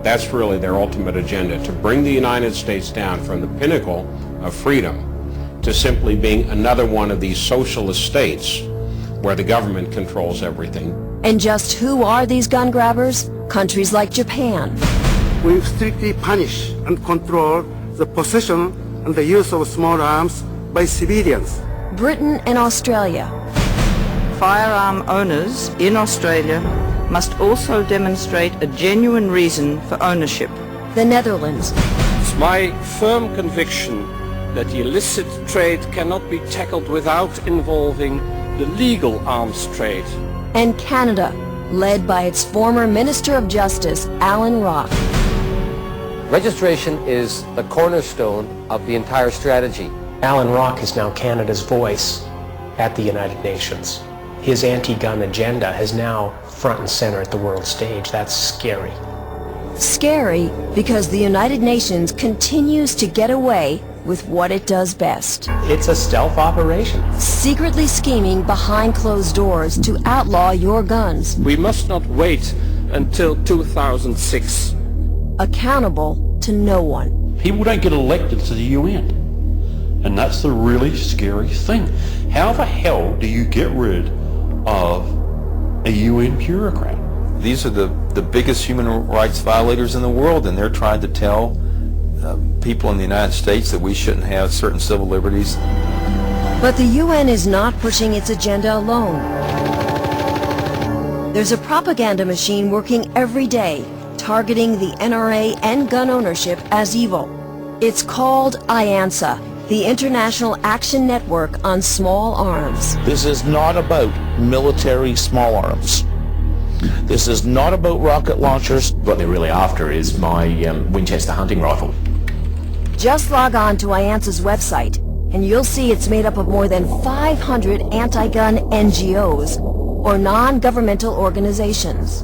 That's really their ultimate agenda, to bring the United States down from the pinnacle of freedom to simply being another one of these socialist states where the government controls everything. And just who are these gun grabbers? Countries like Japan. We strictly punish and control the possession and the use of small arms by civilians. Britain and Australia. Firearm owners in Australia must also demonstrate a genuine reason for ownership. The Netherlands. It's my firm conviction that the illicit trade cannot be tackled without involving the legal arms trade. And Canada, led by its former Minister of Justice, Alan Rock. Registration is the cornerstone of the entire strategy. Alan Rock is now Canada's voice at the United Nations. His anti-gun agenda is now front and center at the world stage. That's scary. Scary because the United Nations continues to get away with what it does best. It's a stealth operation. Secretly scheming behind closed doors to outlaw your guns. We must not wait until 2006. Accountable to no one. People don't get elected to the UN. And that's the really scary thing. How the hell do you get rid of a UN bureaucrat? These are the biggest human rights violators in the world, and they're trying to tell people in the United States that we shouldn't have certain civil liberties. But the UN is not pushing its agenda alone. There's a propaganda machine working every day, targeting the NRA and gun ownership as evil. It's called IANSA, the International Action Network on Small Arms. This is not about military small arms. This is not about rocket launchers. What they're really after is my Winchester hunting rifle. Just log on to IANSA's website, and you'll see it's made up of more than 500 anti-gun NGOs, or non-governmental organizations.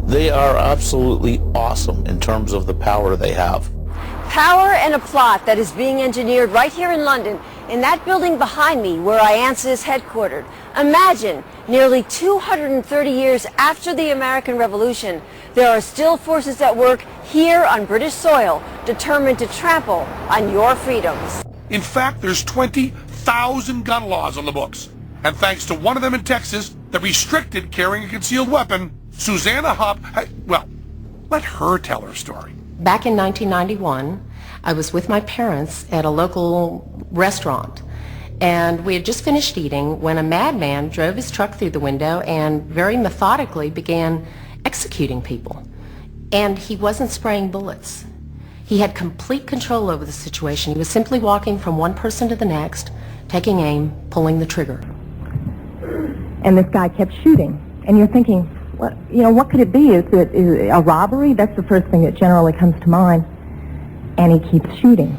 They are absolutely awesome in terms of the power they have. Power and a plot that is being engineered right here in London, in that building behind me where IANSA is headquartered. Imagine, nearly 230 years after the American Revolution, there are still forces at work here on British soil, determined to trample on your freedoms. In fact, there's 20,000 gun laws on the books. And thanks to one of them in Texas that restricted carrying a concealed weapon, Susanna Hupp, well, let her tell her story. Back in 1991, I was with my parents at a local restaurant, and we had just finished eating when a madman drove his truck through the window and very methodically began executing people. And he wasn't spraying bullets. He had complete control over the situation. He was simply walking from one person to the next, taking aim, pulling the trigger. And this guy kept shooting and you're thinking, what could it be? Is it a robbery? That's the first thing that generally comes to mind. And he keeps shooting.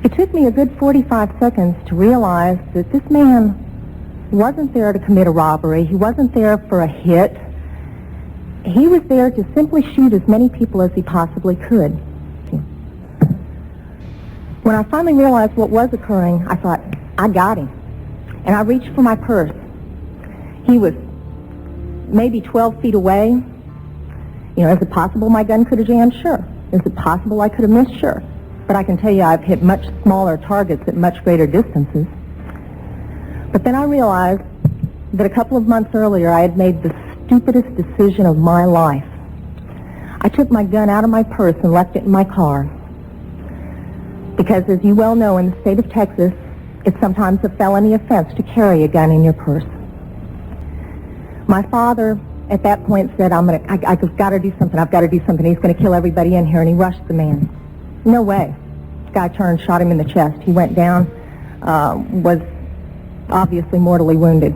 It took me a good 45 seconds to realize that this man wasn't there to commit a robbery. He wasn't there for a hit. He was there to simply shoot as many people as he possibly could. When I finally realized what was occurring, I thought, I got him. And I reached for my purse. He was maybe 12 feet away. Is it possible my gun could have jammed? Sure. Is it possible I could have missed? Sure. But I can tell you I've hit much smaller targets at much greater distances. But then I realized that a couple of months earlier I had made the stupidest decision of my life. I took my gun out of my purse and left it in my car. Because as you well know, in the state of Texas, it's sometimes a felony offense to carry a gun in your purse. My father at that point said, I've got to do something, I've got to do something. He's going to kill everybody in here, and he rushed the man. No way. The guy turned, shot him in the chest. He went down, was obviously mortally wounded.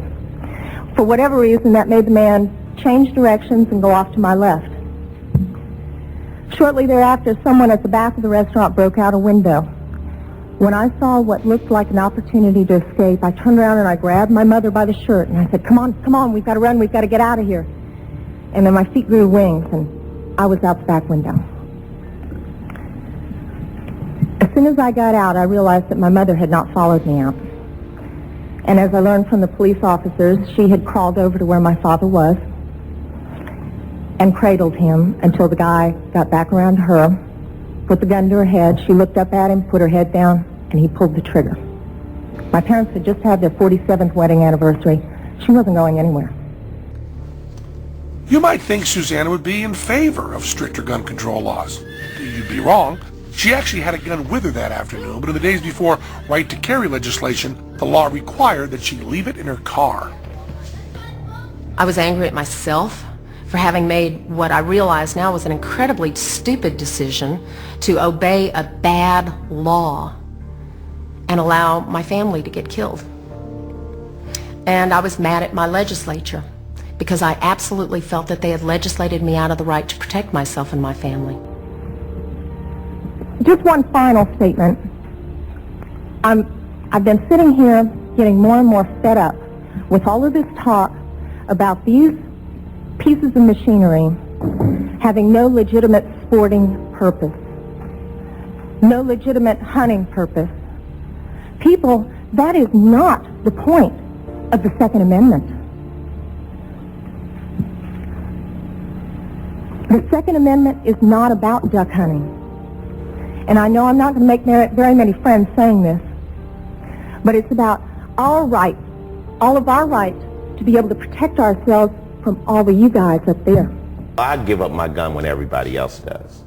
For whatever reason, that made the man change directions and go off to my left. Shortly thereafter, someone at the back of the restaurant broke out a window. When I saw what looked like an opportunity to escape, I turned around and I grabbed my mother by the shirt and I said, come on, we've got to run, we've got to get out of here. And then my feet grew wings and I was out the back window. As soon as I got out, I realized that my mother had not followed me out. And as I learned from the police officers, she had crawled over to where my father was and cradled him until the guy got back around to her, put the gun to her head. She looked up at him, put her head down, and he pulled the trigger. My parents had just had their 47th wedding anniversary. She wasn't going anywhere. You might think Susanna would be in favor of stricter gun control laws. You'd be wrong. She actually had a gun with her that afternoon, but in the days before right-to-carry legislation, the law required that she leave it in her car. I was angry at myself for having made what I realize now was an incredibly stupid decision to obey a bad law and allow my family to get killed. And I was mad at my legislature because I absolutely felt that they had legislated me out of the right to protect myself and my family. Just one final statement. I've been sitting here getting more and more fed up with all of this talk about these pieces of machinery having no legitimate sporting purpose, no legitimate hunting purpose. People, that is not the point of the Second Amendment. The Second Amendment is not about duck hunting. And I know I'm not going to make very many friends saying this, but it's about our right, all of our rights, to be able to protect ourselves from all of you guys up there. I'd give up my gun when everybody else does.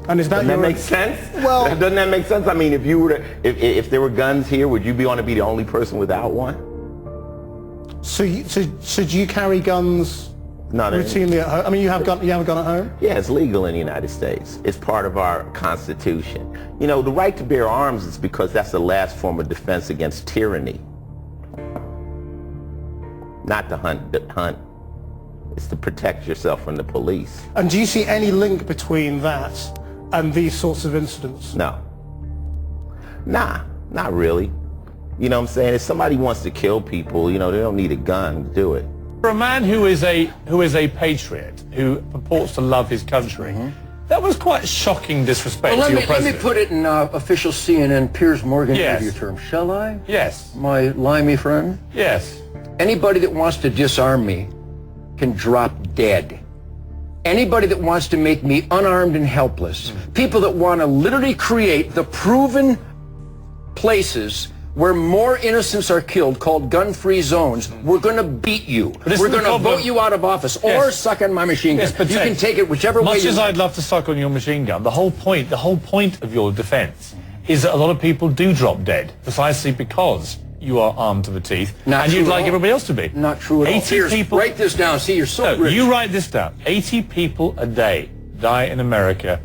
And is that Doesn't that make sense? Well, doesn't that make sense? I mean, if you were to, if there were guns here, would you want to be the only person without one? So do you carry guns routinely at home? I mean, you have a gun at home? Yeah, it's legal in the United States. It's part of our Constitution. You know, the right to bear arms is because that's the last form of defense against tyranny. Not to hunt. It's to protect yourself from the police. And do you see any link between that and these sorts of incidents? No. Nah, not really. You know what I'm saying? If somebody wants to kill people, you know, they don't need a gun to do it. For a man who is a patriot, who purports to love his country, that was quite shocking disrespect to your president. Let me put it in official CNN Piers Morgan Yes. interview terms, shall I? Yes. My limey friend? Yes. Anybody that wants to disarm me can drop dead. Anybody that wants to make me unarmed and helpless, people that want to literally create the proven places where more innocents are killed, called gun-free zones, we're going to beat you. We're going to vote you out of office or suck on my machine gun. Yes, but you can take it whichever way you Much as want. I'd love to suck on your machine gun, the whole point of your defense is that a lot of people do drop dead precisely because you are armed to the teeth, and you'd like everybody else to be. Not true at all. 80 Here, people. write this down. See, you're so rich. You write this down. 80 people a day die in America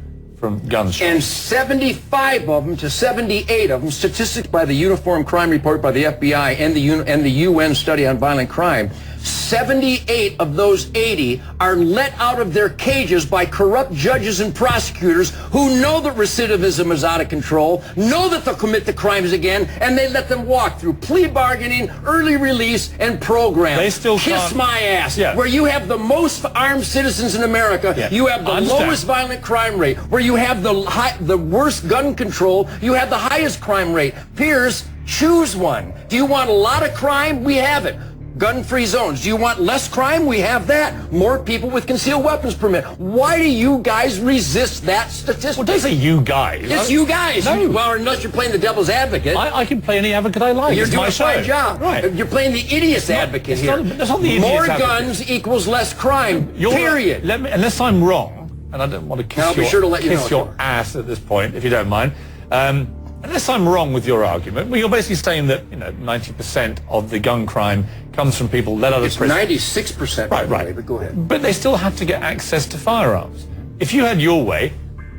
from gun shops. And 75 of them to 78 of them, statistics by the Uniform Crime Report by the FBI and the UN Study on Violent Crime, 78 of those 80 are let out of their cages by corrupt judges and prosecutors who know that recidivism is out of control, know that they'll commit the crimes again, and they let them walk through plea bargaining, early release, and programs. They still Kiss my ass. Yeah. Where you have the most armed citizens in America, you have the lowest violent crime rate. Where you have the worst gun control, you have the highest crime rate. Piers, choose one. Do you want a lot of crime? We have it. Gun-free zones. Do you want less crime? We have that. More people with concealed weapons permit. Why do you guys resist that statistic? Well, don't say you guys. It's you guys. No. Well, unless you're playing the devil's advocate. I can play any advocate I like. You're it's doing my a fine show. job. Right. You're playing the idiot's advocate here. That's not the idiot's More advocate. guns equals less crime. Period. Unless I'm wrong, and I don't want to kiss, I'll be sure to let you know, your ass at this point, if you don't mind. Unless I'm wrong with your argument, well, you're basically saying that 90% of the gun crime comes from people let out of prison. It's 96%. Right. But go ahead. But they still have to get access to firearms. If you had your way,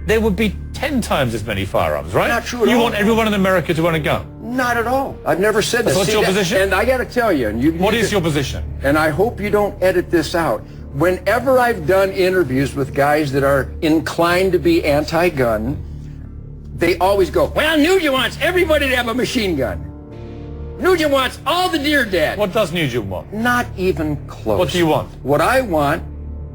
there would be 10 times as many firearms, right? Not true at all. You want everyone in America to own a gun? Not at all. I've never said that. What's your position? And I got to tell you, what is your position? And I hope you don't edit this out. Whenever I've done interviews with guys that are inclined to be anti-gun, they always go, well, Nugent wants everybody to have a machine gun. Nugent wants all the deer dead. What does Nugent want? Not even close. What do you want? What I want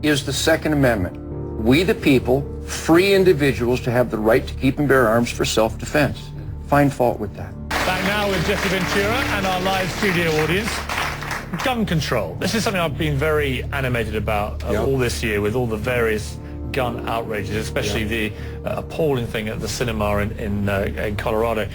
is the Second Amendment. We the people, free individuals to have the right to keep and bear arms for self-defense. Find fault with that. Back now with Jesse Ventura and our live studio audience. Gun control. This is something I've been very animated about all this year with all the various gun outrages, especially the appalling thing at the cinema in Colorado.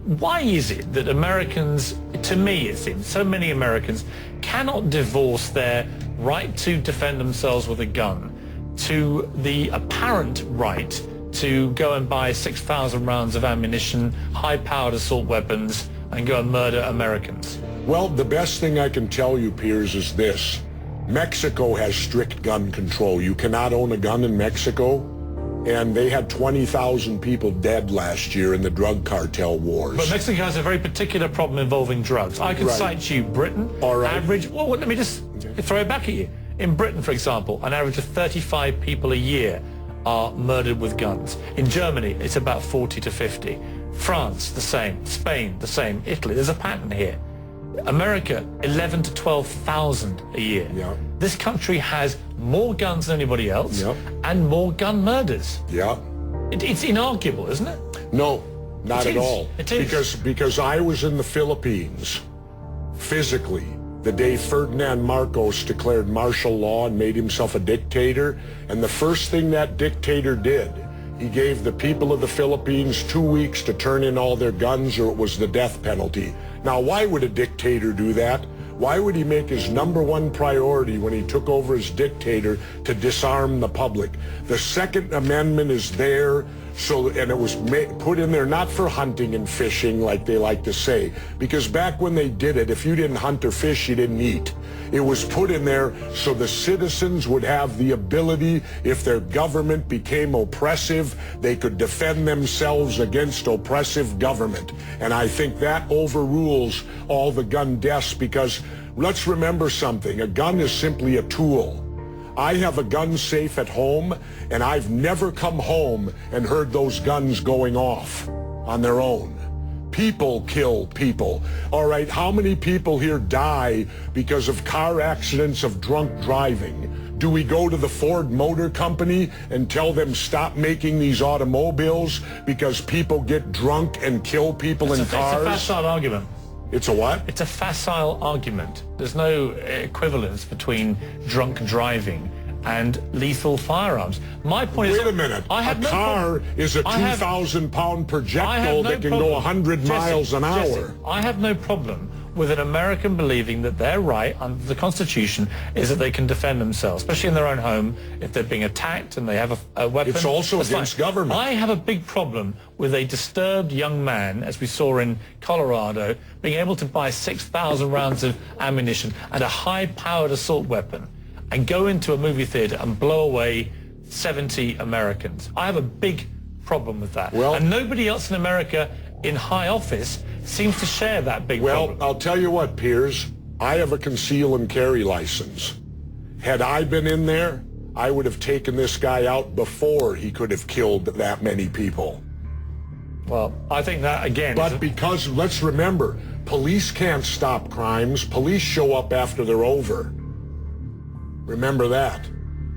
Why is it that Americans, to me it seems, so many Americans cannot divorce their right to defend themselves with a gun to the apparent right to go and buy 6,000 rounds of ammunition, high-powered assault weapons, and go and murder Americans? Well, the best thing I can tell you, Piers, is this. Mexico has strict gun control. You cannot own a gun in Mexico, and they had 20,000 people dead last year in the drug cartel wars. But Mexico has a very particular problem involving drugs. I can cite you Britain, average, well, let me just throw it back at you. In Britain, for example, an average of 35 people a year are murdered with guns. In Germany, it's about 40 to 50. France, the same. Spain, the same. Italy, there's a pattern here. America, 11 to 12,000 a year. This country has more guns than anybody else and more gun murders. It's inarguable, isn't it? No, not at all. It is. Because I was in the Philippines physically the day Ferdinand Marcos declared martial law and made himself a dictator, and the first thing that dictator did, he gave the people of the Philippines 2 weeks to turn in all their guns or it was the death penalty. Now, why would a dictator do that? Why would he make his #1 priority when he took over as dictator to disarm the public? The Second Amendment is there, and it was put in there not for hunting and fishing like they like to say, because back when they did it, if you didn't hunt or fish, you didn't eat. It was put in there so the citizens would have the ability, if their government became oppressive, they could defend themselves against oppressive government. And I think that overrules all the gun deaths, because let's remember something, a gun is simply a tool. I have a gun safe at home, and I've never come home and heard those guns going off on their own. People kill people. All right, how many people here die because of car accidents of drunk driving? Do we go to the Ford Motor Company and tell them stop making these automobiles because people get drunk and kill people in cars? It's a facile argument. It's a what? It's a facile argument. There's no equivalence between drunk driving and lethal firearms. My point is... Wait a minute. A car is a 2,000-pound projectile that can go 100 miles an hour. I have no problem with an American believing that their right under the Constitution is that they can defend themselves, especially in their own home, if they're being attacked and they have a weapon. It's also against government. I have a big problem with a disturbed young man, as we saw in Colorado, being able to buy 6,000 rounds of ammunition and a high-powered assault weapon and go into a movie theater and blow away 70 Americans. I have a big problem with that. Well, and nobody else in America in high office seems to share that big problem. Well, I'll tell you what, Piers. I have a conceal and carry license. Had I been in there, I would have taken this guy out before he could have killed that many people. Well, I think that, again... But because, let's remember, police can't stop crimes. Police show up after they're over. Remember that.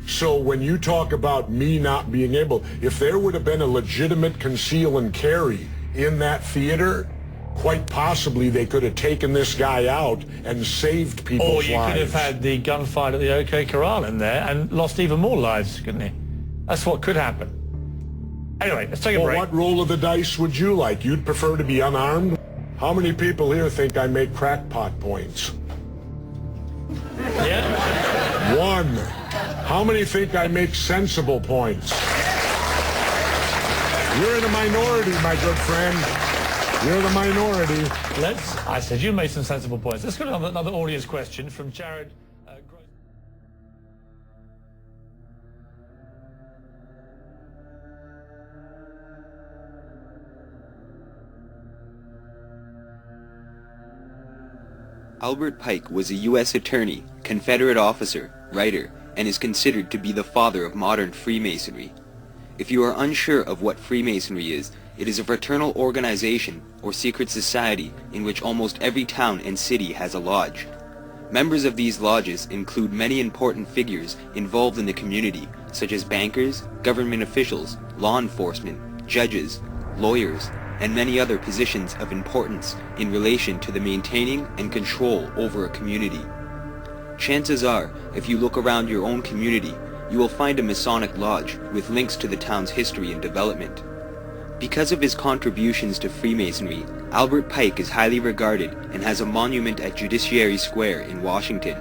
So when you talk about me not being able... If there would have been a legitimate conceal and carry in that theater, quite possibly they could have taken this guy out and saved people's lives. Or you could have had the gunfight at the OK Corral in there and lost even more lives, couldn't you? That's what could happen. Anyway, let's take a break. What roll of the dice would you like? You'd prefer to be unarmed? How many people here think I make crackpot points? Yeah. One. How many think I make sensible points? You're in the minority, my good friend. You're the minority. I said you made some sensible points. Let's go to another audience question from Jared. Albert Pike was a U.S. attorney, Confederate officer, writer, and is considered to be the father of modern Freemasonry. If you are unsure of what Freemasonry is, it is a fraternal organization or secret society in which almost every town and city has a lodge. Members of these lodges include many important figures involved in the community, such as bankers, government officials, law enforcement, judges, lawyers, and many other positions of importance in relation to the maintaining and control over a community. Chances are, if you look around your own community, you will find a Masonic lodge with links to the town's history and development. Because of his contributions to Freemasonry, Albert Pike is highly regarded and has a monument at Judiciary Square in Washington.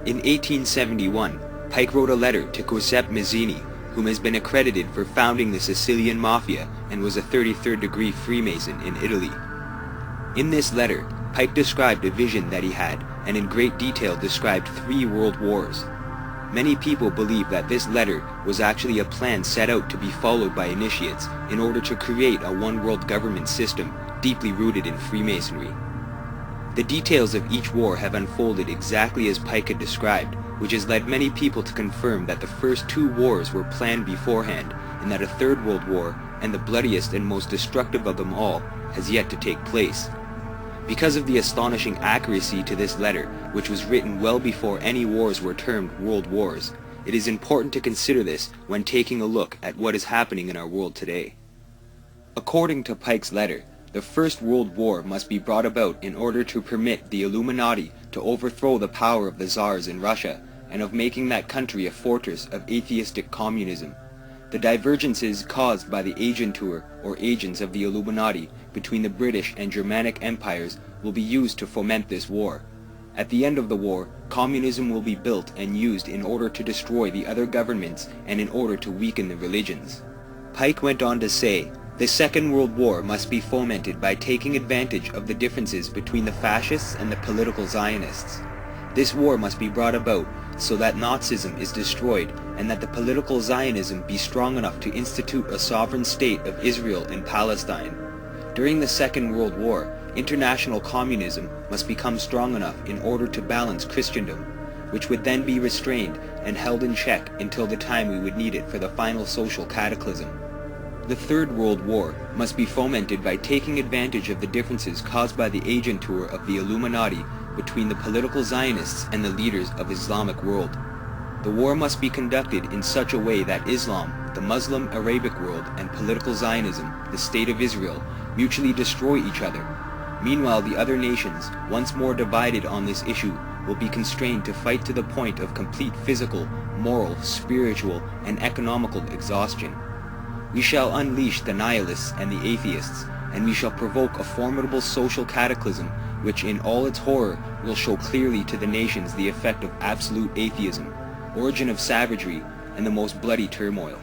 In 1871, Pike wrote a letter to Giuseppe Mazzini, whom has been accredited for founding the Sicilian Mafia and was a 33rd degree Freemason in Italy. In this letter, Pike described a vision that he had and in great detail described 3 world wars. Many people believe that this letter was actually a plan set out to be followed by initiates in order to create a one-world government system deeply rooted in Freemasonry. The details of each war have unfolded exactly as Pike had described, which has led many people to confirm that the first 2 wars were planned beforehand and that a 3rd World War, and the bloodiest and most destructive of them all, has yet to take place. Because of the astonishing accuracy to this letter, which was written well before any wars were termed world wars, it is important to consider this when taking a look at what is happening in our world today. According to Pike's letter, the First World War must be brought about in order to permit the Illuminati to overthrow the power of the Tsars in Russia and of making that country a fortress of atheistic communism. The divergences caused by the agentur or agents of the Illuminati between the British and Germanic empires will be used to foment this war. At the end of the war, communism will be built and used in order to destroy the other governments and in order to weaken the religions. Pike went on to say, the Second World War must be fomented by taking advantage of the differences between the fascists and the political Zionists. This war must be brought about so that Nazism is destroyed and that the political Zionism be strong enough to institute a sovereign state of Israel and Palestine. During the Second World War, international communism must become strong enough in order to balance Christendom, which would then be restrained and held in check until the time we would need it for the final social cataclysm. The Third World War must be fomented by taking advantage of the differences caused by the agentur of the Illuminati between the political Zionists and the leaders of Islamic world. The war must be conducted in such a way that Islam, the Muslim Arabic world, and political Zionism, the State of Israel, mutually destroy each other. Meanwhile, the other nations, once more divided on this issue, will be constrained to fight to the point of complete physical, moral, spiritual, and economical exhaustion. We shall unleash the nihilists and the atheists, and we shall provoke a formidable social cataclysm which in all its horror will show clearly to the nations the effect of absolute atheism, origin of savagery, and the most bloody turmoil.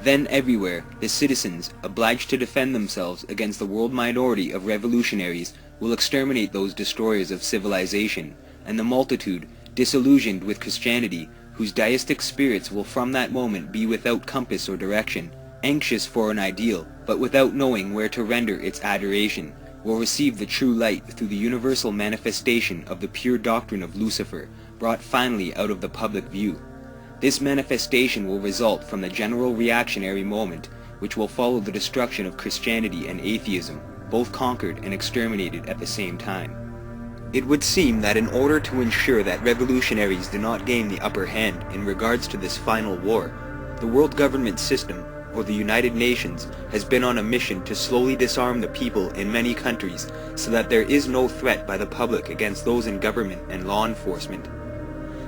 Then everywhere, the citizens, obliged to defend themselves against the world minority of revolutionaries, will exterminate those destroyers of civilization, and the multitude, disillusioned with Christianity, whose deistic spirits will from that moment be without compass or direction, anxious for an ideal, but without knowing where to render its adoration, will receive the true light through the universal manifestation of the pure doctrine of Lucifer, brought finally out of the public view. This manifestation will result from the general reactionary moment, which will follow the destruction of Christianity and atheism, both conquered and exterminated at the same time. It would seem that in order to ensure that revolutionaries do not gain the upper hand in regards to this final war, the world government system, or the United Nations, has been on a mission to slowly disarm the people in many countries so that there is no threat by the public against those in government and law enforcement.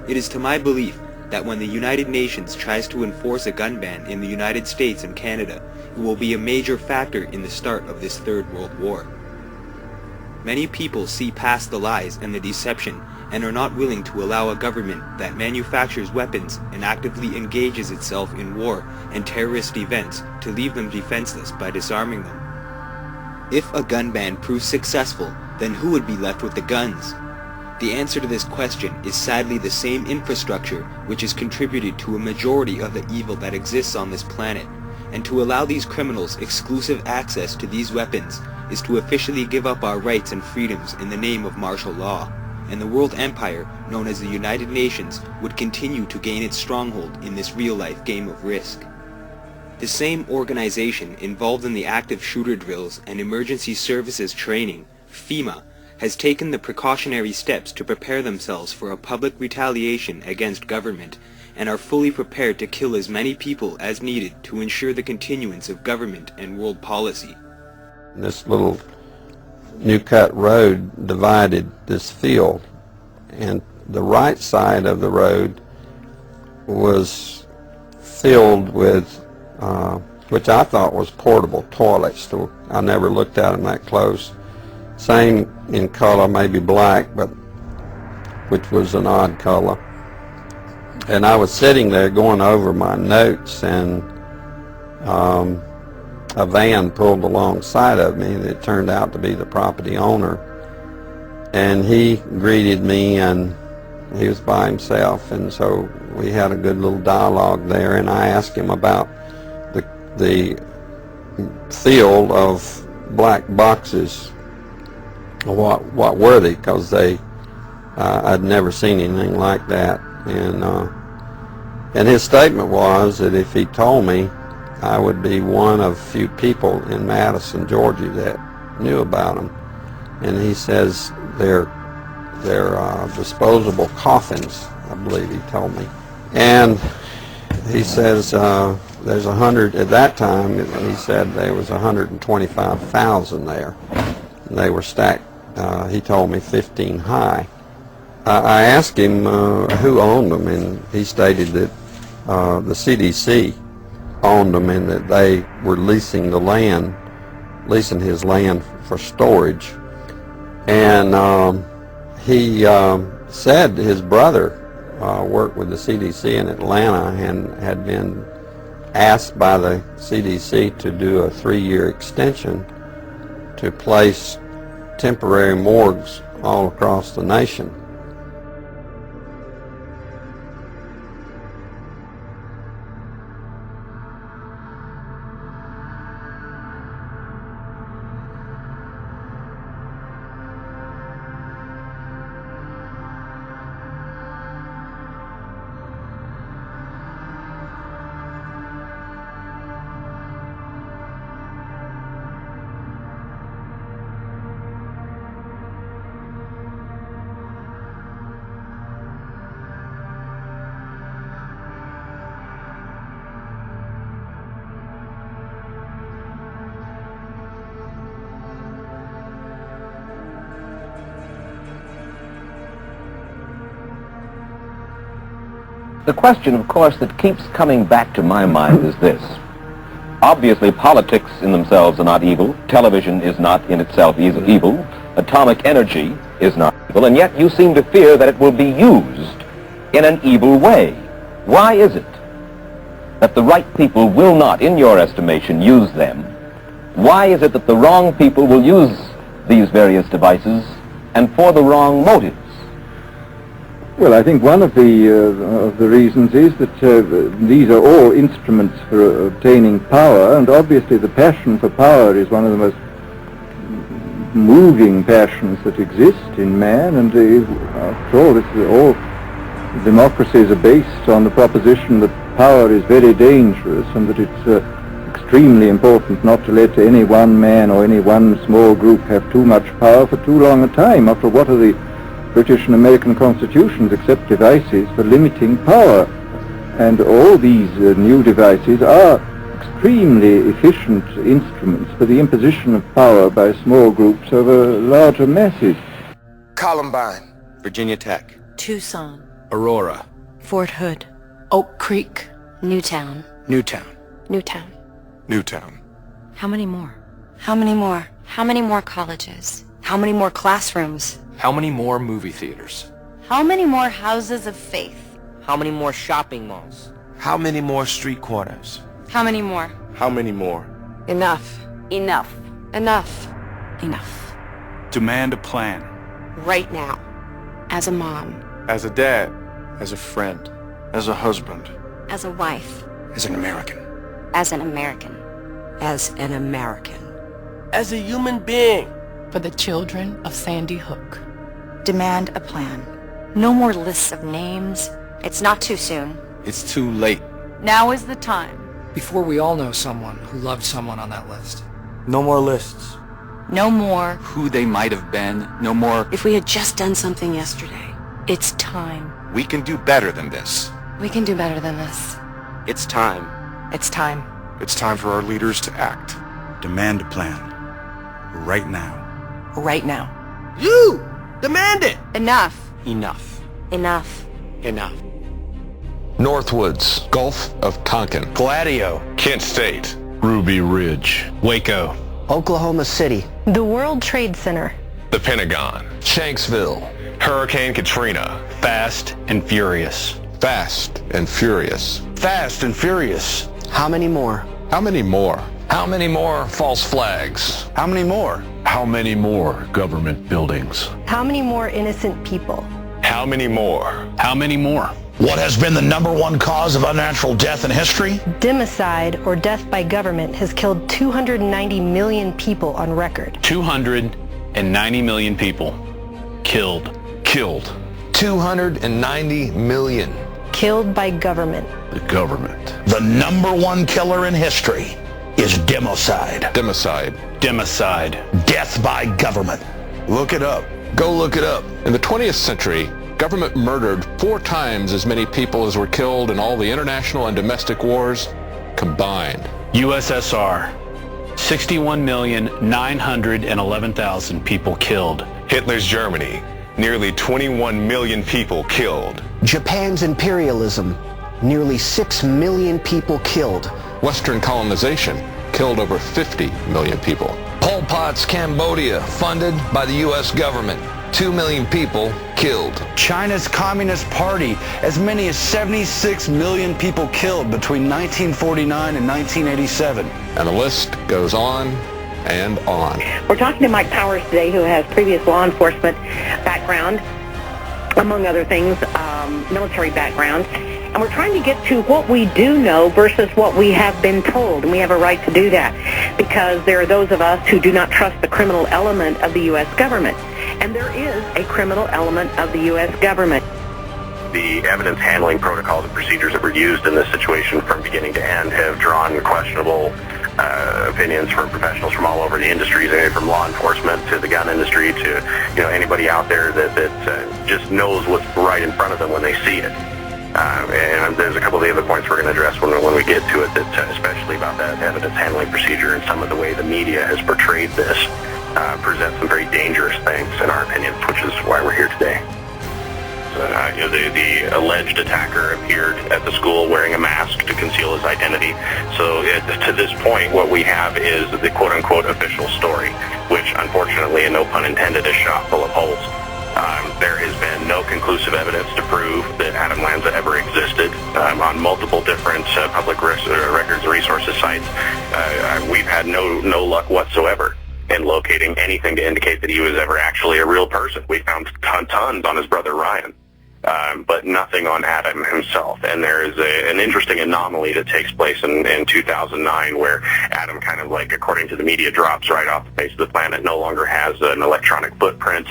It is to my belief that when the United Nations tries to enforce a gun ban in the United States and Canada, it will be a major factor in the start of this Third World War. Many people see past the lies and the deception and are not willing to allow a government that manufactures weapons and actively engages itself in war and terrorist events to leave them defenseless by disarming them. If a gun ban proves successful, then who would be left with the guns? The answer to this question is sadly the same infrastructure which has contributed to a majority of the evil that exists on this planet, and to allow these criminals exclusive access to these weapons is to officially give up our rights and freedoms in the name of martial law, and the world empire known as the United Nations would continue to gain its stronghold in this real-life game of risk. The same organization involved in the active shooter drills and emergency services training, FEMA, has taken the precautionary steps to prepare themselves for a public retaliation against government and are fully prepared to kill as many people as needed to ensure the continuance of government and world policy. This little new cut road divided this field, and the right side of the road was filled with, which I thought was portable toilets. I never looked at them that close. Same in color, maybe black, but which was an odd color. And I was sitting there going over my notes, and a van pulled alongside of me that turned out to be the property owner, and he greeted me, and he was by himself, and so we had a good little dialogue there, and I asked him about the field of black boxes. What were they? Because I'd never seen anything like that, and his statement was that if he told me, I would be one of few people in Madison, Georgia that knew about them. And he says they're disposable coffins, I believe he told me. And he says there's 100, at that time he said there was 125,000 there. And they were stacked, he told me 15 high. I asked him who owned them, and he stated that the CDC owned them and that they were leasing his land for storage. And he said his brother worked with the CDC in Atlanta and had been asked by the CDC to do a 3-year extension to place temporary morgues all across the nation. The question, of course, that keeps coming back to my mind is this. Obviously, politics in themselves are not evil. Television is not in itself evil. Atomic energy is not evil. And yet you seem to fear that it will be used in an evil way. Why is it that the right people will not, in your estimation, use them? Why is it that the wrong people will use these various devices and for the wrong motives? Well, I think one of the reasons is that these are all instruments for obtaining power, and obviously the passion for power is one of the most moving passions that exist in man, and after all, all democracies are based on the proposition that power is very dangerous and that it's extremely important not to let any one man or any one small group have too much power for too long a time. After all, what are the British and American constitutions except devices for limiting power? And all these new devices are extremely efficient instruments for the imposition of power by small groups over larger masses. Columbine, Virginia Tech, Tucson, Aurora, Fort Hood, Oak Creek, Newtown, Newtown, Newtown. Newtown. How many more? How many more? How many more colleges? How many more classrooms? How many more movie theaters? How many more houses of faith? How many more shopping malls? How many more street corners? How many more? How many more? Enough. Enough. Enough. Enough. Demand a plan. Right now. As a mom. As a dad. As a friend. As a husband. As a wife. As an American. As an American. As an American. As a human being. For the children of Sandy Hook. Demand a plan. No more lists of names. It's not too soon. It's too late. Now is the time. Before we all know someone who loved someone on that list. No more lists. No more. Who they might have been. No more. If we had just done something yesterday. It's time. We can do better than this. We can do better than this. It's time. It's time. It's time for our leaders to act. Demand a plan. Right now. Right now. You! Demand it! Enough. Enough. Enough. Enough. Northwoods, Gulf of Tonkin, Gladio, Kent State, Ruby Ridge, Waco, Oklahoma City, The World Trade Center, the Pentagon, Shanksville, Hurricane Katrina, Fast and Furious. Fast and Furious. Fast and Furious. How many more? How many more? How many more false flags? How many more? How many more government buildings? How many more innocent people? How many more? How many more? What has been the #1 cause of unnatural death in history? Democide, or death by government, has killed 290 million people on record. 290 million people. Killed. 290 million. Killed by government. The government. The #1 killer in history is democide. Democide. Democide. Death by government. Look it up. Go look it up. In the 20th century, government murdered 4 times as many people as were killed in all the international and domestic wars combined. USSR, 61,911,000 people killed. Hitler's Germany, nearly 21 million people killed. Japan's imperialism, nearly 6 million people killed. Western colonization killed over 50 million people. Pol Pot's Cambodia, funded by the U.S. government. 2 million people killed. China's Communist Party, as many as 76 million people killed between 1949 and 1987. And the list goes on and on. We're talking to Mike Powers today, who has previous law enforcement background, among other things, military background. And we're trying to get to what we do know versus what we have been told. And we have a right to do that because there are those of us who do not trust the criminal element of the U.S. government. And there is a criminal element of the U.S. government. The evidence handling protocols and procedures that were used in this situation from beginning to end have drawn questionable opinions from professionals from all over the industries, from law enforcement to the gun industry to anybody out there that just knows what's right in front of them when they see it. And there's a couple of the other points we're going to address when we get to it, that especially about that evidence handling procedure and some of the way the media has portrayed this presents some very dangerous things in our opinion, which is why we're here today. The alleged attacker appeared at the school wearing a mask to conceal his identity. So to this point, what we have is the quote-unquote official story, which unfortunately, and no pun intended, is shot full of holes. There has been no conclusive evidence to prove that Adam Lanza ever existed on multiple different public records and resources sites. We've had no luck whatsoever in locating anything to indicate that he was ever actually a real person. We found tons on his brother Ryan. but nothing on Adam himself. And there is an interesting anomaly that takes place in 2009 where Adam kind of like, according to the media, drops right off the face of the planet, no longer has an electronic footprint.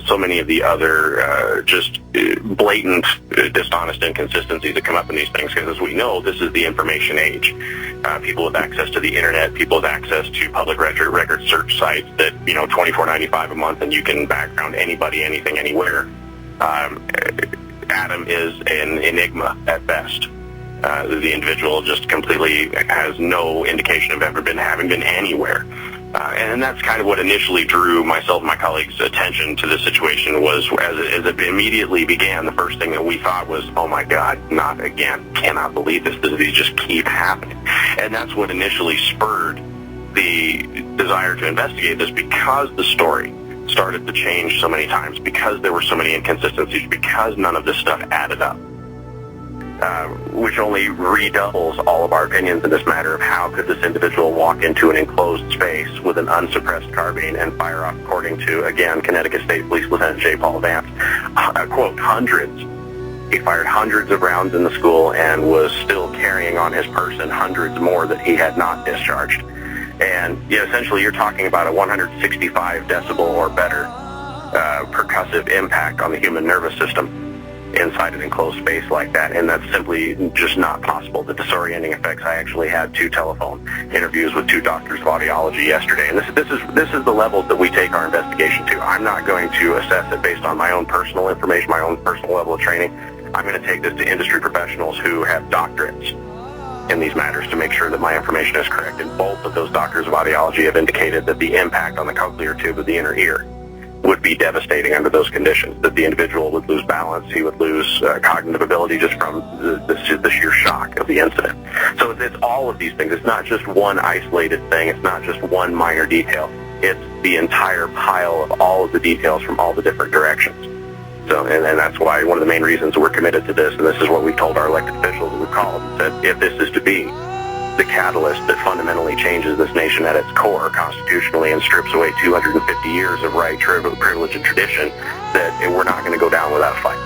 So many of the other just blatant, dishonest inconsistencies that come up in these things, because as we know, this is the information age. People with access to the internet, people with access to public record search sites that, you know, $24.95 a month, and you can background anybody, anything, anywhere. Adam is an enigma at best. The individual just completely has no indication of ever having been anywhere. And that's kind of what initially drew myself and my colleagues' attention to this situation. Was as it immediately began, the first thing that we thought was, oh my God, not again, cannot believe this. These just keep happening. And that's what initially spurred the desire to investigate this, because the story started to change so many times, because there were so many inconsistencies, because none of this stuff added up. Which only redoubles all of our opinions in this matter of how could this individual walk into an enclosed space with an unsuppressed carbine and fire off, according to, again, Connecticut State Police Lieutenant J. Paul Vance, quote, hundreds. He fired hundreds of rounds in the school and was still carrying on his person hundreds more that he had not discharged. And essentially you're talking about a 165 decibel or better percussive impact on the human nervous system inside an enclosed space like that, and that's simply just not possible. The disorienting effects. I actually had 2 telephone interviews with 2 doctors of audiology yesterday, and this is the levels that we take our investigation to. I'm not going to assess it based on my own personal information, my own personal level of training. I'm going to take this to industry professionals who have doctorates in these matters to make sure that my information is correct. And both of those doctors of audiology have indicated that the impact on the cochlear tube of the inner ear would be devastating under those conditions, that the individual would lose balance, he would lose cognitive ability just from the sheer shock of the incident. So it's all of these things. It's not just one isolated thing. It's not just one minor detail. It's the entire pile of all of the details from all the different directions. So, and that's why one of the main reasons we're committed to this, and this is what we've told our elected officials that we've called, that if this is to be the catalyst that fundamentally changes this nation at its core constitutionally and strips away 250 years of right, privilege, and tradition, that we're not going to go down without a fight.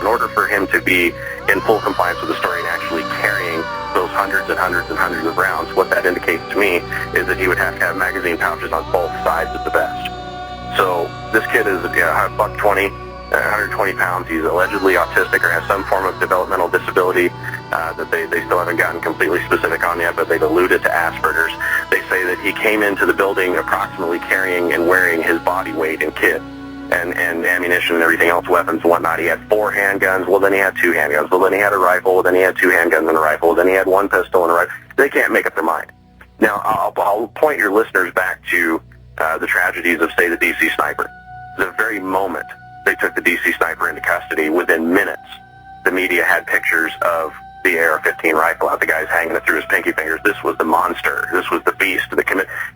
In order for him to be in full compliance with the story and actually carrying those hundreds and hundreds and hundreds of rounds, what that indicates to me is that he would have to have magazine pouches on both sides at the best. So this kid is $120, 120 pounds. He's allegedly autistic or has some form of developmental disability that they still haven't gotten completely specific on yet, but they've alluded to Asperger's. They say that he came into the building approximately carrying and wearing his body weight in kit and ammunition and everything else, weapons and whatnot. He had 4 handguns. Well, then he had 2 handguns. Well, then he had a rifle. Then he had 2 handguns and a rifle. Then he had 1 pistol and a rifle. They can't make up their mind. Now, I'll point your listeners back to the tragedies of, say, the D.C. sniper. The very moment they took the D.C. sniper into custody, within minutes, the media had pictures of the AR-15 rifle out. The guy's hanging it through his pinky fingers. This was the monster. This was the beast.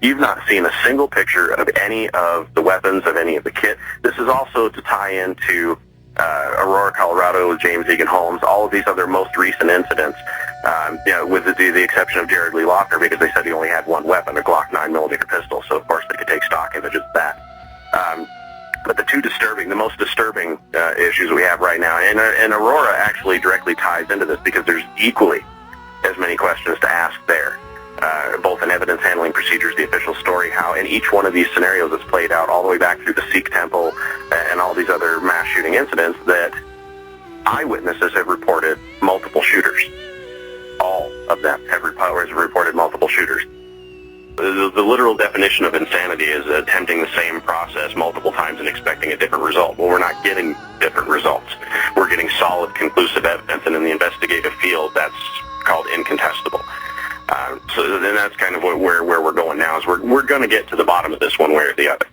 You've not seen a single picture of any of the weapons, of any of the kit. This is also to tie into Aurora, Colorado, with James Holmes, all of these other most recent incidents, with the exception of Jared Lee Lochner, because they said he only had 1 weapon, a Glock 9mm pistol, so of course they could take stock images of that. But the most disturbing issues we have right now, and Aurora actually directly ties into this, because there's equally as many questions to ask there, both in evidence handling procedures, the official story, how in each one of these scenarios that's played out all the way back through the Sikh temple and all these other mass shooting incidents, that eyewitnesses have reported multiple shooters. All of them have reported multiple shooters. The literal definition of insanity is attempting the same process multiple times and expecting a different result. Well, we're not getting different results. We're getting solid, conclusive evidence, and in the investigative field, that's called incontestable. So then that's kind of where we're going now, is we're going to get to the bottom of this one way or the other.